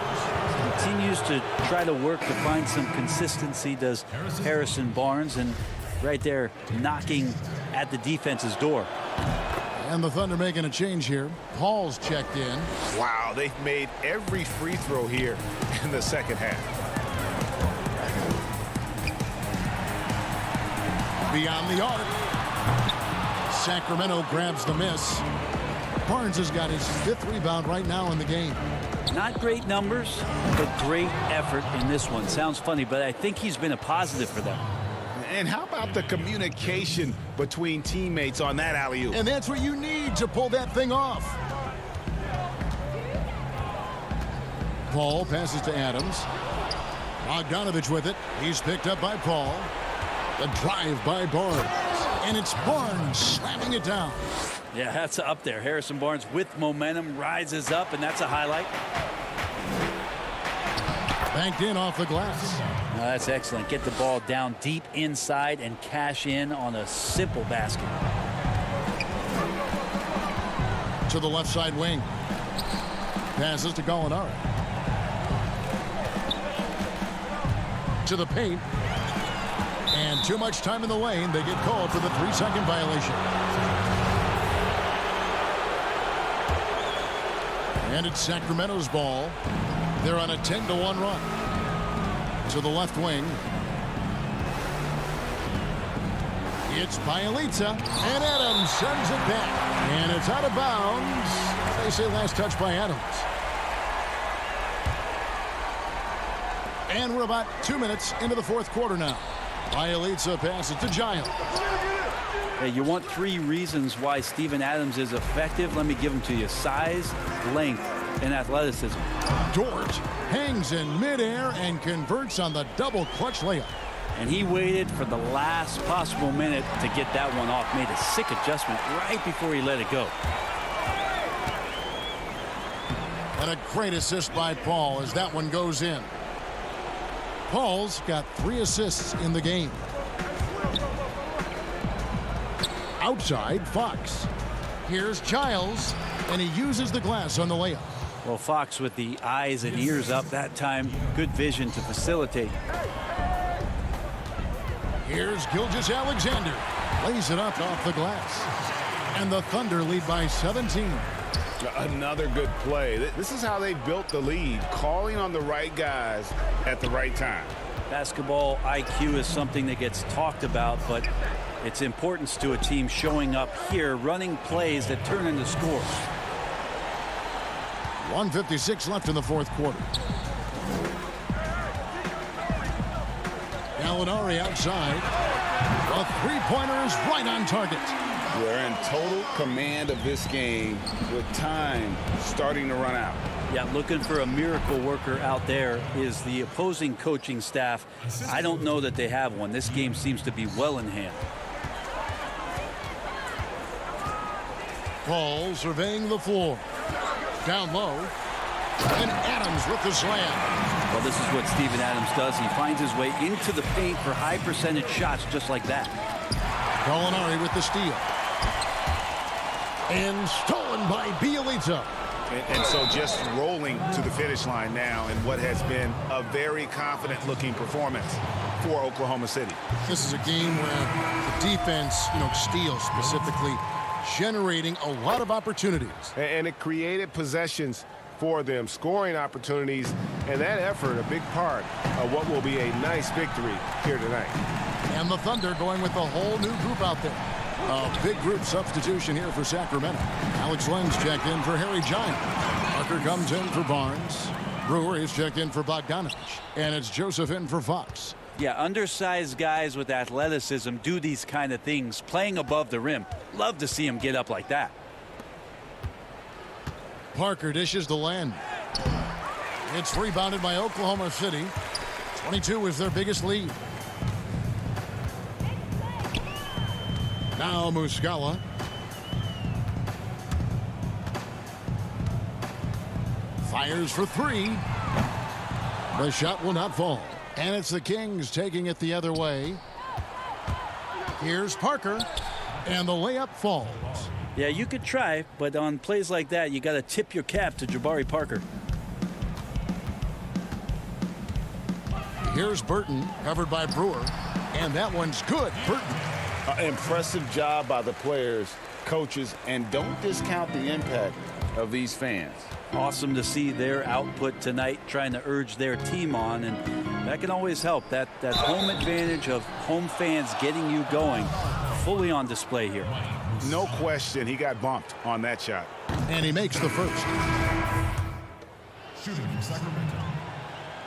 Continues to try to work to find some consistency, does Harrison Barnes, and right there knocking at the defense's door. And the Thunder making a change here. Paul's checked in. Wow, they've made every free throw here in the second half. Beyond the arc. Sacramento grabs the miss. Barnes has got his 5th rebound right now in the game. Not great numbers, but great effort in this one. Sounds funny, but I think he's been a positive for them. And how about the communication between teammates on that alley-oop? And that's what you need to pull that thing off. Paul passes to Adams. Bogdanovich with it. He's picked up by Paul. The drive by Barnes. And it's Barnes slamming it down. Yeah, that's up there. Harrison Barnes with momentum rises up, and that's a highlight. Banked in off the glass. No, that's excellent. Get the ball down deep inside and cash in on a simple basket. To the left side wing. Passes to Gallinari. To the paint. And too much time in the lane. They get called for the 3-second violation. And it's Sacramento's ball. They're on a 10-1 run. To the left wing. It's Bielitsa. And Adams sends it back. And it's out of bounds. They say last touch by Adams. And we're about 2 minutes into the 4th quarter now. Bielitsa passes to Giles. Hey, you want 3 reasons why Steven Adams is effective? Let me give them to you. Size, length, and athleticism. Dort hangs in midair and converts on the double clutch layup. And he waited for the last possible minute to get that one off. Made a sick adjustment right before he let it go. And a great assist by Paul as that one goes in. Paul's got 3 assists in the game. Outside, Fox. Here's Giles, and he uses the glass on the layup. Well, Fox with the eyes and ears up that time. Good vision to facilitate. Here's Gilgeous-Alexander. Lays it up off the glass. And the Thunder lead by 17. Another good play. This is how they built the lead, calling on the right guys at the right time. Basketball IQ is something that gets talked about, but its importance to a team showing up here, running plays that turn into scores. 1:56 left in the 4th quarter. Gallinari outside. A 3-pointer is right on target. They're in total command of this game with time starting to run out. Yeah, looking for a miracle worker out there is the opposing coaching staff. I don't know that they have one. This game seems to be well in hand. Paul surveying the floor. Down low. And Adams with the slam. Well, this is what Steven Adams does. He finds his way into the paint for high percentage shots just like that. Gallinari with the steal. And stolen by Bielitsa. And so just rolling to the finish line now in what has been a very confident-looking performance for Oklahoma City. This is a game where the defense, steals specifically, generating a lot of opportunities. And it created possessions for them, scoring opportunities, and that effort a big part of what will be a nice victory here tonight. And the Thunder going with a whole new group out there. A big group substitution here for Sacramento. Alex Len's checked in for Harry Giant. Parker comes in for Barnes. Brewer is checked in for Bogdanovich. And it's Joseph in for Fox. Yeah, undersized guys with athleticism do these kind of things, playing above the rim. Love to see him get up like that. Parker dishes to Len. It's rebounded by Oklahoma City. 22 is their biggest lead. Now Muscala. Fires for three. The shot will not fall. And it's the Kings taking it the other way. Here's Parker. And the layup falls. Yeah, you could try, but on plays like that, you got to tip your cap to Jabari Parker. Here's Burton, covered by Brewer. And that one's good. Burton. Impressive job by the players, coaches, and don't discount the impact of these fans. Awesome to see their output tonight, trying to urge their team on, and that can always help. That home advantage of home fans getting you going, fully on display here. No question, he got bumped on that shot. And he makes the first. Shooting for Sacramento,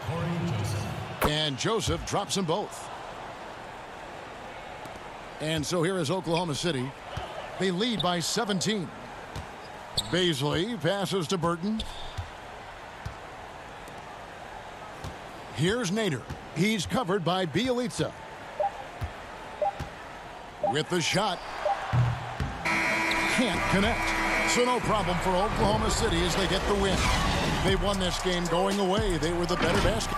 Corey Joseph. And Joseph drops them both. And so here is Oklahoma City. They lead by 17. Baisley passes to Burton. Here's Nader. He's covered by Bielitsa. With the shot. Can't connect. So no problem for Oklahoma City as they get the win. They won this game going away. They were the better basket.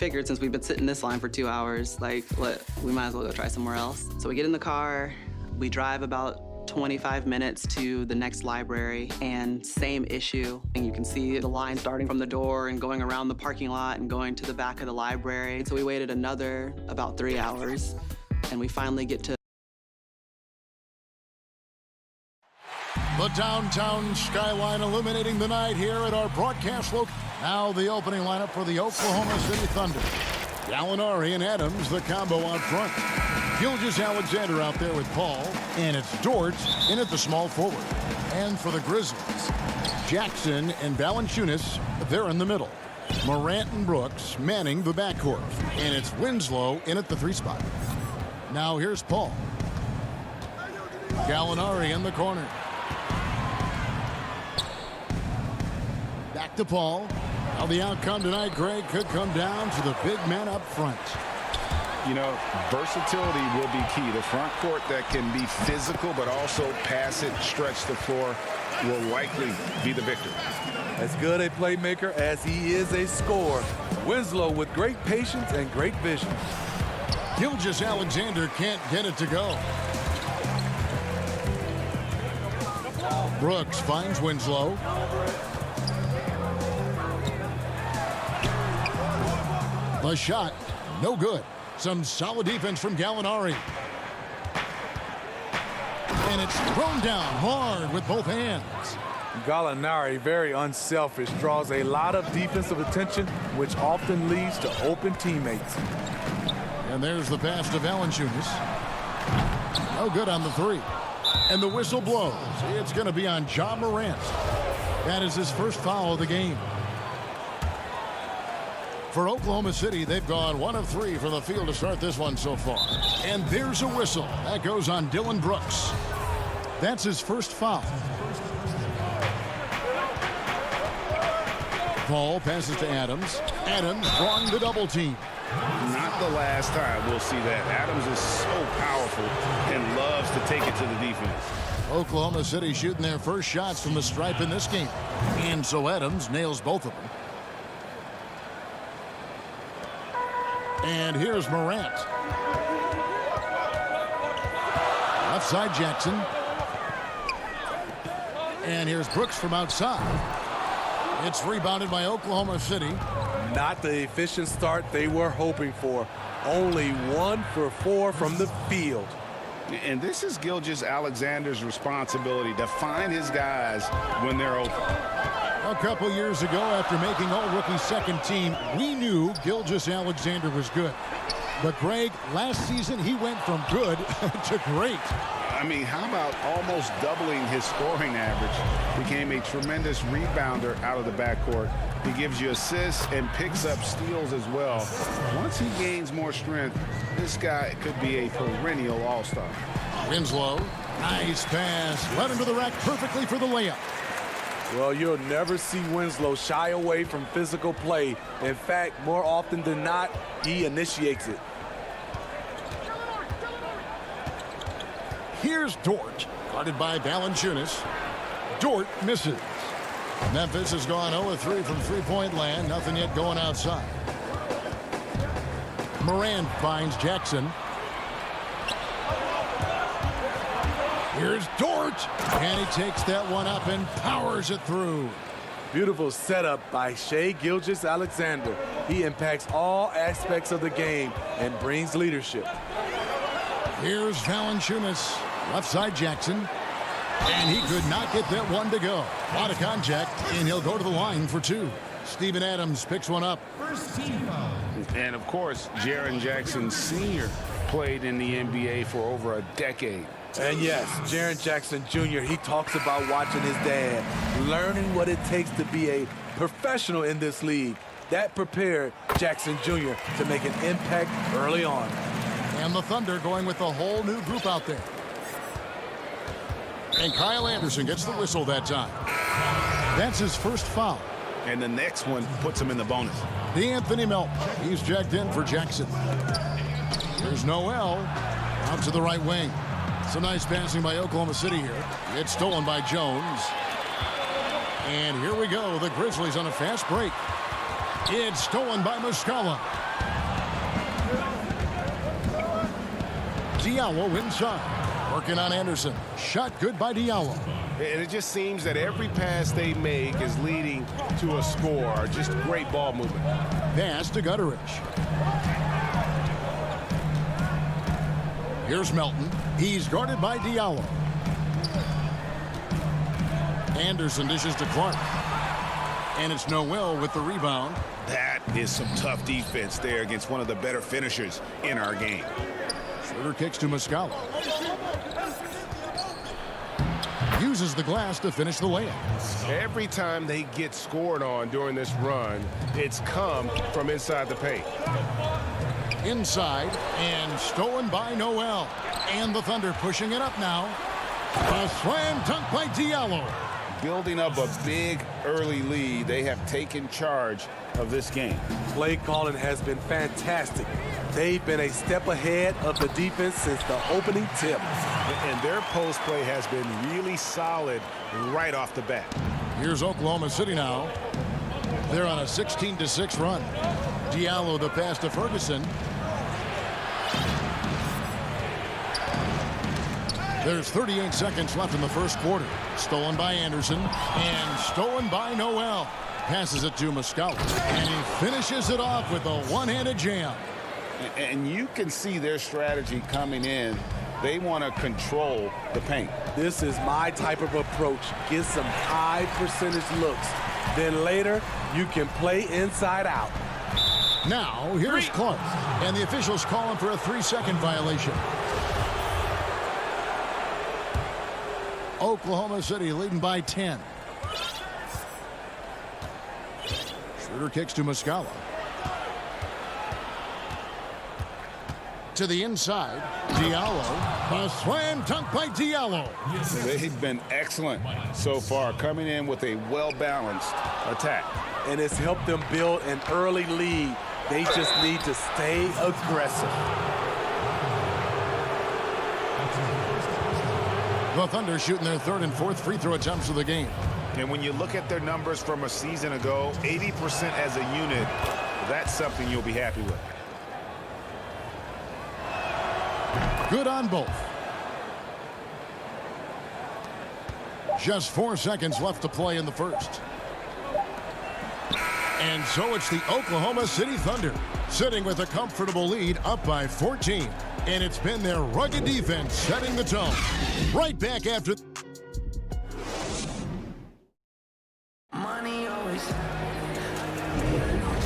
figured since we've been sitting in this line for 2 hours, like, we might as well go try somewhere else. So we get in the car, we drive about 25 minutes to the next library, and same issue. And you can see the line starting from the door and going around the parking lot and going to the back of the library. So we waited another about 3 hours, and we finally get to the downtown skyline illuminating the night here at our broadcast location. Now the opening lineup for the Oklahoma City Thunder. Gallinari and Adams, the combo out front. Gilgeous-Alexander out there with Paul. And it's Dort in at the small forward. And for the Grizzlies, Jackson and Valanciunas, they're in the middle. Morant and Brooks manning the backcourt. And it's Winslow in at the 3 spot. Now here's Paul. Gallinari in the corner. Back to Paul. Now the outcome tonight, Greg, could come down to the big man up front. You know, versatility will be key. The front court that can be physical but also pass it, stretch the floor will likely be the victor. As good a playmaker as he is a scorer, Winslow with great patience and great vision. Gilgeous-Alexander can't get it to go. Brooks finds Winslow. The shot, no good. Some solid defense from Gallinari. And it's thrown down hard with both hands. Gallinari, very unselfish, draws a lot of defensive attention, which often leads to open teammates. And there's the pass to Valanciunas. No good on the 3. And the whistle blows. It's going to be on Ja Morant. That is his first foul of the game. For Oklahoma City, they've gone 1 of 3 from the field to start this one so far. And there's a whistle. That goes on Dillon Brooks. That's his first foul. Paul passes to Adams. Adams drawing the double team. Not the last time we'll see that. Adams is so powerful and loves to take it to the defense. Oklahoma City shooting their first shots from the stripe in this game. And so Adams nails both of them. And here's Morant. Left side Jackson. And here's Brooks from outside. It's rebounded by Oklahoma City. Not the efficient start they were hoping for. Only 1 for 4 from the field. And this is Gilgeous-Alexander's responsibility to find his guys when they're open. A couple years ago, after making all-rookie second team, we knew Gilgeous-Alexander was good. But, Greg, last season he went from good to great. I mean, how about almost doubling his scoring average? Became a tremendous rebounder out of the backcourt. He gives you assists and picks up steals as well. Once he gains more strength, this guy could be a perennial all-star. Winslow, nice pass. Led him to the rack perfectly for the layup. Well, you'll never see Winslow shy away from physical play. In fact, more often than not, he initiates it. Here's Dort, guarded by Valanciunas. Dort misses. Memphis has gone 0-3 from three-point land. Nothing yet going outside. Morant finds Jackson. Here's Dort. And he takes that one up and powers it through. Beautiful setup by Shai Gilgeous-Alexander. He impacts all aspects of the game and brings leadership. Here's Valanciunas. Left side Jackson. And he could not get that one to go. A lot of contact, and he'll go to the line for 2. Steven Adams picks one up. And, of course, Jaren Jackson Sr. played in the NBA for over a decade. And yes, Jaren Jackson Jr., he talks about watching his dad, learning what it takes to be a professional in this league. That prepared Jackson Jr. to make an impact early on. And the Thunder going with a whole new group out there. And Kyle Anderson gets the whistle that time. That's his first foul. And the next one puts him in the bonus. D'Anthony Melton. He's checked in for Jackson. Here's Noel out to the right wing. Some nice passing by Oklahoma City here. It's stolen by Jones. And here we go. The Grizzlies on a fast break. It's stolen by Muscala. Diallo inside. Working on Anderson. Shot good by Diallo. And it just seems that every pass they make is leading to a score. Just great ball movement. Pass to Gutteridge. Here's Melton. He's guarded by Diallo. Anderson dishes to Clark. And it's Noel with the rebound. That is some tough defense there against one of the better finishers in our game. Schroeder kicks to Muscala. Uses the glass to finish the layup. Every time they get scored on during this run, it's come from inside the paint. Inside and stolen by Noel. And the Thunder pushing it up now. A slam dunk by Diallo. Building up a big early lead, they have taken charge of this game. Play calling has been fantastic. They've been a step ahead of the defense since the opening tip. And their post play has been really solid right off the bat. Here's Oklahoma City now. They're on a 16-6 run. Diallo the pass to Ferguson. There's 38 seconds left in the first quarter. Stolen by Anderson and stolen by Noel. Passes it to Muscala. And he finishes it off with a one-handed jam. And you can see their strategy coming in. They want to control the paint. This is my type of approach. Get some high percentage looks. Then later, you can play inside out. Now, here's Clark. And the officials call him for a 3-second violation. Oklahoma City leading by 10. Schroeder kicks to Muscala. To the inside, Diallo. A slam dunk by Diallo. They've been excellent so far, coming in with a well-balanced attack. And it's helped them build an early lead. They just need to stay aggressive. The Thunder shooting their third and fourth free throw attempts of the game. And when you look at their numbers from a season ago, 80% as a unit, that's something you'll be happy with. Good on both. Just 4 seconds left to play in the first. And so it's the Oklahoma City Thunder sitting with a comfortable lead up by 14. And it's been their rugged defense setting the tone. Right back after.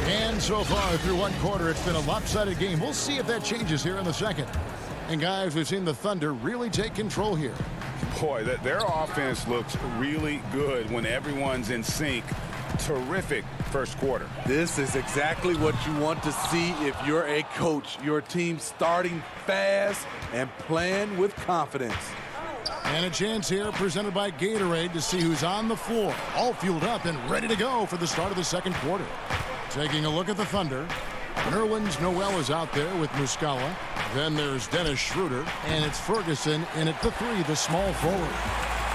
And so far through one quarter, it's been a lopsided game. We'll see if that changes here in the second. And guys, we've seen the Thunder really take control here. Boy, their offense looks really good when everyone's in sync. Terrific first quarter. This is exactly what you want to see if you're a coach. Your team starting fast and playing with confidence. And a chance here presented by Gatorade to see who's on the floor. All fueled up and ready to go for the start of the second quarter. Taking a look at the Thunder. Nerlens Noel is out there with Muscala. Then there's Dennis Schroeder. And it's Ferguson in at the three, the small forward.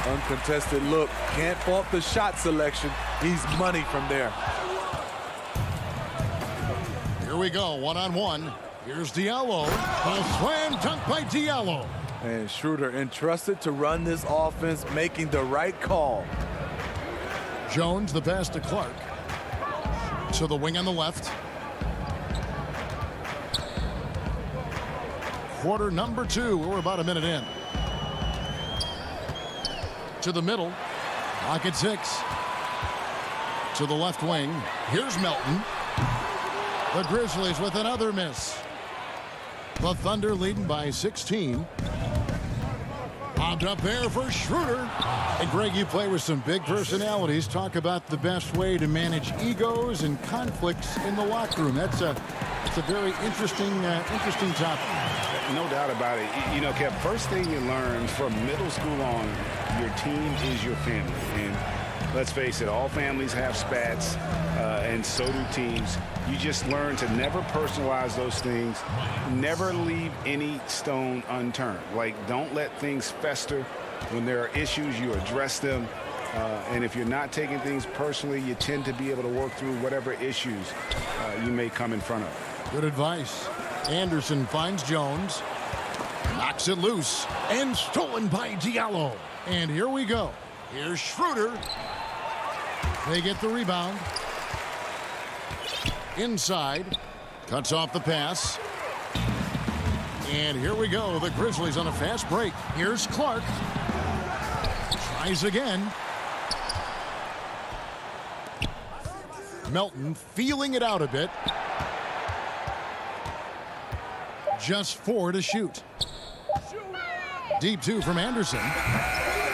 Uncontested look. Can't fault the shot selection. He's money from there. Here we go, one-on-one. Here's Diallo. A slam dunk by Diallo. And Schroeder entrusted to run this offense, making the right call. Jones, the pass to Clark. To the wing on the left. Quarter number 2. We're about a minute in. To the middle. Clock at 6. To the left wing. Here's Melton. The Grizzlies with another miss. The Thunder leading by 16. Popped up there for Schroeder. And Greg, you play with some big personalities. Talk about the best way to manage egos and conflicts in the locker room. That's a very interesting topic. No doubt about it. You know, Kev, first thing you learn from middle school on, your team is your family. And let's face it, all families have spats, and so do teams. You just learn to never personalize those things. Never leave any stone unturned. Like, don't let things fester. When there are issues, you address them. And if you're not taking things personally, you tend to be able to work through whatever issues you may come in front of. Good advice. Anderson finds Jones. Knocks it loose and stolen by Diallo. And here we go. Here's Schroeder. They get the rebound. Inside. Cuts off the pass. And here we go. The Grizzlies on a fast break. Here's Clark. Tries again. Melton feeling it out a bit. Just 4 to shoot. Deep 2 from Anderson.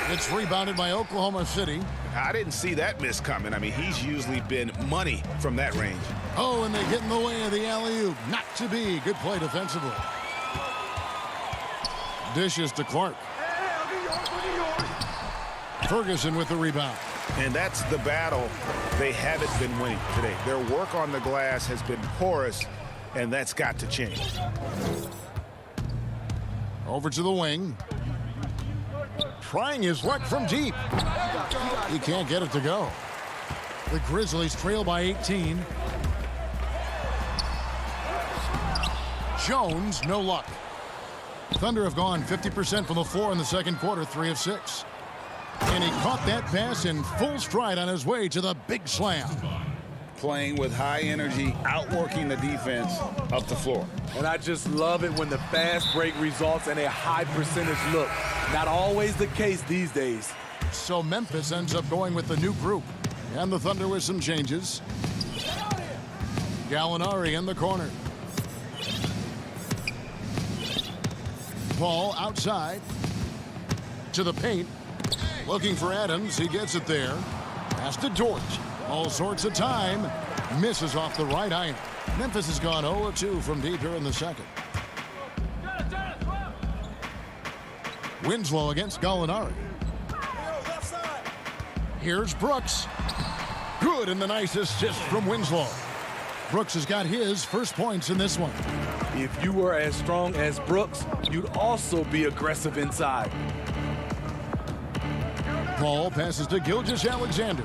It's rebounded by Oklahoma City. I didn't see that miss coming. I mean, he's usually been money from that range. Oh, and they get in the way of the alley-oop. Not to be. Good play defensively. Dishes to Clark. Ferguson with the rebound. And that's the battle they haven't been winning today. Their work on the glass has been porous, and that's got to change. Over to the wing. Trying his luck from deep. He can't get it to go. The Grizzlies trail by 18. Jones, no luck. Thunder have gone 50% from the floor in the second quarter, 3 of 6. And he caught that pass in full stride on his way to the big slam. Playing with high energy, outworking the defense up the floor. And I just love it when the fast break results in a high percentage look. Not always the case these days. So Memphis ends up going with the new group. And the Thunder with some changes. Gallinari in the corner. Paul outside. To the paint. Looking for Adams. He gets it there. Pass to Dort. All sorts of time. Misses off the right iron. Memphis has gone 0-2 from deep here in the second. Winslow against Gallinari. Here's Brooks. Good, and the nice assist from Winslow. Brooks has got his first points in this one. If you were as strong as Brooks, you'd also be aggressive inside. Paul passes to Gilgeous-Alexander.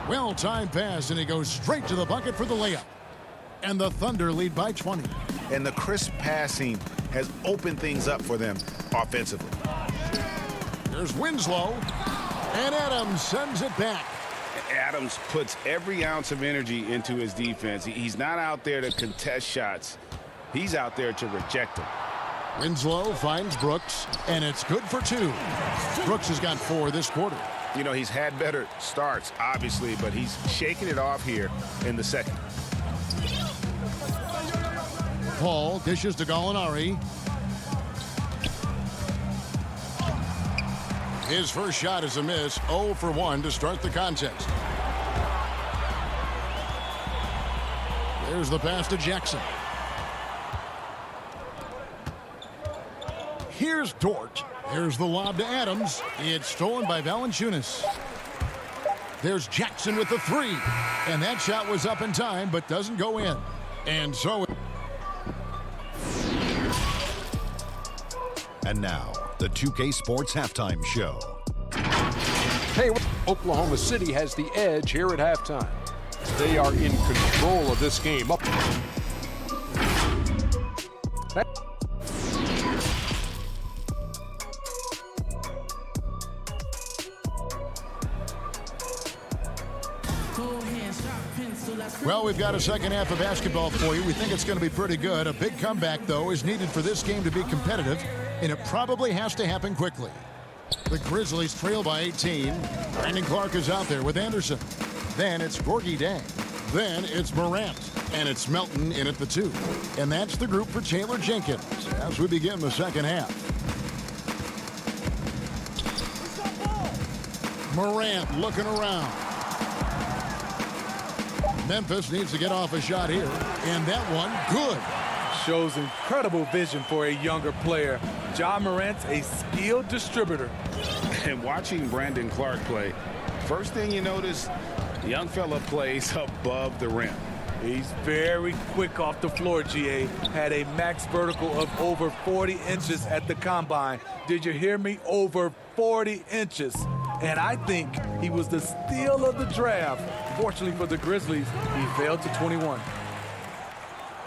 Well-timed pass, and he goes straight to the bucket for the layup. And the Thunder lead by 20. And the crisp passing has opened things up for them offensively. There's Winslow. And Adams sends it back. Adams puts every ounce of energy into his defense. He's not out there to contest shots. He's out there to reject them. Winslow finds Brooks, and it's good for 2. Brooks has got 4 this quarter. You know, he's had better starts, obviously, but he's shaking it off here in the second. Paul dishes to Gallinari. His first shot is a miss, 0 for 1 to start the contest. There's the pass to Jackson. Here's Dort. There's the lob to Adams. It's stolen by Valanciunas. There's Jackson with the 3. And that shot was up in time, but doesn't go in. And so... And now, the 2K Sports Halftime Show. Hey, Oklahoma City has the edge here at halftime. They are in control of this game. Well, we've got a second half of basketball for you. We think it's going to be pretty good. A big comeback, though, is needed for this game to be competitive, and it probably has to happen quickly. The Grizzlies trail by 18. Brandon Clark is out there with Anderson. Then it's Gorgie Dang. Then it's Morant. And it's Melton in at the 2. And that's the group for Taylor Jenkins as we begin the second half. Morant looking around. Memphis needs to get off a shot here. And that one, good. Shows incredible vision for a younger player. Ja Morant's a skilled distributor. And watching Brandon Clark play, first thing you notice, the young fella plays above the rim. He's very quick off the floor, GA. Had a max vertical of over 40 inches at the combine. Did you hear me? Over 40 inches. And I think he was the steal of the draft. Fortunately for the Grizzlies, he fell to 21.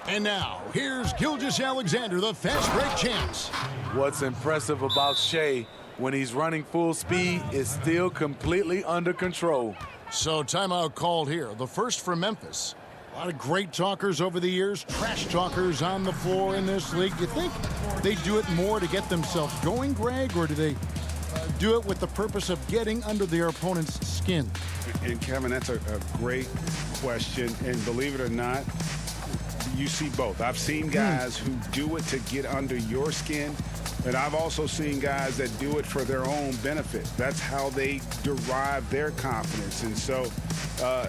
And now, here's Gilgeous-Alexander, the fast break champs. What's impressive about Shea when he's running full speed is still completely under control. So timeout called here. The first for Memphis. A lot of great talkers over the years, trash talkers on the floor in this league. Do you think they do it more to get themselves going, Greg, or do they do it with the purpose of getting under their opponent's skin? And Kevin, that's a great question. And believe it or not, you see both. I've seen guys who do it to get under your skin, and I've also seen guys that do it for their own benefit. That's how they derive their confidence. And so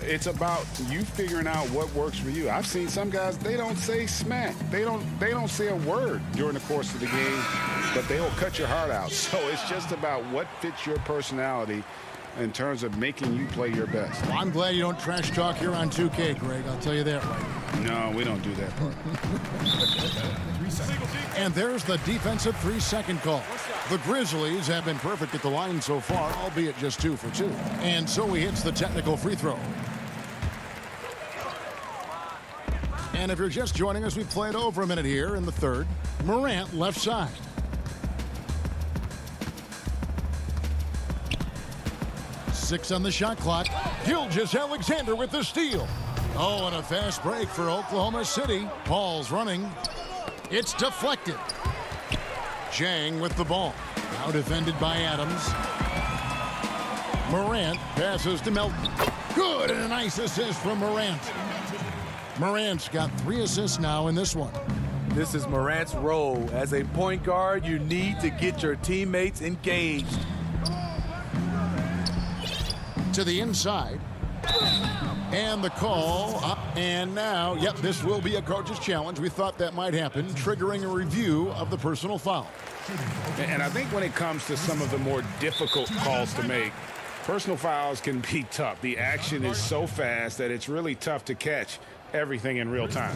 it's about you figuring out what works for you. I've seen some guys, they don't say smack. They don't say a word during the course of the game, but they will cut your heart out. So it's just about what fits your personality in terms of making you play your best. Well, I'm glad you don't trash talk here on 2K, Greg. I'll tell you that right. No, we don't do that part. And there's the defensive 3-second call. The Grizzlies have been perfect at the line so far, albeit just 2 for 2. And so he hits the technical free throw. And if you're just joining us, we've played over a minute here in the third. Morant left side. 6 on the shot clock. Gilgeous-Alexander with the steal. Oh, and a fast break for Oklahoma City. Paul's running. It's deflected. Chang with the ball. Now defended by Adams. Morant passes to Melton. Good, and a nice assist from Morant. Morant's got 3 assists now in this one. This is Morant's role. As a point guard, you need to get your teammates engaged. To the inside. And the call. And now, yep, this will be a coach's challenge. We thought that might happen, triggering a review of the personal foul. And I think when it comes to some of the more difficult calls to make, personal fouls can be tough. The action is so fast that it's really tough to catch everything in real time.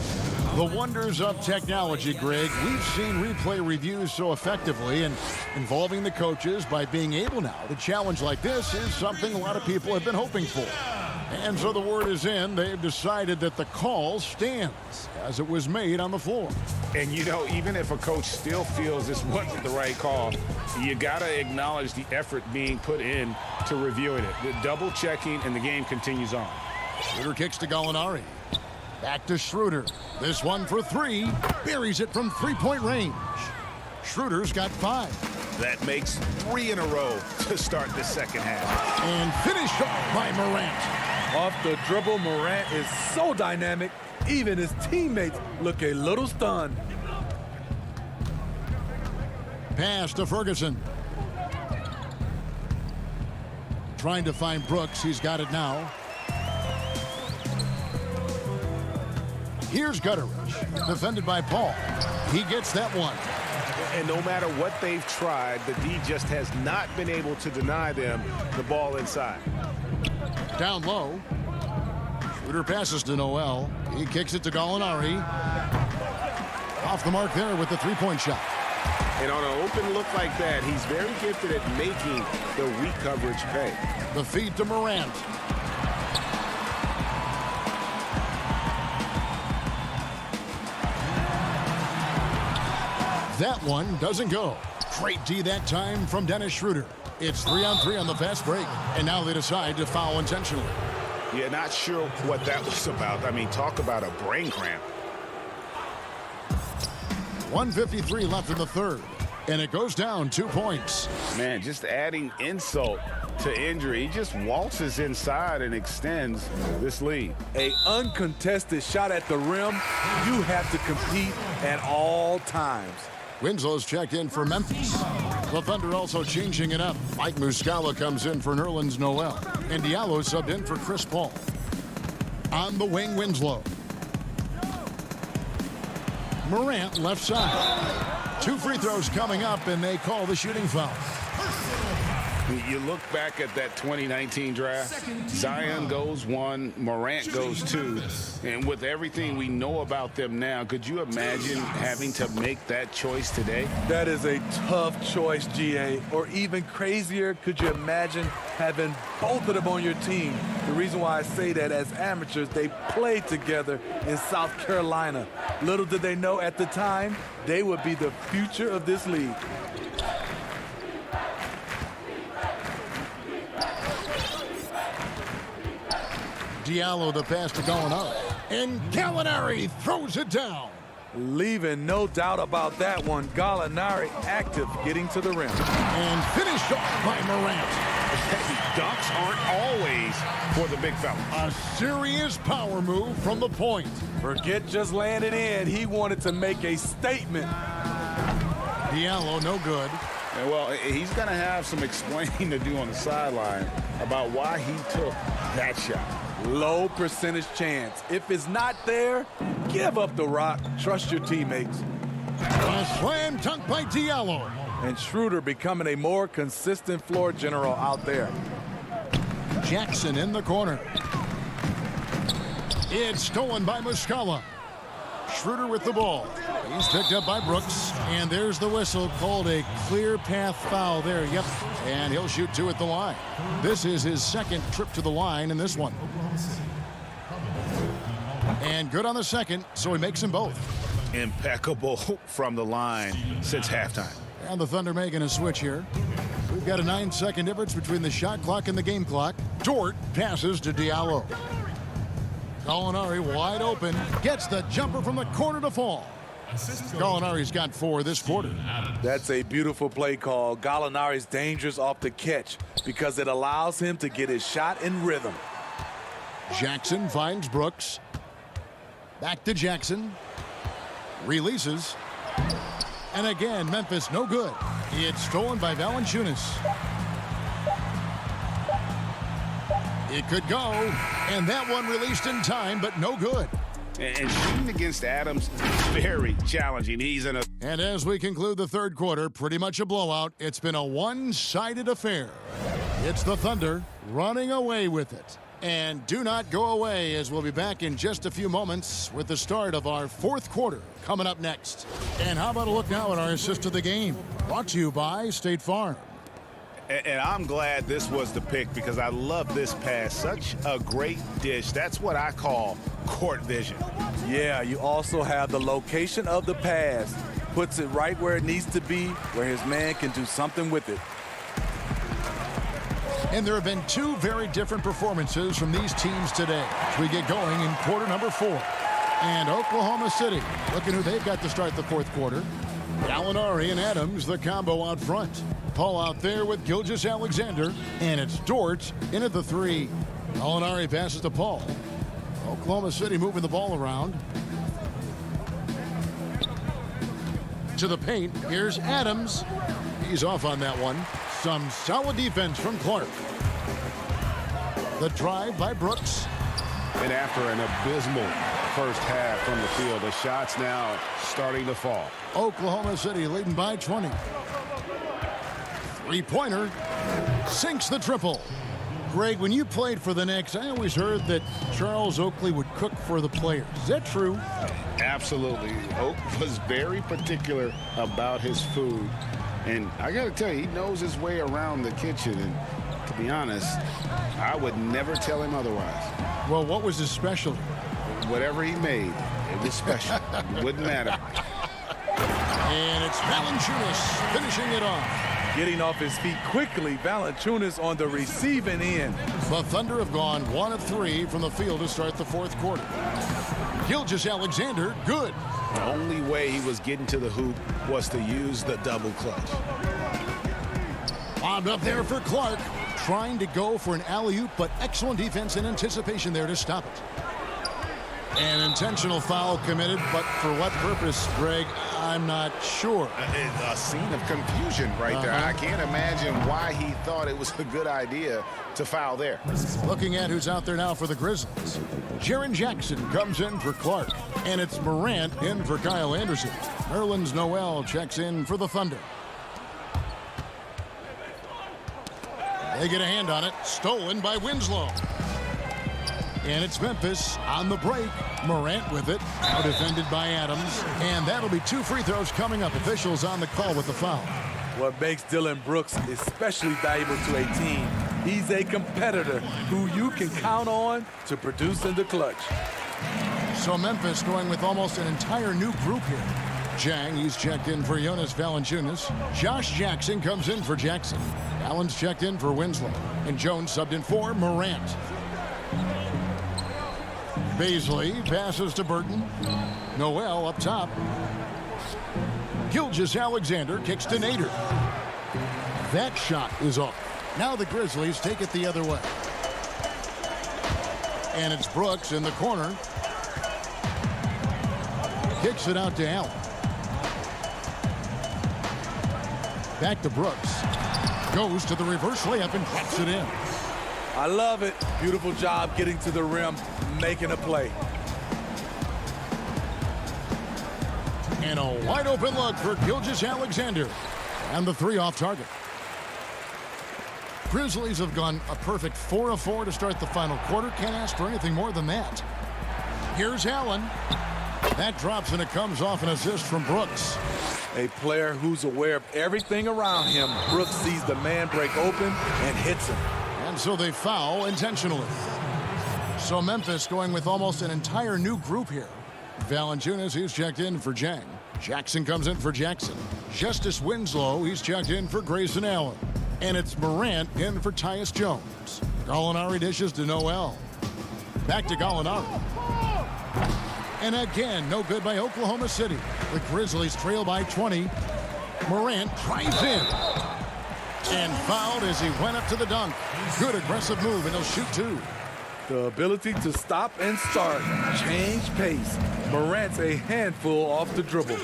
The wonders of technology, Greg. We've seen replay reviews so effectively, and involving the coaches by being able now to challenge like this is something a lot of people have been hoping for. And so the word is in. They've decided that the call stands as it was made on the floor. And, you know, even if a coach still feels this wasn't the right call, you got to acknowledge the effort being put in to reviewing it. The double checking, and the game continues on. Schroeder kicks to Gallinari. Back to Schroeder. This one for 3. Buries it from 3-point range. Schroeder's got 5. That makes 3 in a row to start the second half. And finished off by Morant. Off the dribble, Morant is so dynamic, even his teammates look a little stunned. Pass to Ferguson. Trying to find Brooks. He's got it now. Here's Gutteridge, defended by Paul. He gets that one. And no matter what they've tried, the D just has not been able to deny them the ball inside. Down low. Schroeder passes to Noel. He kicks it to Gallinari. Off the mark there with the 3-point shot. And on an open look like that, he's very gifted at making the weak coverage pay. The feed to Morant. That one doesn't go. Great D that time from Dennis Schroeder. It's 3-on-3 on the fast break, and now they decide to foul intentionally. Yeah, not sure what that was about. I mean, talk about a brain cramp. 1:53 left in the third, and it goes down 2 points. Man, just adding insult to injury. He just waltzes inside and extends this lead. A uncontested shot at the rim, you have to compete at all times. Winslow's checked in for Memphis. The Thunder also changing it up. Mike Muscala comes in for Nerlens Noel. And Diallo subbed in for Chris Paul. On the wing, Winslow. Morant left side. 2 free throws coming up, and they call the shooting foul. You look back at that 2019 draft, Zion goes 1, Morant goes 2, and with everything we know about them now, could you imagine having to make that choice today? That is a tough choice, GA. Or even crazier, could you imagine having both of them on your team? The reason why I say that, as amateurs, they played together in South Carolina. Little did they know at the time, they would be the future of this league. Diallo, the pass to Gallinari. And Gallinari throws it down. Leaving no doubt about that one. Gallinari active, getting to the rim. And finished off by Morant. Dunks aren't always for the big fella. A serious power move from the point. Forget just laying it in. He wanted to make a statement. Diallo, no good. And well, he's going to have some explaining to do on the sideline about why he took that shot. Low percentage chance. If it's not there, give up the rock. Trust your teammates. A slam dunk by Diallo. And Schroeder becoming a more consistent floor general out there. Jackson in the corner. It's stolen by Muscala. Schroeder with the ball. He's picked up by Brooks. And there's the whistle, called a clear path foul there. Yep. And he'll shoot 2 at the line. This is his second trip to the line in this one. And good on the second, so he makes them both. Impeccable from the line since halftime. And the Thunder making a switch here. We've got a 9-second difference between the shot clock and the game clock. Dort passes to Diallo. Gallinari wide open. Gets the jumper from the corner to fall. Gallinari's got 4 this quarter. That's a beautiful play call. Gallinari's dangerous off the catch because it allows him to get his shot in rhythm. Jackson finds Brooks. Back to Jackson. Releases. And again, Memphis no good. It's stolen by Valanciunas. It could go. And that one released in time, but no good. And shooting against Adams is very challenging. He's in a... And as we conclude the third quarter, pretty much a blowout. It's been a one-sided affair. It's the Thunder running away with it. And do not go away, as we'll be back in just a few moments with the start of our fourth quarter coming up next. And how about a look now at our assist of the game? Brought to you by State Farm. And I'm glad this was the pick because I love this pass. Such a great dish. That's what I call court vision. Yeah, you also have the location of the pass. Puts it right where it needs to be, where his man can do something with it. And there have been 2 very different performances from these teams today as we get going in quarter number 4. And Oklahoma City, looking who they've got to start the fourth quarter. Gallinari and Adams, the combo out front. Paul out there with Gilgeous-Alexander. And it's Dort in at the 3. Gallinari passes to Paul. Oklahoma City moving the ball around. To the paint. Here's Adams. He's off on that one. Some solid defense from Clark. The drive by Brooks. And after an abysmal first half from the field, the shots now starting to fall. Oklahoma City leading by 20. Three-pointer. Sinks the triple. Greg, when you played for the Knicks, I always heard that Charles Oakley would cook for the players. Is that true? Absolutely. Oak was very particular about his food. And I got to tell you, he knows his way around the kitchen. And to be honest, I would never tell him otherwise. Well, what was his specialty? Whatever he made, it was special. It wouldn't matter. And it's Valanciunas finishing it off. Getting off his feet quickly, Valanciunas on the receiving end. The Thunder have gone 1 of 3 from the field to start the fourth quarter. Gilgeous-Alexander, good. The only way he was getting to the hoop was to use the double clutch. Bombed up there for Clark. Trying to go for an alley-oop, but excellent defense and anticipation there to stop it. An intentional foul committed, but for what purpose, Greg, I'm not sure. A scene of confusion right there. I can't imagine why he thought it was a good idea to foul there. Looking at who's out there now for the Grizzlies. Jaren Jackson comes in for Clark, and it's Morant in for Kyle Anderson. Nerlens Noel checks in for the Thunder. They get a hand on it. Stolen by Winslow. And it's Memphis on the break. Morant with it. Now defended by Adams. And that'll be 2 free throws coming up. Officials on the call with the foul. What makes Dillon Brooks especially valuable to a team, he's a competitor who you can count on to produce in the clutch. So Memphis going with almost an entire new group here. Jang, he's checked in for Jonas Valanciunas. Josh Jackson comes in for Jackson. Allen's checked in for Winslow. And Jones subbed in for Morant. Baisley passes to Burton. Noel up top. Gilgeous-Alexander kicks to Nader. That shot is off. Now the Grizzlies take it the other way. And it's Brooks in the corner. Kicks it out to Allen. Back to Brooks. Goes to the reverse layup and drops it in. I love it. Beautiful job getting to the rim, making a play. And a wide open look for Gilgeous-Alexander. And the 3 off target. Grizzlies have gone a perfect 4 of 4 to start the final quarter. Can't ask for anything more than that. Here's Allen. That drops and it comes off an assist from Brooks. A player who's aware of everything around him. Brooks sees the man break open and hits him. And so they foul intentionally. So Memphis going with almost an entire new group here. Valanciunas, he's checked in for Jang. Jackson comes in for Jackson. Justice Winslow, he's checked in for Grayson Allen. And it's Morant in for Tyus Jones. Gallinari dishes to Noel. Back to Gallinari. And again, no good by Oklahoma City. The Grizzlies trail by 20. Morant drives in. And fouled as he went up to the dunk. Good aggressive move, and he'll shoot 2. The ability to stop and start, change pace. Morant's a handful off the dribble.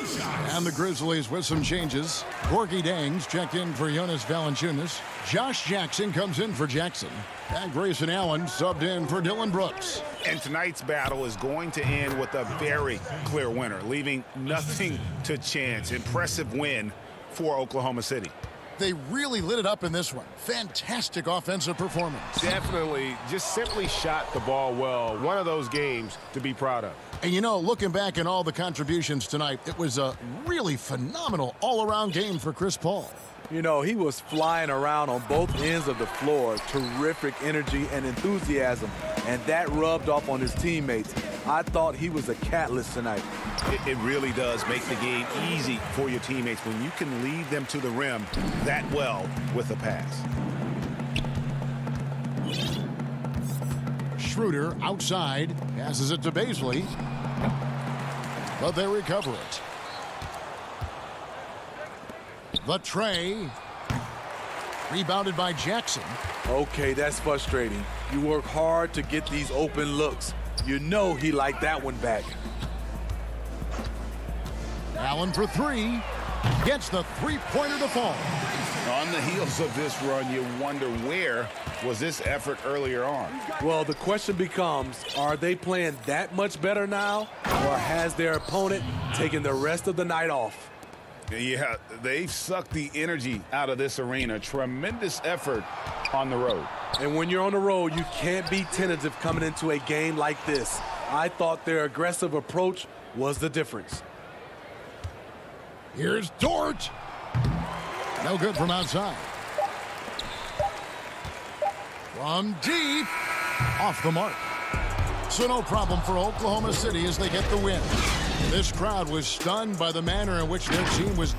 And the Grizzlies with some changes. Gorgie Dangs checked in for Jonas Valanciunas. Josh Jackson comes in for Jackson. And Grayson Allen subbed in for Dillon Brooks. And tonight's battle is going to end with a very clear winner, leaving nothing to chance. Impressive win for Oklahoma City. They really lit it up in this one. Fantastic offensive performance. Definitely just simply shot the ball well. One of those games to be proud of. And you know, looking back at all the contributions tonight, it was a really phenomenal all-around game for Chris Paul. You know, he was flying around on both ends of the floor. Terrific energy and enthusiasm. And that rubbed off on his teammates. I thought he was a catalyst tonight. It really does make the game easy for your teammates when you can lead them to the rim that well with a pass. Schroeder outside, passes it to Baisley. But they recover it. The tray. Rebounded by Jackson. Okay, that's frustrating. You work hard to get these open looks. You know he liked that one back. Allen for 3. Gets the three-pointer to fall. On the heels of this run, you wonder where was this effort earlier on? Well, the question becomes, are they playing that much better now? Or has their opponent taken the rest of the night off? Yeah, they've sucked the energy out of this arena. Tremendous effort on the road. And when you're on the road, you can't be tentative coming into a game like this. I thought their aggressive approach was the difference. Here's Dort. No good from outside. From deep. Off the mark. So no problem for Oklahoma City as they get the win. This crowd was stunned by the manner in which their team was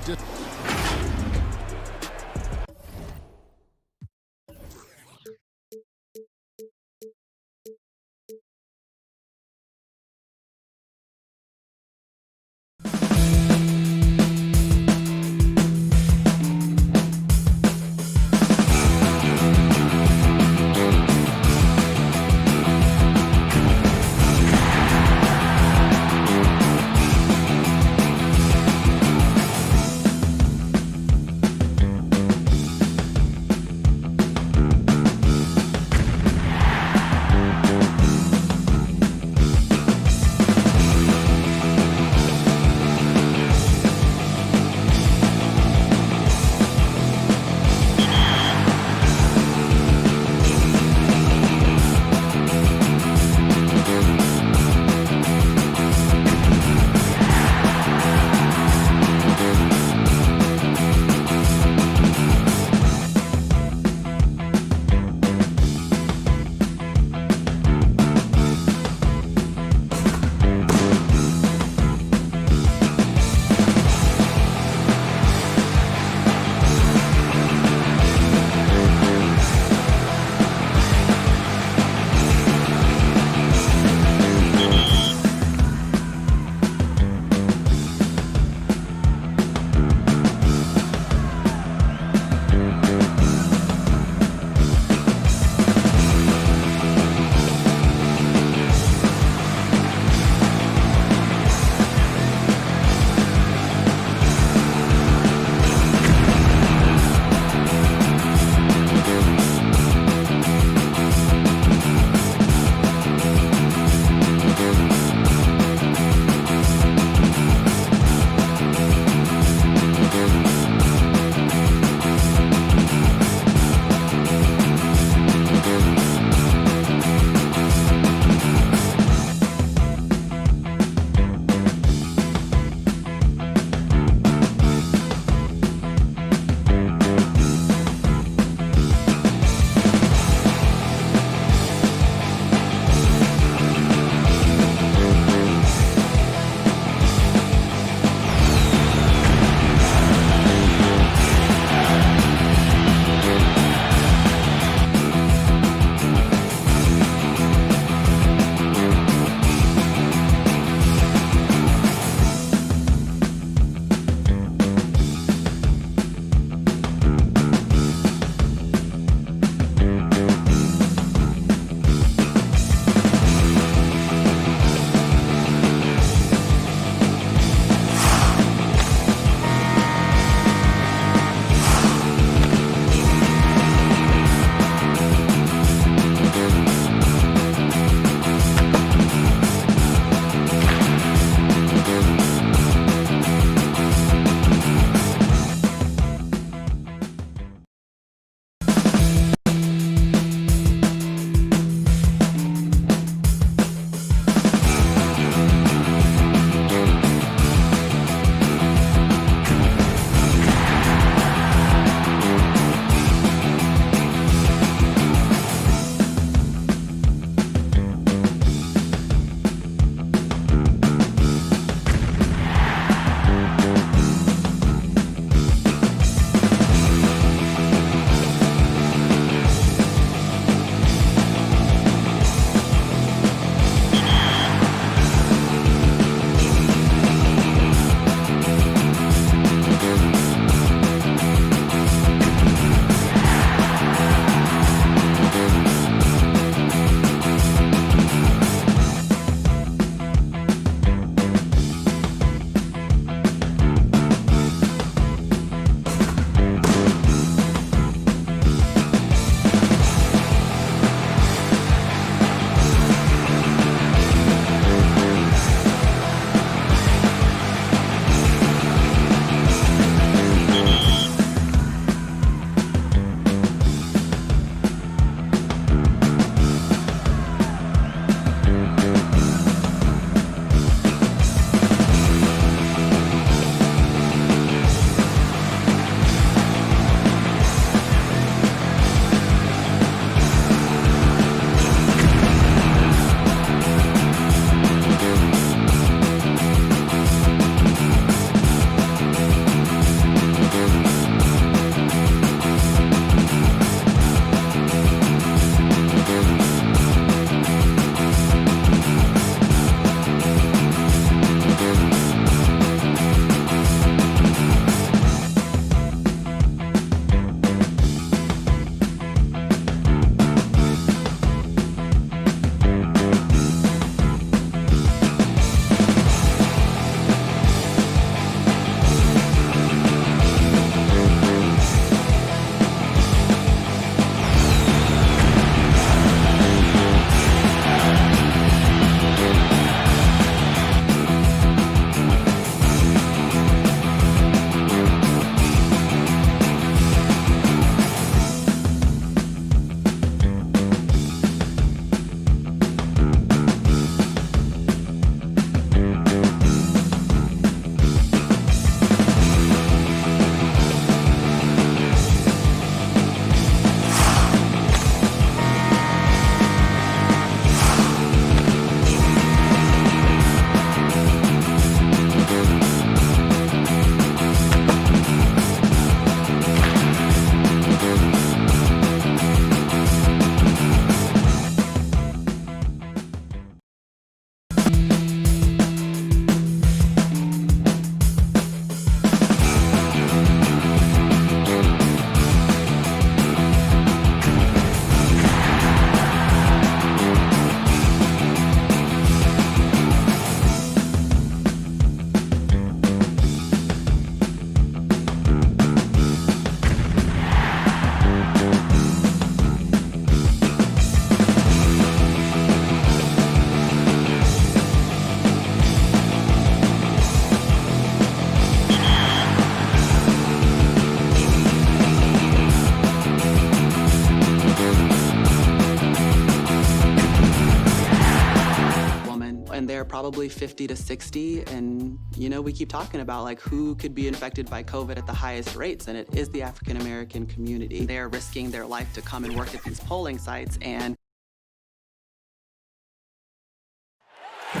probably 50 to 60. And, you know, we keep talking about like who could be infected by COVID at the highest rates, and it is the African-American community. They're risking their life to come and work at these polling sites. And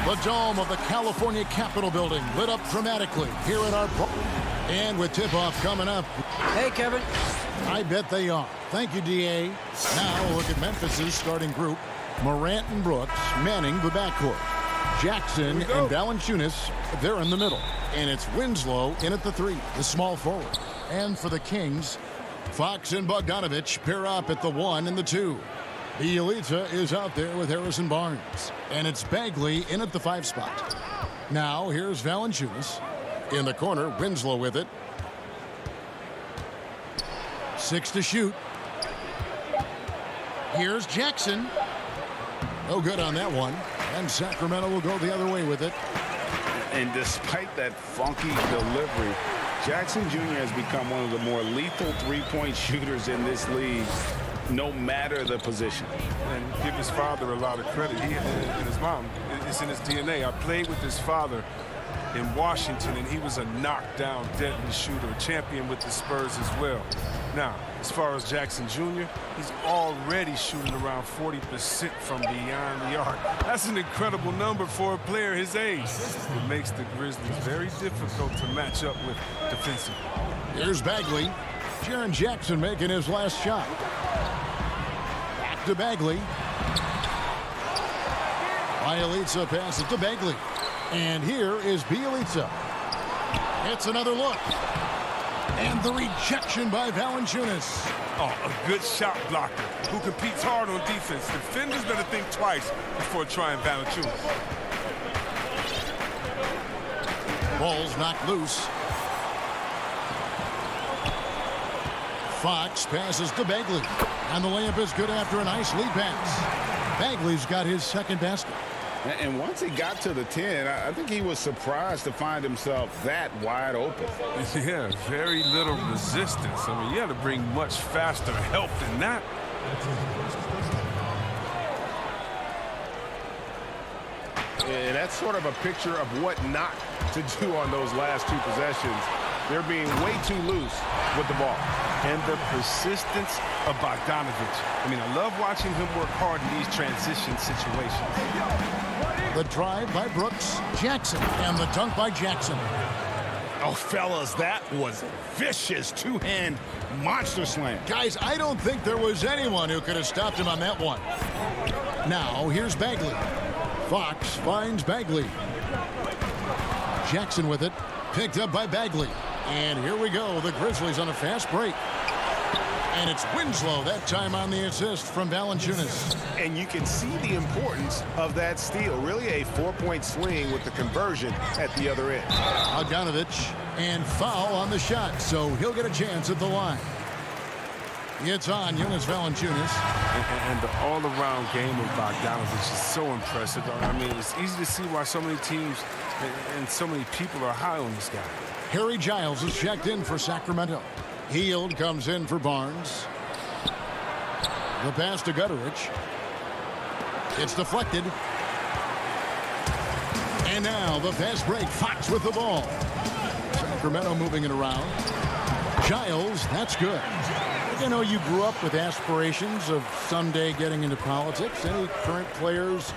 the dome of the California Capitol building lit up dramatically here at our and with tip-off coming up. Hey, Kevin. I bet they are. Thank you, DA. Now look at Memphis's starting group. Morant and Brooks manning the backcourt. Jackson and Valanciunas, they're in the middle. And it's Winslow in at the 3, the small forward. And for the Kings, Fox and Bogdanovich pair up at the 1 and the 2. Bielitsa is out there with Harrison Barnes. And it's Bagley in at the 5 spot. Now here's Valanciunas. In the corner, Winslow with it. 6 to shoot. Here's Jackson. No good on that one. And Sacramento will go the other way with it. And despite that funky delivery, Jackson Jr. has become one of the more lethal three-point shooters in this league, no matter the position. And give his father a lot of credit. He and his mom. It's in his DNA. I played with his father in Washington, and he was a knockdown, deadly shooter, a champion with the Spurs as well. Now, as far as Jackson Jr., he's already shooting around 40% from beyond the arc. That's an incredible number for a player his age. It makes the Grizzlies very difficult to match up with defensively. Here's Bagley. Jaren Jackson making his last shot. Back to Bagley. Bielitsa passes to Bagley. And here is Bielitsa. It's another look. And the rejection by Valanciunas. Oh, a good shot blocker who competes hard on defense. Defenders better think twice before trying Valanciunas. Ball's knocked loose. Fox passes to Bagley. And the layup is good after a nice lead pass. Bagley's got his second basket. And once he got to the 10, I think he was surprised to find himself that wide open. Yeah, very little resistance. I mean, you had to bring much faster help than that. And that's sort of a picture of what not to do on those last 2 possessions. They're being way too loose with the ball. And the persistence of Bogdanovich. I mean, I love watching him work hard in these transition situations. The drive by Brooks. Jackson. And the dunk by Jackson. Oh, fellas, that was a vicious two-hand monster slam. Guys, I don't think there was anyone who could have stopped him on that one. Now, here's Bagley. Fox finds Bagley. Jackson with it. Picked up by Bagley. And here we go. The Grizzlies on a fast break. And it's Winslow that time on the assist from Valanciunas. And you can see the importance of that steal. Really a 4-point swing with the conversion at the other end. Bogdanovich and foul on the shot, so he'll get a chance at the line. It's on Jonas Valanciunas. And the all-around game of Bogdanovich is so impressive. I mean, it's easy to see why so many teams and so many people are high on this guy. Harry Giles is checked in for Sacramento. Hield comes in for Barnes. The pass to Gutterich. It's deflected. And now the fast break. Fox with the ball. Sacramento moving it around. Giles, that's good. You know, you grew up with aspirations of someday getting into politics. Any current players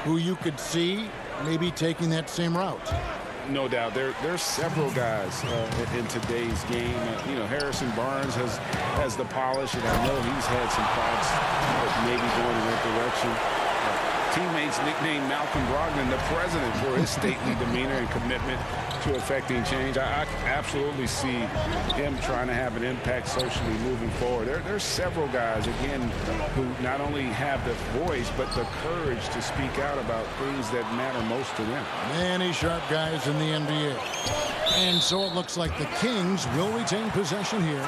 who you could see maybe taking that same route? No doubt. There's several guys in today's game. You know, Harrison Barnes has the polish, and I know he's had some thoughts of maybe going in that direction. Teammates nicknamed Malcolm Brogdon the president for his stately demeanor and commitment to effecting change. I absolutely see him trying to have an impact socially moving forward. There's several guys, again, who not only have the voice, but the courage to speak out about things that matter most to them. Many sharp guys in the NBA. And so it looks like the Kings will retain possession here.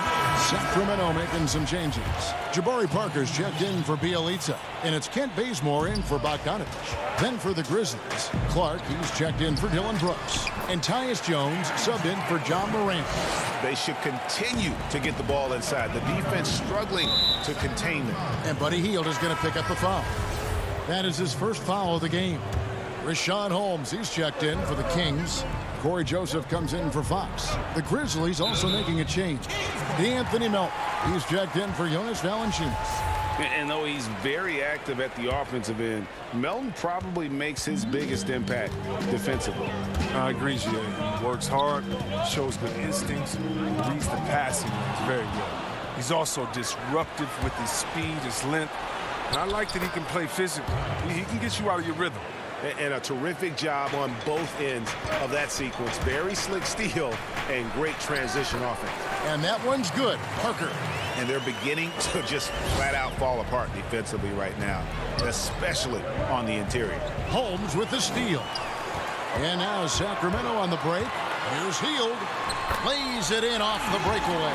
Sacramento making some changes. Jabari Parker's checked in for Bielitsa. And it's Kent Bazemore in for Bogdanovich. Then for the Grizzlies, Clark, he's checked in for Dylan Brooks. And Tyus Jones subbed in for John Morant. They should continue to get the ball inside. The defense struggling to contain them. And Buddy Hield is going to pick up a foul. That is his first foul of the game. Rashawn Holmes, he's checked in for the Kings. Corey Joseph comes in for Fox. The Grizzlies also making a change. D'Anthony Melton, he's checked in for Jonas Valanciunas. And though he's very active at the offensive end, Melton probably makes his biggest impact defensively. I agree, Jay. He works hard, shows good instincts, reads the passing lanes very well. He's also disruptive with his speed, his length, and I like that he can play physically. He can get you out of your rhythm. And a terrific job on both ends of that sequence. Very slick steal and great transition offense. And that one's good. Parker. And they're beginning to just flat out fall apart defensively right now, especially on the interior. Holmes with the steal. And now Sacramento on the break. Here's Hield. Lays it in off the breakaway.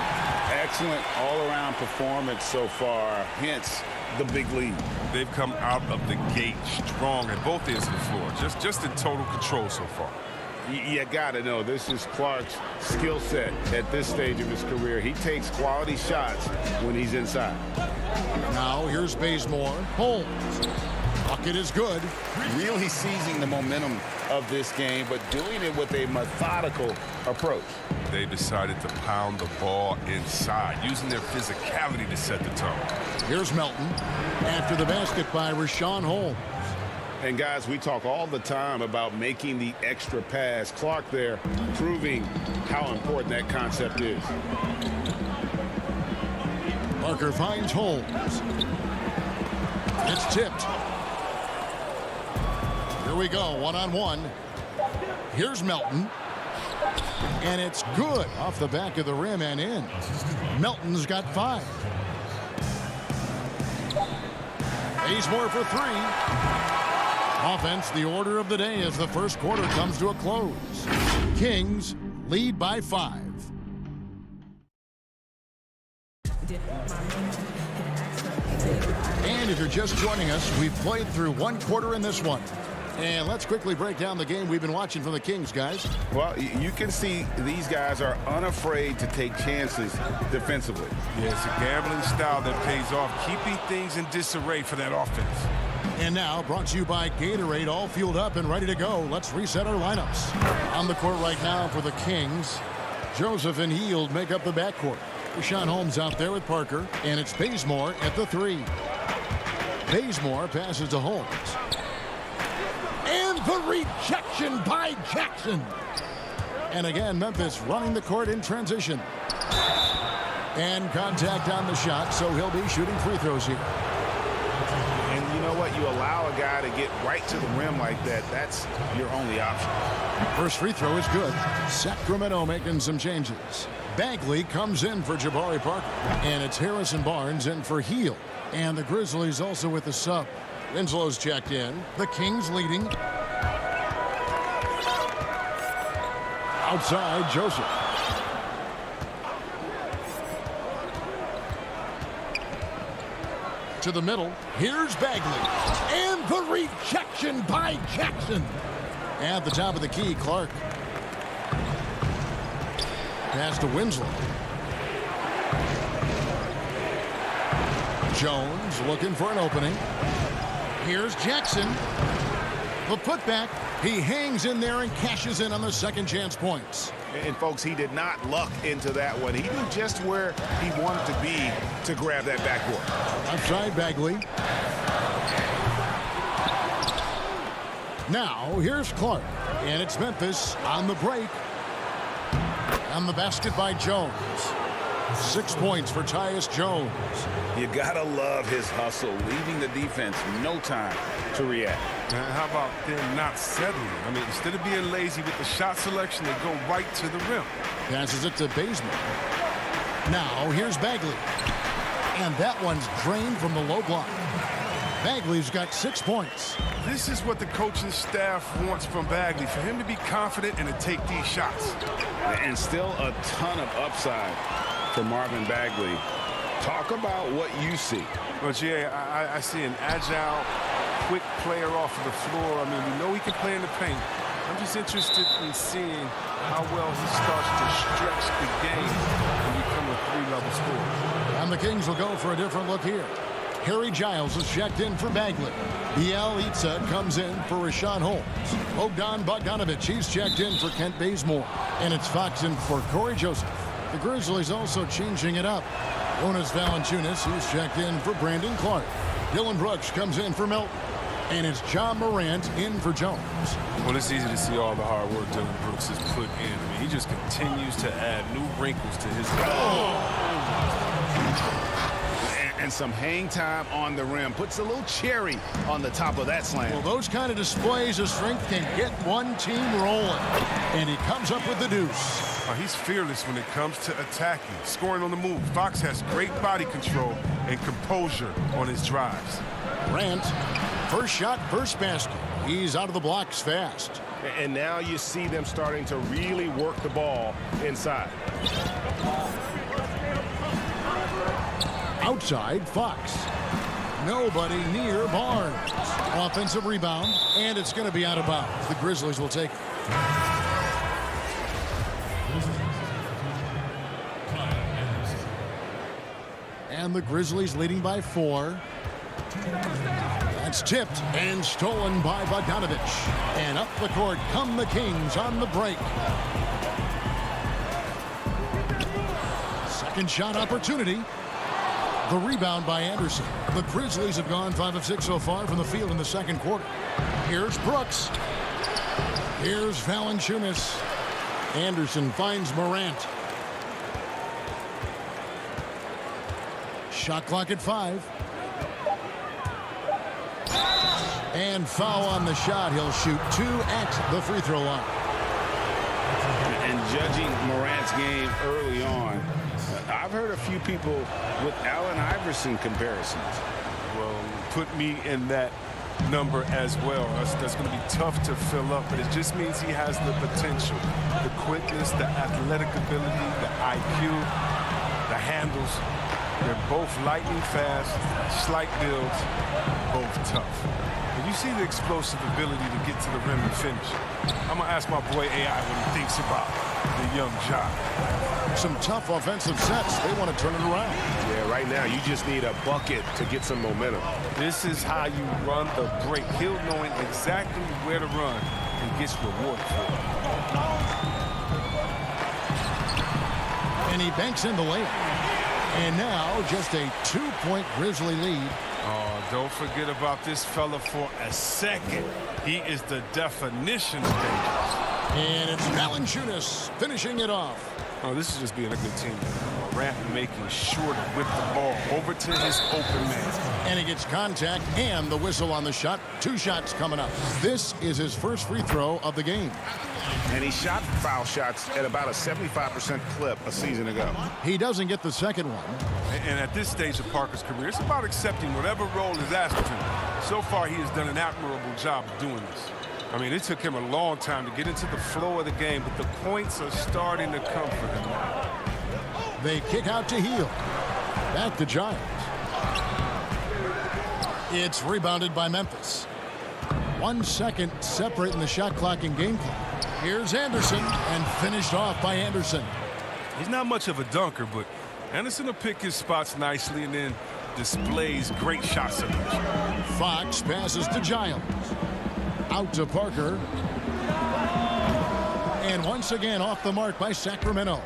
Excellent all-around performance so far, hence the big lead. They've come out of the gate strong at both ends of the floor, just in total control so far. You gotta know, this is Clark's skill set at this stage of his career. He takes quality shots when he's inside. Now here's Bazemore. Holmes. Bucket is good. Really seizing the momentum of this game, but doing it with a methodical approach. They decided to pound the ball inside, using their physicality to set the tone. Here's Melton after the basket by Rashawn Holmes. And guys, we talk all the time about making the extra pass. Clark there proving how important that concept is. Parker finds Holmes. It's tipped. Here we go, one-on-one. Here's Melton. And it's good off the back of the rim and in. Melton's got 5. Bazemore for 3. Offense, the order of the day as the first quarter comes to a close. Kings lead by 5. And if you're just joining us, we've played through one quarter in this one. And let's quickly break down the game we've been watching from the Kings, guys. Well, you can see these guys are unafraid to take chances defensively. Yeah, it's a gambling style that pays off, keeping things in disarray for that offense. And now, brought to you by Gatorade, all fueled up and ready to go. Let's reset our lineups. On the court right now for the Kings, Joseph and Hield make up the backcourt. Rashawn Holmes out there with Parker, and it's Bazemore at the 3. Bazemore passes to Holmes. And the rejection by Jackson. And again, Memphis running the court in transition. And contact on the shot, so he'll be shooting free throws here. And you know what? You allow a guy to get right to the rim like that. That's your only option. First free throw is good. Sacramento making some changes. Bagley comes in for Jabari Parker. And it's Harrison Barnes in for Hield. And the Grizzlies also with the sub. Winslow's checked in. The Kings leading. Outside, Joseph. To the middle. Here's Bagley. And the rejection by Jackson. At the top of the key, Clark. Pass to Winslow. Jones looking for an opening. Here's Jackson. The putback. He hangs in there and cashes in on the second chance points. And folks, he did not luck into that one. He knew just where he wanted to be to grab that backboard. Outside Bagley. Now here's Clark. And it's Memphis on the break. On the basket by Jones. 6 points for Tyus Jones. You gotta love his hustle, leaving the defense no time to react. And how about them not settling? I mean, instead of being lazy with the shot selection, they go right to the rim. Passes it to Bazemore. Now here's Bagley. And that one's drained from the low block. Bagley's got 6 points. This is what the coaching staff wants from Bagley, for him to be confident and to take these shots. And still a ton of upside for Marvin Bagley. Talk about what you see. Well, Jay, I see an agile, quick player off of the floor. I mean, we know he can play in the paint. I'm just interested in seeing how well he starts to stretch the game and become a 3-level scorer. And the Kings will go for a different look here. Harry Giles is checked in for Bagley. Bielitsa comes in for Rashawn Holmes. Bogdan Bogdanovic, he's checked in for Kent Bazemore. And it's Fox in for Corey Joseph. The Grizzlies also changing it up. Jonas Valanciunas, he's checked in for Brandon Clark. Dylan Brooks comes in for Milton. And it's John Morant in for Jones. Well, it's easy to see all the hard work Dylan Brooks has put in. I mean, he just continues to add new wrinkles to his game. And some hang time on the rim. Puts a little cherry on the top of that slam. Well, those kind of displays of strength can get one team rolling. And he comes up with the deuce. He's fearless when it comes to attacking, scoring on the move. Fox has great body control and composure on his drives. Morant, first shot, first basket. He's out of the blocks fast. And now you see them starting to really work the ball inside. Outside, Fox. Nobody near Barnes. Offensive rebound, and it's going to be out of bounds. The Grizzlies will take it. And the Grizzlies leading by 4. That's tipped and stolen by Bogdanovic. And up the court come the Kings on the break. Second shot opportunity. The rebound by Anderson. The Grizzlies have gone 5 of 6 so far from the field in the second quarter. Here's Brooks. Here's Valanciunas. Anderson finds Morant. Shot clock at 5. And foul on the shot. He'll shoot 2 at the free throw line. And judging Morant's game early on, I've heard a few people with Allen Iverson comparisons. Well, put me in that number as well. That's going to be tough to fill up, but it just means he has the potential, the quickness, the athletic ability, the IQ, the handles. They're both lightning fast, slight builds, both tough. And you see the explosive ability to get to the rim and finish. I'm going to ask my boy AI what he thinks about the young job. Some tough offensive sets. They want to turn it around. Yeah, right now you just need a bucket to get some momentum. This is how you run the break. Hill knowing exactly where to run and gets rewarded for it. And he banks in the layup. And now just a 2-point Grizzly lead. Oh, don't forget about this fella for a second. He is the definition of dangerous. And it's Valanciunas finishing it off. Oh, this is just being a good team. Morant making sure to whip the ball over to his open man. And he gets contact and the whistle on the shot. 2 shots coming up. This is his first free throw of the game. And he shot foul shots at about a 75% clip a season ago. He doesn't get the second one. And at this stage of Parker's career, it's about accepting whatever role is asked of him. So far, he has done an admirable job of doing this. I mean, it took him a long time to get into the flow of the game, but the points are starting to come for him now. They kick out to Hill. Back to Giants. It's rebounded by Memphis. 1 second separating the shot clock and game clock. Here's Anderson, and finished off by Anderson. He's not much of a dunker, but Anderson will pick his spots nicely and then displays great shot selection. Fox passes to Giles. Out to Parker. And once again off the mark by Sacramento.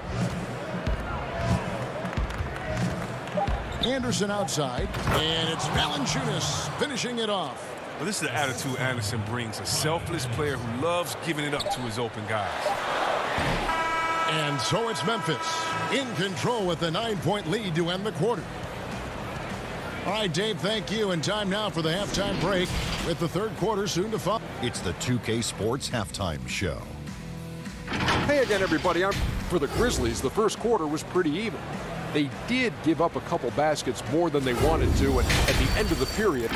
Anderson outside. And it's Valanciunas finishing it off. Well, this is the attitude Anderson brings. A selfless player who loves giving it up to his open guys. And so it's Memphis in control with a 9-point lead to end the quarter. All right, Dave, thank you. And time now for the halftime break with the third quarter soon to follow. It's the 2K Sports Halftime Show. Hey again, everybody. For the Grizzlies, the first quarter was pretty even. They did give up a couple baskets more than they wanted to, and at the end of the period,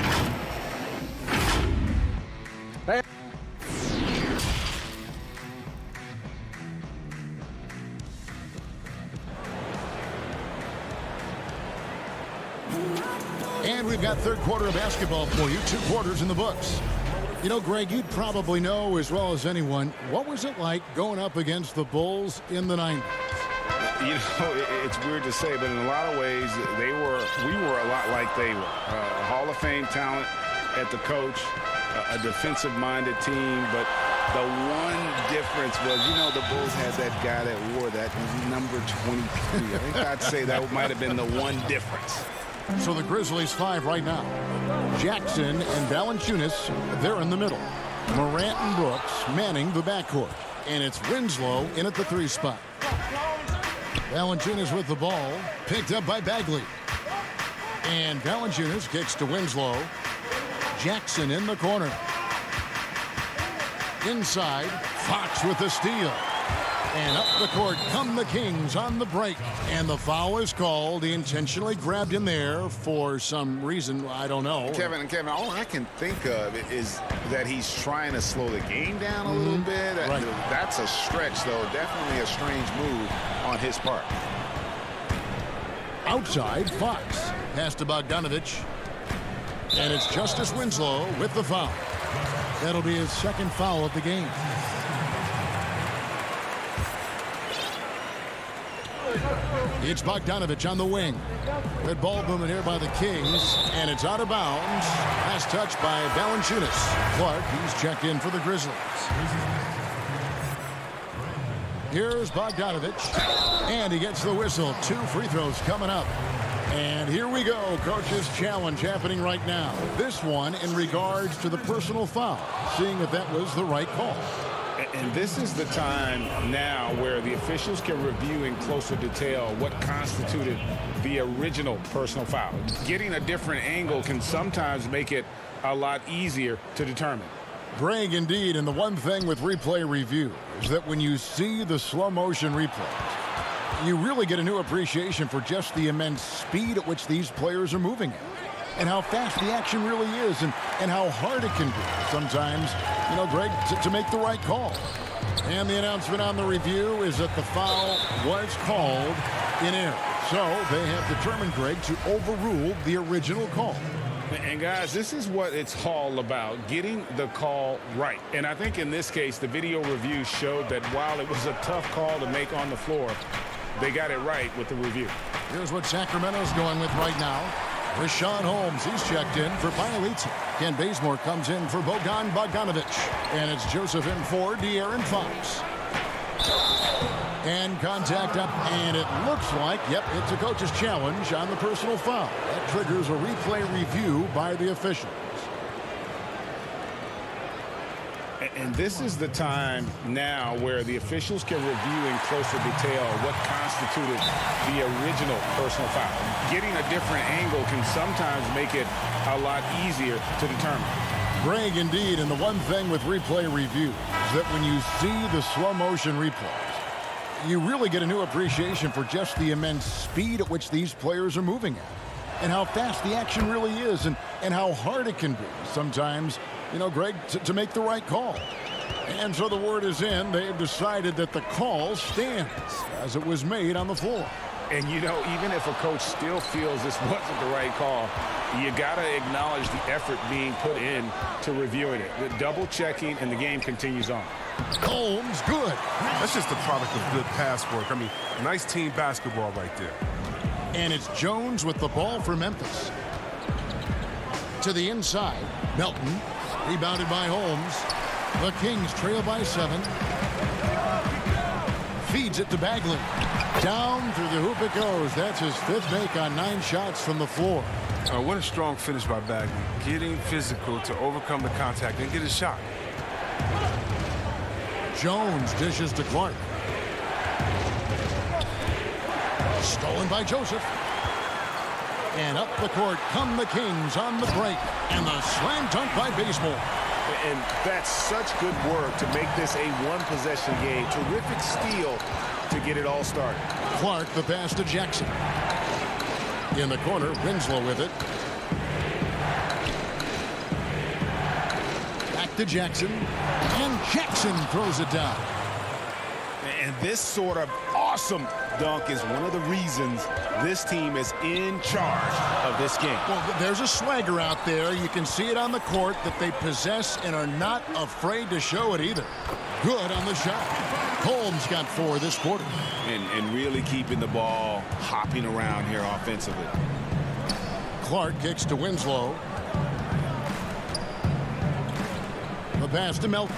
and we've got third quarter of basketball for you. 2 quarters in the books. You know, Greg, you'd probably know as well as anyone, what was it like going up against the Bulls in the 90s? You know, it's weird to say, but in a lot of ways, we were a lot like they were. Hall of Fame talent at the coach, a defensive-minded team, but the one difference was, you know, the Bulls had that guy that wore that number 23. I think I'd say that might have been the one difference. So the Grizzlies 5 right now. Jackson and Valanciunas, they're in the middle. Morant and Brooks manning the backcourt. And it's Winslow in at the 3 spot. Valanciunas with the ball, picked up by Bagley. And Valanciunas kicks to Winslow. Jackson in the corner. Inside, Fox with the steal. And up the court come the Kings on the break. And the foul is called. He intentionally grabbed him there for some reason. I don't know. Kevin, all I can think of is that he's trying to slow the game down a little bit. Right. That's a stretch, though. Definitely a strange move on his part. Outside, Fox. Pass to Bogdanovich. And it's Justice Winslow with the foul. That'll be his second foul of the game. It's Bogdanovich on the wing. Good ball movement here by the Kings, and it's out of bounds. Last touch by Valanciunas. Clark, he's checked in for the Grizzlies. Here's Bogdanovich, and he gets the whistle. 2 free throws coming up. And here we go, coach's challenge happening right now. This one in regards to the personal foul, seeing if that was the right call. And this is the time now where the officials can review in closer detail what constituted the original personal foul. Getting a different angle can sometimes make it a lot easier to determine. Greg, indeed, and the one thing with replay review is that when you see the slow motion replays, you really get a new appreciation for just the immense speed at which these players are moving at. And how fast the action really is, and how hard it can be sometimes, you know, Greg, to make the right call. And the announcement on the review is that the foul was called in error. So they have determined, Greg, to overrule the original call. And guys, this is what it's all about, getting the call right. And I think in this case, the video review showed that while it was a tough call to make on the floor, they got it right with the review. Here's what Sacramento's going with right now. Rashawn Holmes, he's checked in for Bialita. Ken Bazemore comes in for Bogdanovich. And it's Joseph in for De'Aaron Fox. And contact up, and it looks like, yep, it's a coach's challenge on the personal foul. That triggers a replay review by the officials. And this is the time now where the officials can review in closer detail what constituted the original personal foul. Getting a different angle can sometimes make it a lot easier to determine. Greg, indeed, and the one thing with replay review is that when you see the slow motion replays, you really get a new appreciation for just the immense speed at which these players are moving at. And how fast the action really is, and how hard it can be sometimes, you know, Greg, to make the right call. And so the word is in. They've decided that the call stands as it was made on the floor. And, you know, even if a coach still feels this wasn't the right call, you got to acknowledge the effort being put in to reviewing it. The double checking, and the game continues on. Holmes, good. That's just the product of good pass work. I mean, nice team basketball right there. And it's Jones with the ball for Memphis. To the inside, Melton, rebounded by Holmes. The Kings trail by 7. Feeds it to Bagley. Down through the hoop it goes. That's his 5th make on 9 shots from the floor. What a strong finish by Bagley. Getting physical to overcome the contact and get a shot. Jones dishes to Clark. Stolen by Joseph. And up the court come the Kings on the break. And the slam dunk by Bazemore. And that's such good work to make this a one-possession game. Terrific steal to get it all started. Clark, the pass to Jackson. In the corner, Winslow with it. Back to Jackson. And Jackson throws it down. And this sort of awesome dunk is one of the reasons this team is in charge of this game. Well, there's a swagger out there. You can see it on the court that they possess and are not afraid to show it either. Good on the shot. Holmes got 4 this quarter. And really keeping the ball hopping around here offensively. Clark kicks to Winslow. The pass to Melton.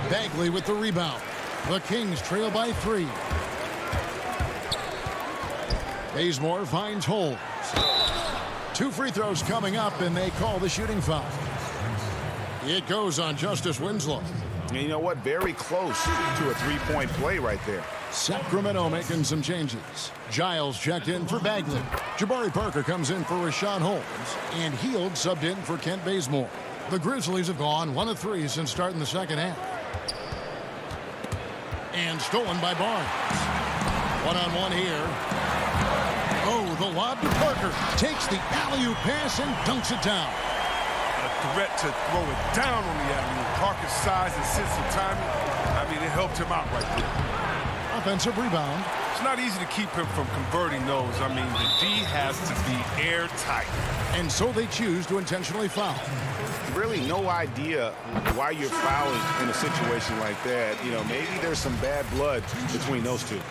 Bagley with the rebound. The Kings trail by 3. Bazemore finds Holmes. 2 free throws coming up, and they call the shooting foul. It goes on Justice Winslow. And you know what? Very close to a three-point play right there. Sacramento making some changes. Giles checked in for Bagley. Jabari Parker comes in for Rashawn Holmes. And Heald subbed in for Kent Bazemore. The Grizzlies have gone 1 of 3 since starting the second half. And stolen by Barnes. One-on-one here. Oh, the lob to Parker. Takes the alley-oop pass and dunks it down. A threat to throw it down on the alley-oop. Parker's size and sense of timing, I mean, it helped him out right there. Offensive rebound. It's not easy to keep him from converting those. I mean, the D has to be airtight. And so they choose to intentionally foul. Really no idea why you're fouling in a situation like that. You know, maybe there's some bad blood between those two.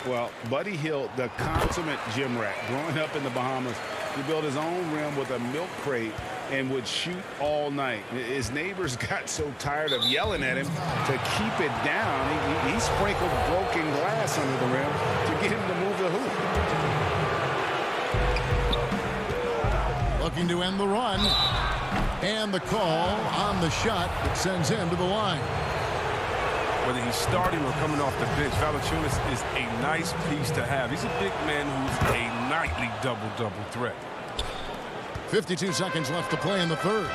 Well, Buddy Hield, the consummate gym rat, growing up in the Bahamas, he built his own rim with a milk crate and would shoot all night. His neighbors got so tired of yelling at him to keep it down. He sprinkled broken glass under the rim to get him to move the hoop. Looking to end the run. And the call on the shot that sends him to the line. Whether he's starting or coming off the bench, Valanciunas is a nice piece to have. He's a big man who's a nightly double-double threat. 52 seconds left to play in the third.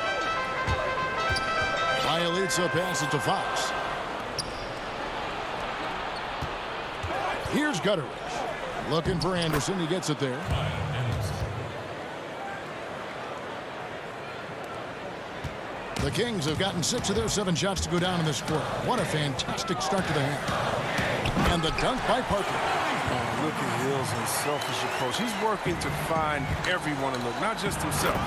Bielitsa passes to Fox. Here's Gutteridge. Looking for Anderson. He gets it there. The Kings have gotten 6 of their 7 shots to go down in this quarter. What a fantastic start to the half. And the dunk by Parker. Oh, look at Hill's unselfish approach. He's working to find everyone to look, not just himself.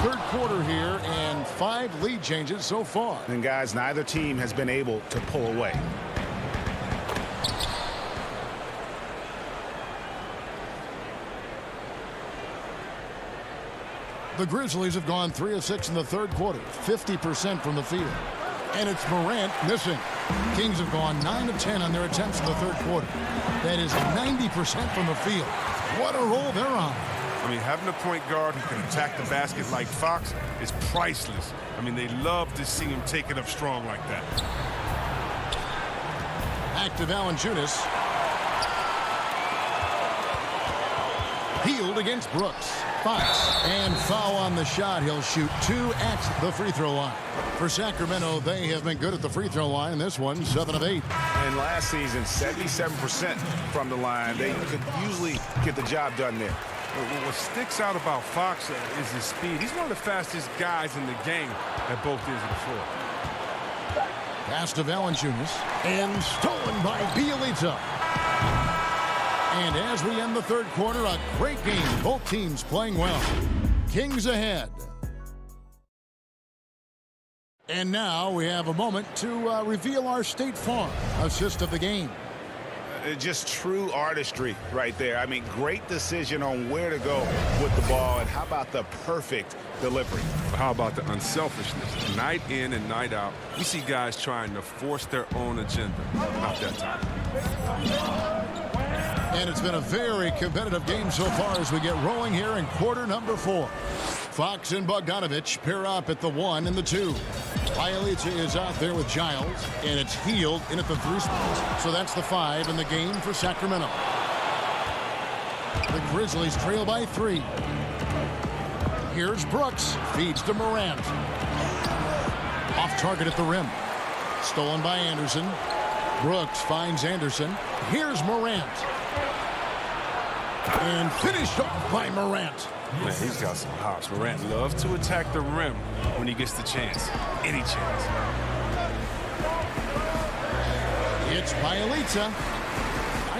Third quarter here and 5 lead changes so far. And guys, neither team has been able to pull away. The Grizzlies have gone 3 of 6 in the third quarter, 50% from the field. And it's Morant missing. Kings have gone 9 of 10 on their attempts in the third quarter. That is 90% from the field. What a roll they're on. I mean, having a point guard who can attack the basket like Fox is priceless. I mean, they love to see him take it up strong like that. Back to Valanciunas. Heald against Brooks. Fox, and foul on the shot. He'll shoot 2 at the free throw line. For Sacramento, they have been good at the free throw line. This one, 7 of 8. And last season, 77% from the line. They could usually get the job done there. What sticks out about Fox is his speed. He's one of the fastest guys in the game at both ends of the floor. Pass to Valanciunas, and stolen by Bielitsa. And as we end the third quarter, a great game. Both teams playing well. Kings ahead. And now we have a moment to reveal our State Farm assist of the game. Just true artistry right there. I mean, great decision on where to go with the ball. And how about the perfect delivery? How about the unselfishness? Night in and night out, we see guys trying to force their own agenda. Not that time. And it's been a very competitive game so far as we get rolling here in quarter number 4. Fox and Bogdanovich pair up at the 1 and the 2. Bielitsa is out there with Giles, and it's Heald in at the 3 spot. So that's the 5 in the game for Sacramento. The Grizzlies trail by 3. Here's Brooks, feeds to Morant. Off target at the rim. Stolen by Anderson. Brooks finds Anderson. Here's Morant. And finished off by Morant. Man, he's got some hops. Morant loves to attack the rim when he gets the chance. Any chance. It's Bielitsa.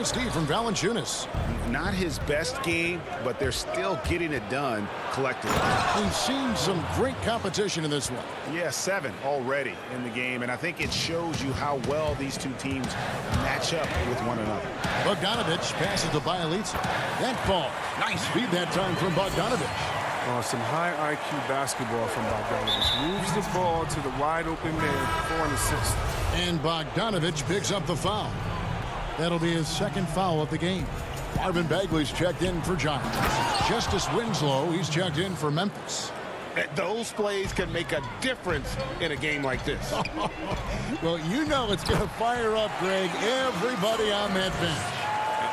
Nice D from Valanciunas. Not his best game, but they're still getting it done collectively. We've seen some great competition in this one. Yeah, 7 already in the game, and I think it shows you how well these two teams match up with one another. Bogdanovich passes to Bielitsa. That falls. Nice feed that time from Bogdanovich. Some high IQ basketball from Bogdanovich. Moves the ball to the wide open man for an assist. And Bogdanovich picks up the foul. That'll be his second foul of the game. Marvin Bagley's checked in for Giants. Justice Winslow, he's checked in for Memphis. Those plays can make a difference in a game like this. Well, you know it's going to fire up, Greg, everybody on that bench.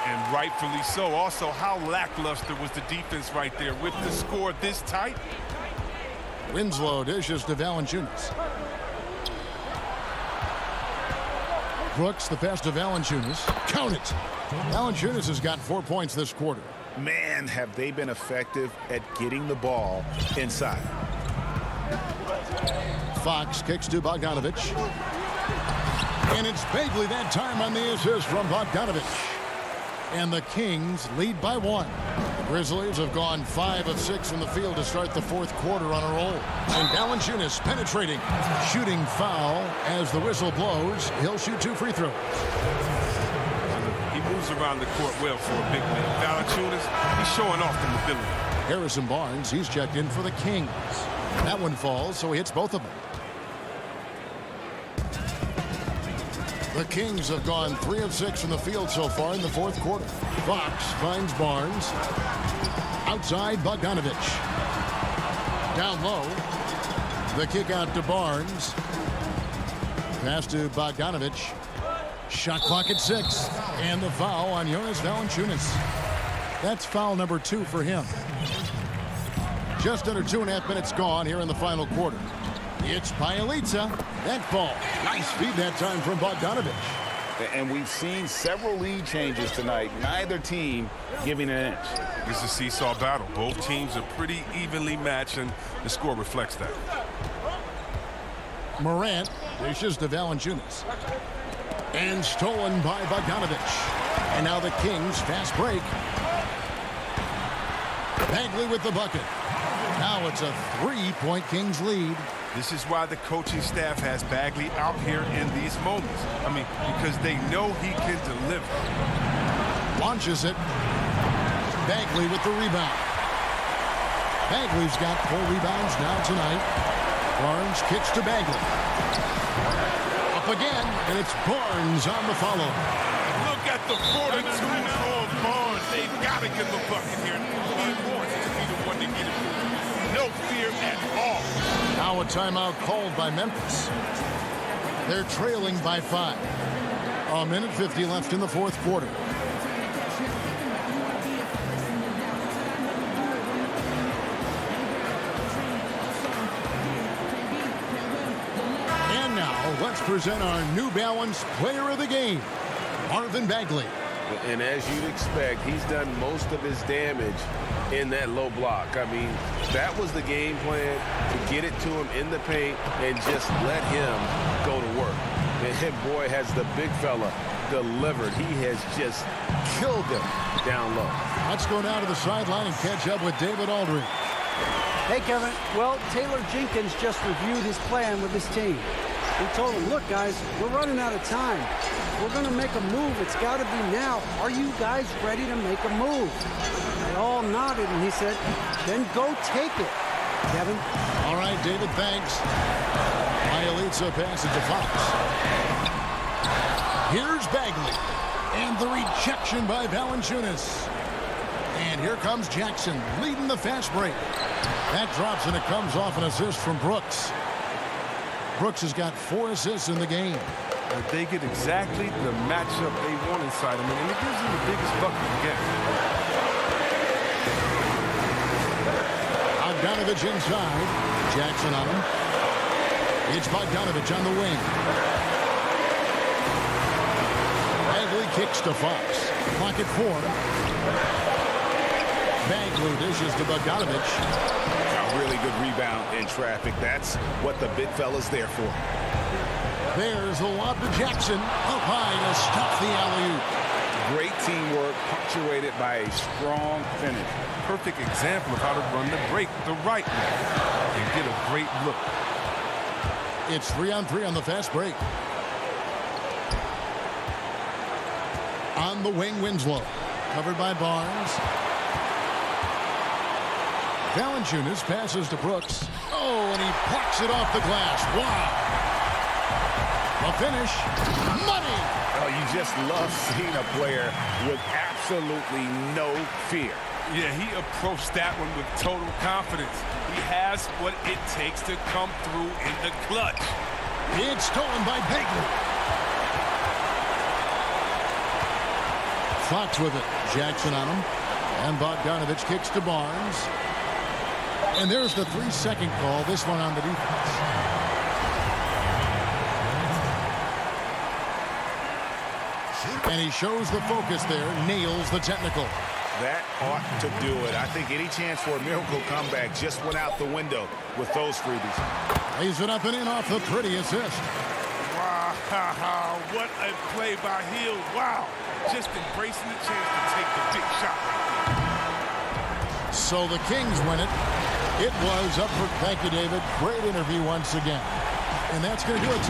And rightfully so. Also, how lackluster was the defense right there with the score this tight? Winslow dishes to Valanciunas. Brooks, the pass to Valanciunas. Count it. Valanciunas has got 4 points this quarter. Man, have they been effective at getting the ball inside. Fox kicks to Bogdanovich. And it's Bagley that time on the assist from Bogdanovich. And the Kings lead by 1. The Grizzlies have gone 5 of 6 from the field to start the fourth quarter on a roll. And Valanciunas penetrating. Shooting foul as the whistle blows. He'll shoot 2 free throws. He moves around the court well for a big man. Valanciunas, he's showing off the mobility. Harrison Barnes, he's checked in for the Kings. That one falls, so he hits both of them. The Kings have gone 3 of 6 from the field so far in the fourth quarter. Fox finds Barnes. Outside, Bogdanovich. Down low. The kick out to Barnes. Pass to Bogdanovich. Shot clock at 6. And the foul on Jonas Valanciunas. That's foul number 2 for him. Just under 2.5 minutes gone here in the final quarter. It's Bielitsa. That ball. Nice feed that time from Bogdanovich. And we've seen several lead changes tonight. Neither team giving an inch. This is a seesaw battle. Both teams are pretty evenly matched, and the score reflects that. Morant dishes to Valanciunas. And stolen by Bogdanovich. And now the Kings fast break. Bagley with the bucket. Now it's a 3-point Kings lead. This is why the coaching staff has Bagley out here in these moments. I mean, because they know he can deliver. Launches it. Bagley with the rebound. Bagley's got 4 rebounds now tonight. Barnes kicks to Bagley. Up again, and it's Barnes on the follow. Look at the fortitude of Barnes. They've got to get the bucket here. He wants to be the one to get it. No fear at all. Now a timeout called by Memphis. They're trailing by 5. 1:50 left in the fourth quarter. And now let's present our New Balance Player of the Game, Marvin Bagley. And as you'd expect, he's done most of his damage in that low block. I mean, that was the game plan, to get it to him in the paint and just let him go to work. And boy, has the big fella delivered. He has just killed them down low. Let's go down to the sideline and catch up with David Aldridge. Hey, Kevin. Well, Taylor Jenkins just reviewed his plan with his team. He told them, look, guys, we're running out of time. We're going to make a move. It's got to be now. Are you guys ready to make a move? They all nodded, and he said, then go take it, Kevin. All right, David, thanks. Bielitsa passes to Fox. Here's Bagley. And the rejection by Valanciunas. And here comes Jackson leading the fast break. That drops, and it comes off an assist from Brooks. Brooks has got 4 assists in the game. They get exactly the matchup they want inside him, and it gives them the biggest bucket of the game. Bogdanovich inside. Jackson on him. It's Bogdanovich on the wing. Bagley kicks to Fox. Clock at 4. Bagley dishes to Bogdanovich. A really good rebound in traffic. That's what the big fella's there for. There's the lob to Jackson. Up high to stop the alley-oop. Great teamwork punctuated by a strong finish. Perfect example of how to run the break the right way and get a great look. It's 3-on-3 on the fast break. On the wing, Winslow. Covered by Barnes. Valanciunas passes to Brooks. Oh, and he plucks it off the glass. Wow. The finish. Money. Oh, you just love seeing a player with absolutely no fear. Yeah, he approached that one with total confidence. He has what it takes to come through in the clutch. It's stolen by Bagley. Fox with it. Jackson on him. And Bogdanovich kicks to Barnes. And there's the 3-second call. This one on the defense. And he shows the focus there. Nails the technical. That ought to do it. I think any chance for a miracle comeback just went out the window with those freebies. Lays it up and in off the pretty assist. Wow, what a play by Hill. Wow, just embracing the chance to take the big shot. So the Kings win it. It was up for, thank you, David. Great interview once again. And that's going to do it.